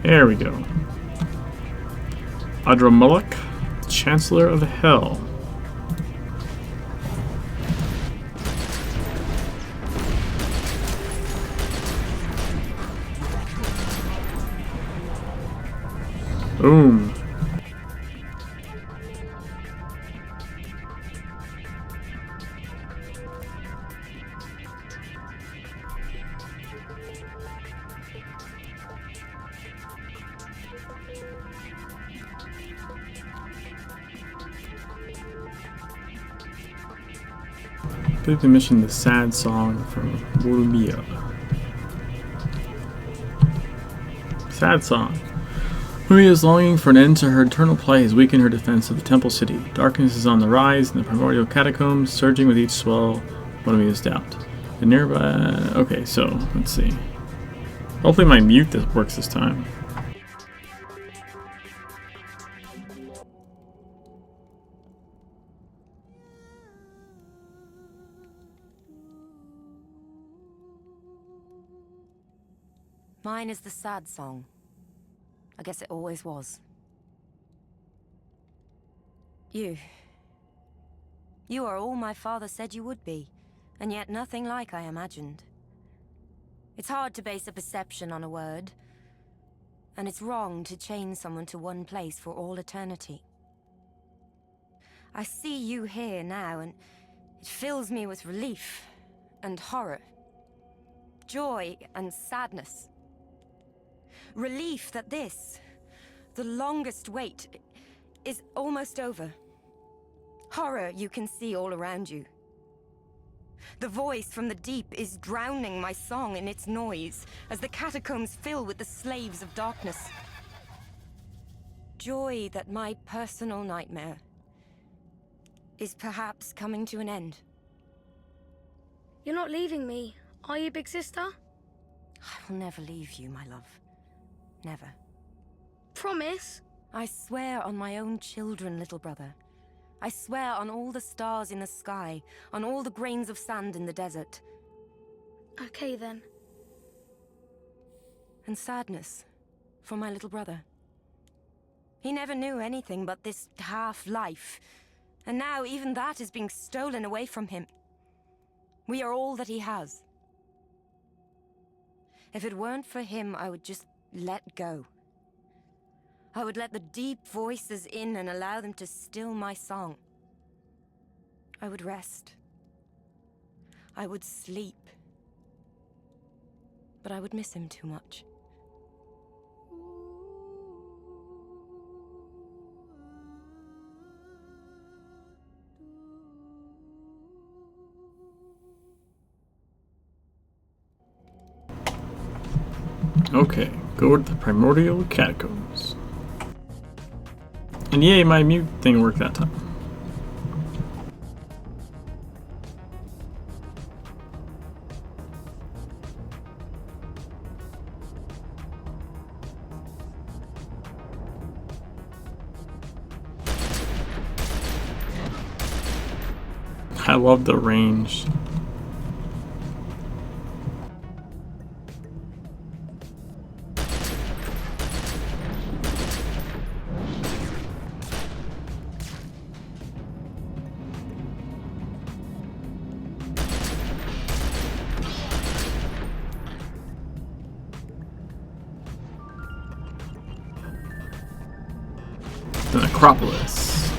There we go. Adramulek, Chancellor of Hell. Boom. Complete the mission, the sad song from Volumia. Sad song. Maria is longing for an end to her eternal plight has weakened her defense of the temple city. Darkness is on the rise in the primordial catacombs, surging with each swell of Maria's doubt. The nearby... Okay, so, let's see. Hopefully my mute works this time. Mine is the sad song. I guess it always was. You are all my father said you would be, and yet nothing like I imagined. It's hard to base a perception on a word, and it's wrong to chain someone to one place for all eternity. I see you here now, and it fills me with relief and horror, joy and sadness. Relief that this, the longest wait, is almost over. Horror you can see all around you. The voice from the deep is drowning my song in its noise as the catacombs fill with the slaves of darkness. Joy that my personal nightmare is perhaps coming to an end. You're not leaving me, are you, big sister? I will never leave you, my love. Never. Promise? I swear on my own children, little brother. I swear on all the stars in the sky, on all the grains of sand in the desert. Okay then. And sadness for my little brother. He never knew anything but this half-life, and now even that is being stolen away from him. We are all that he has. If it weren't for him, I would just let go. I would let the deep voices in and allow them to still my song. I would rest. I would sleep. But I would miss him too much. Okay, go to the primordial catacombs. And yay, my mute thing worked that time. I love the range. The Necropolis.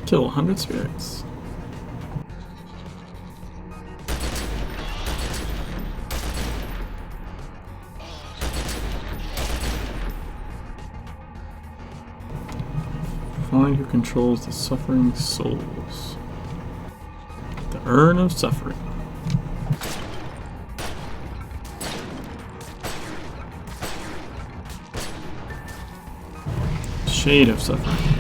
Kill 100 spirits. Find who controls the suffering souls. The Urn of Suffering. Shade of Suffering.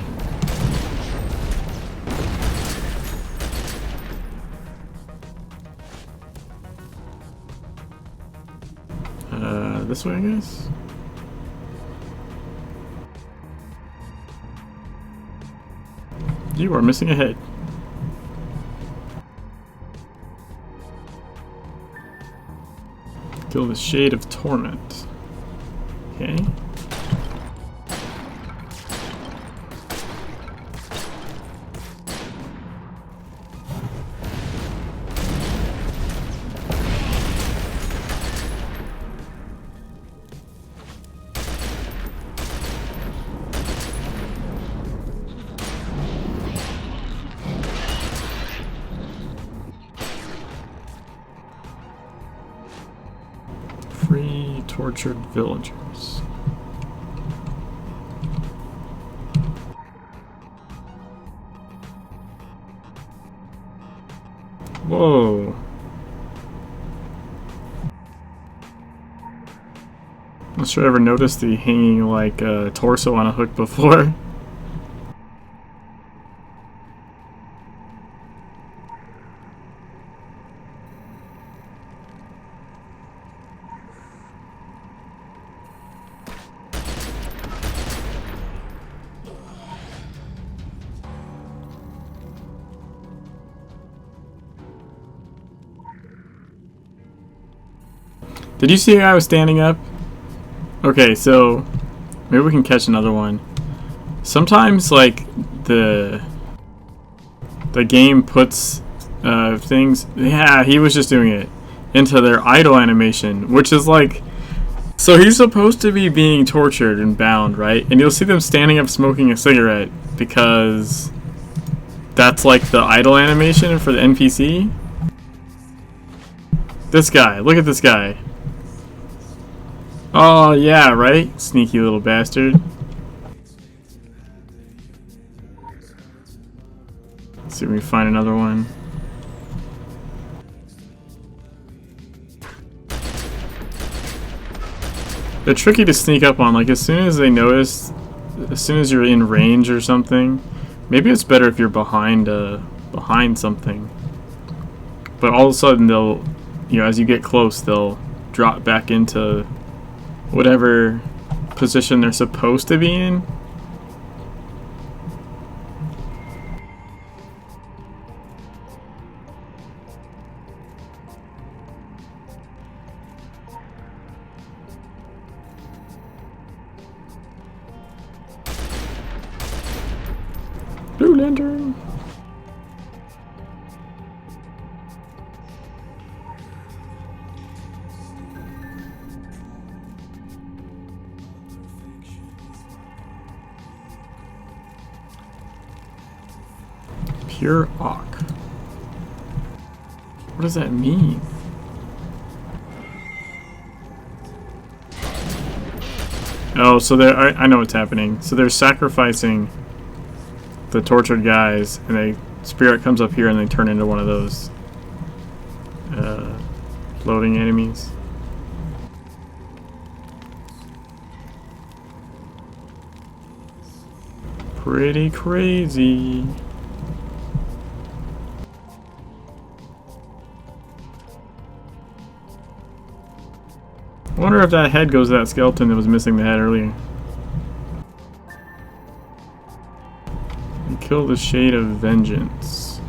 This way, I guess? You are missing a head. Kill the Shade of Torment. Okay. Free tortured villagers. Whoa. Not sure I ever noticed the hanging like torso on a hook before. Did you see how I was standing up? Okay, so maybe we can catch another one. Sometimes, like, the game puts things... Yeah, he was just doing it. Into their idle animation, which is like... So he's supposed to be being tortured and bound, right? And you'll see them standing up smoking a cigarette because that's like the idle animation for the NPC. This guy, look at this guy. Oh, yeah, right? Sneaky little bastard. Let's see if we can find another one. They're tricky to sneak up on, like as soon as they notice, as soon as you're in range or something. Maybe it's better if you're behind something. But all of a sudden they'll, you know, as you get close, they'll drop back into whatever position they're supposed to be in. Blue Lantern. Pure Ock. What does that mean? Oh, so they're, I know what's happening. So they're sacrificing the tortured guys, and a spirit comes up here and they turn into one of those floating enemies. Pretty crazy. I wonder if that head goes to that skeleton that was missing the head earlier. And kill the Shade of Vengeance.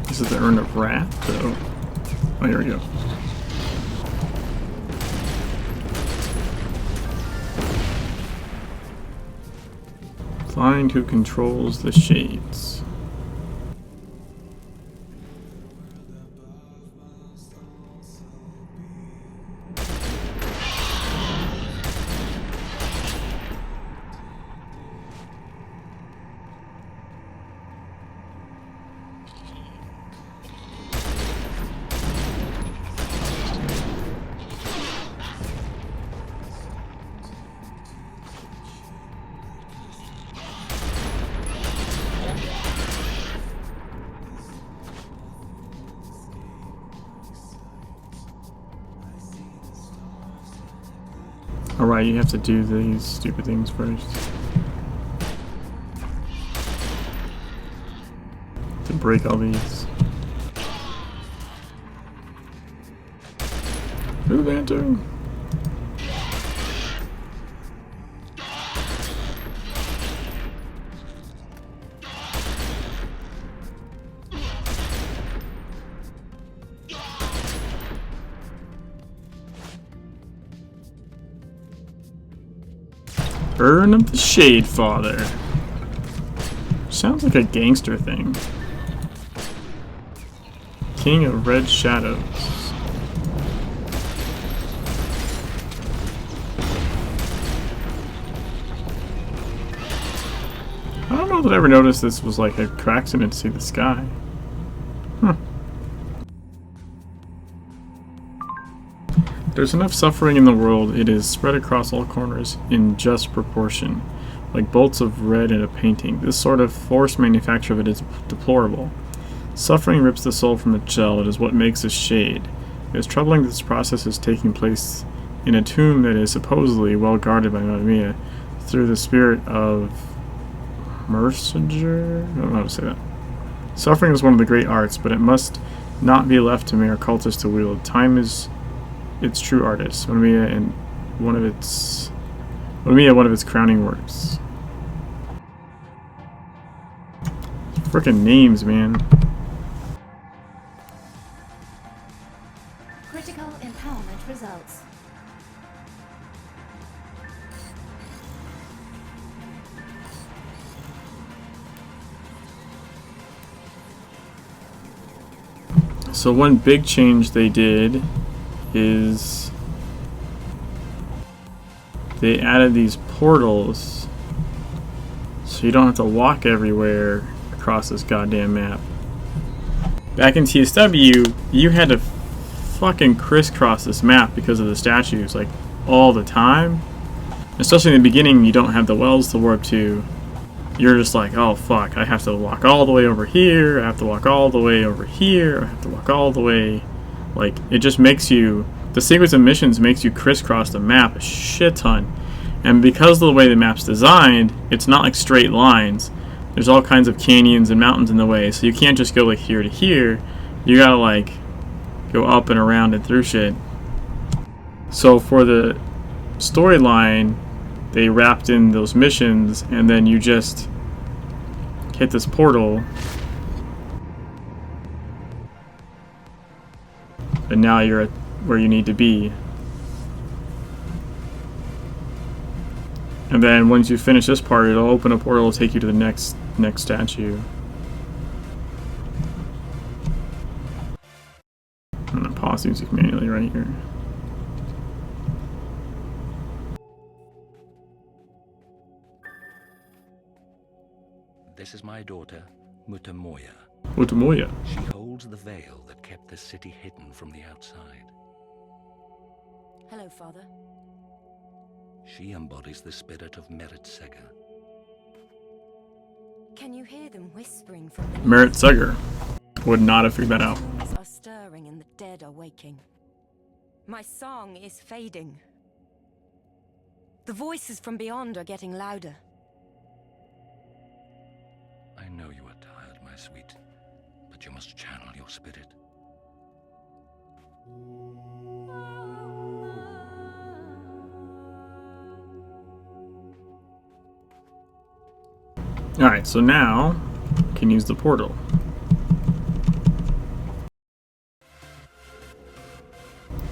This is the Urn of Wrath, though. Oh, here we go. Find who controls the shades. Alright, you have to do these stupid things first. To break all these. Who's entering? Urn of the Shade Father. Sounds like a gangster thing. King of Red Shadows. I don't know that I ever noticed this was like a accident to see the sky. Huh. There's enough suffering in the world, it is spread across all corners in just proportion, like bolts of red in a painting. This sort of forced manufacture of it is deplorable. Suffering rips the soul from its shell, it is what makes a shade. It is troubling that this process is taking place in a tomb that is supposedly well guarded by Mamma Mia through the spirit of Merciger? I don't know how to say that. Suffering is one of the great arts, but it must not be left to mere cultists to wield. Time is its true artist. Mamma Mia and one of its crowning works. Frickin' names, man. Critical empowerment results. So one big change they did is they added these portals so you don't have to walk everywhere across this goddamn map. Back in TSW, you had to fucking crisscross this map because of the statues, like, all the time. Especially in the beginning, you don't have the wells to warp to. You're just like, oh fuck, I have to walk all the way over here, I have to walk all the way over here, I have to walk all the way. Like, it just makes you, the sequence of missions makes you crisscross the map a shit ton. And because of the way the map's designed, it's not like straight lines. There's all kinds of canyons and mountains in the way, so you can't just go like here to here. You gotta like go up and around and through shit. So for the storyline, they wrapped in those missions, and then you just hit this portal, and now you're at where you need to be. And then once you finish this part, it'll open a portal to take you to the next statue. I'm gonna pause music manually right here. This is my daughter, Mutamoya. Mutamoya. She holds the veil that kept the city hidden from the outside. Hello, Father. She embodies the spirit of Merit Sega. Can you hear them whispering from the Merit Seger. Would not have figured that out. tombs are stirring and the dead are waking. My song is fading. The voices from beyond are getting louder. I know you are tired, my sweet, but you must channel your spirit. Alright, so now you can use the portal.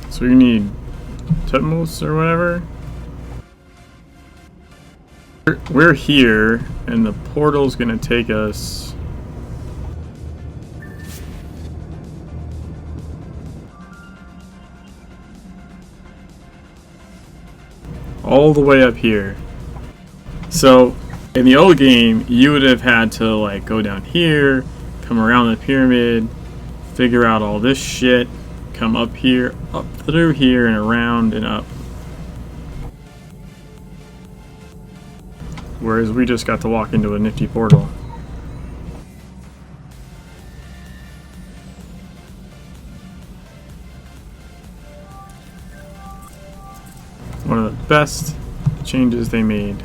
So you need Tutmos or whatever. We're here, and the portal's gonna take us all the way up here. So in the old game, you would have had to like go down here, come around the pyramid, figure out all this shit, come up here, up through here, and around and up. Whereas we just got to walk into a nifty portal. One of the best changes they made.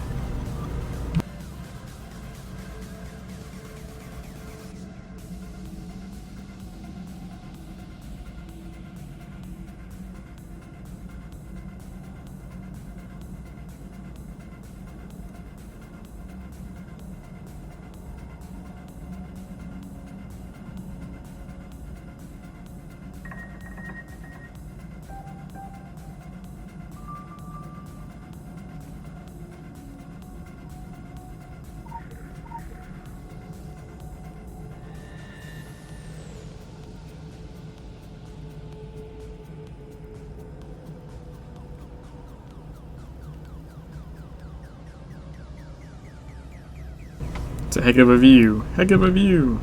It's a heck of a view. Heck of a view.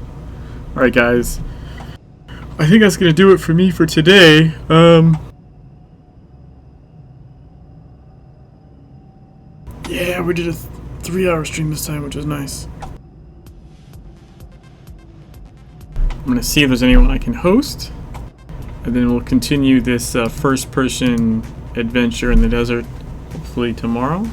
Alright guys. I think that's gonna do it for me for today. Yeah, we did a 3-hour stream this time, which is nice. I'm gonna see if there's anyone I can host. And then we'll continue this first person adventure in the desert, hopefully tomorrow.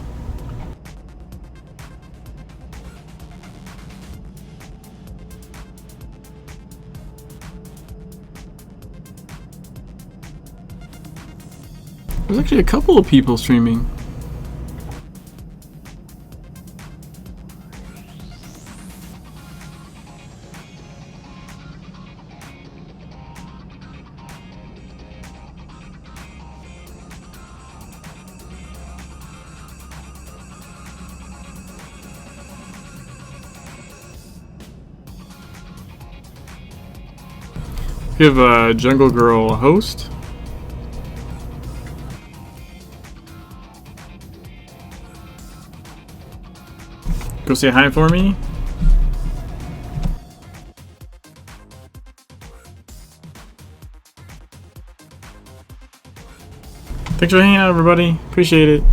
There's actually a couple of people streaming. Give Jungle Girl a host. Go say hi for me. Thanks for hanging out, everybody. Appreciate it.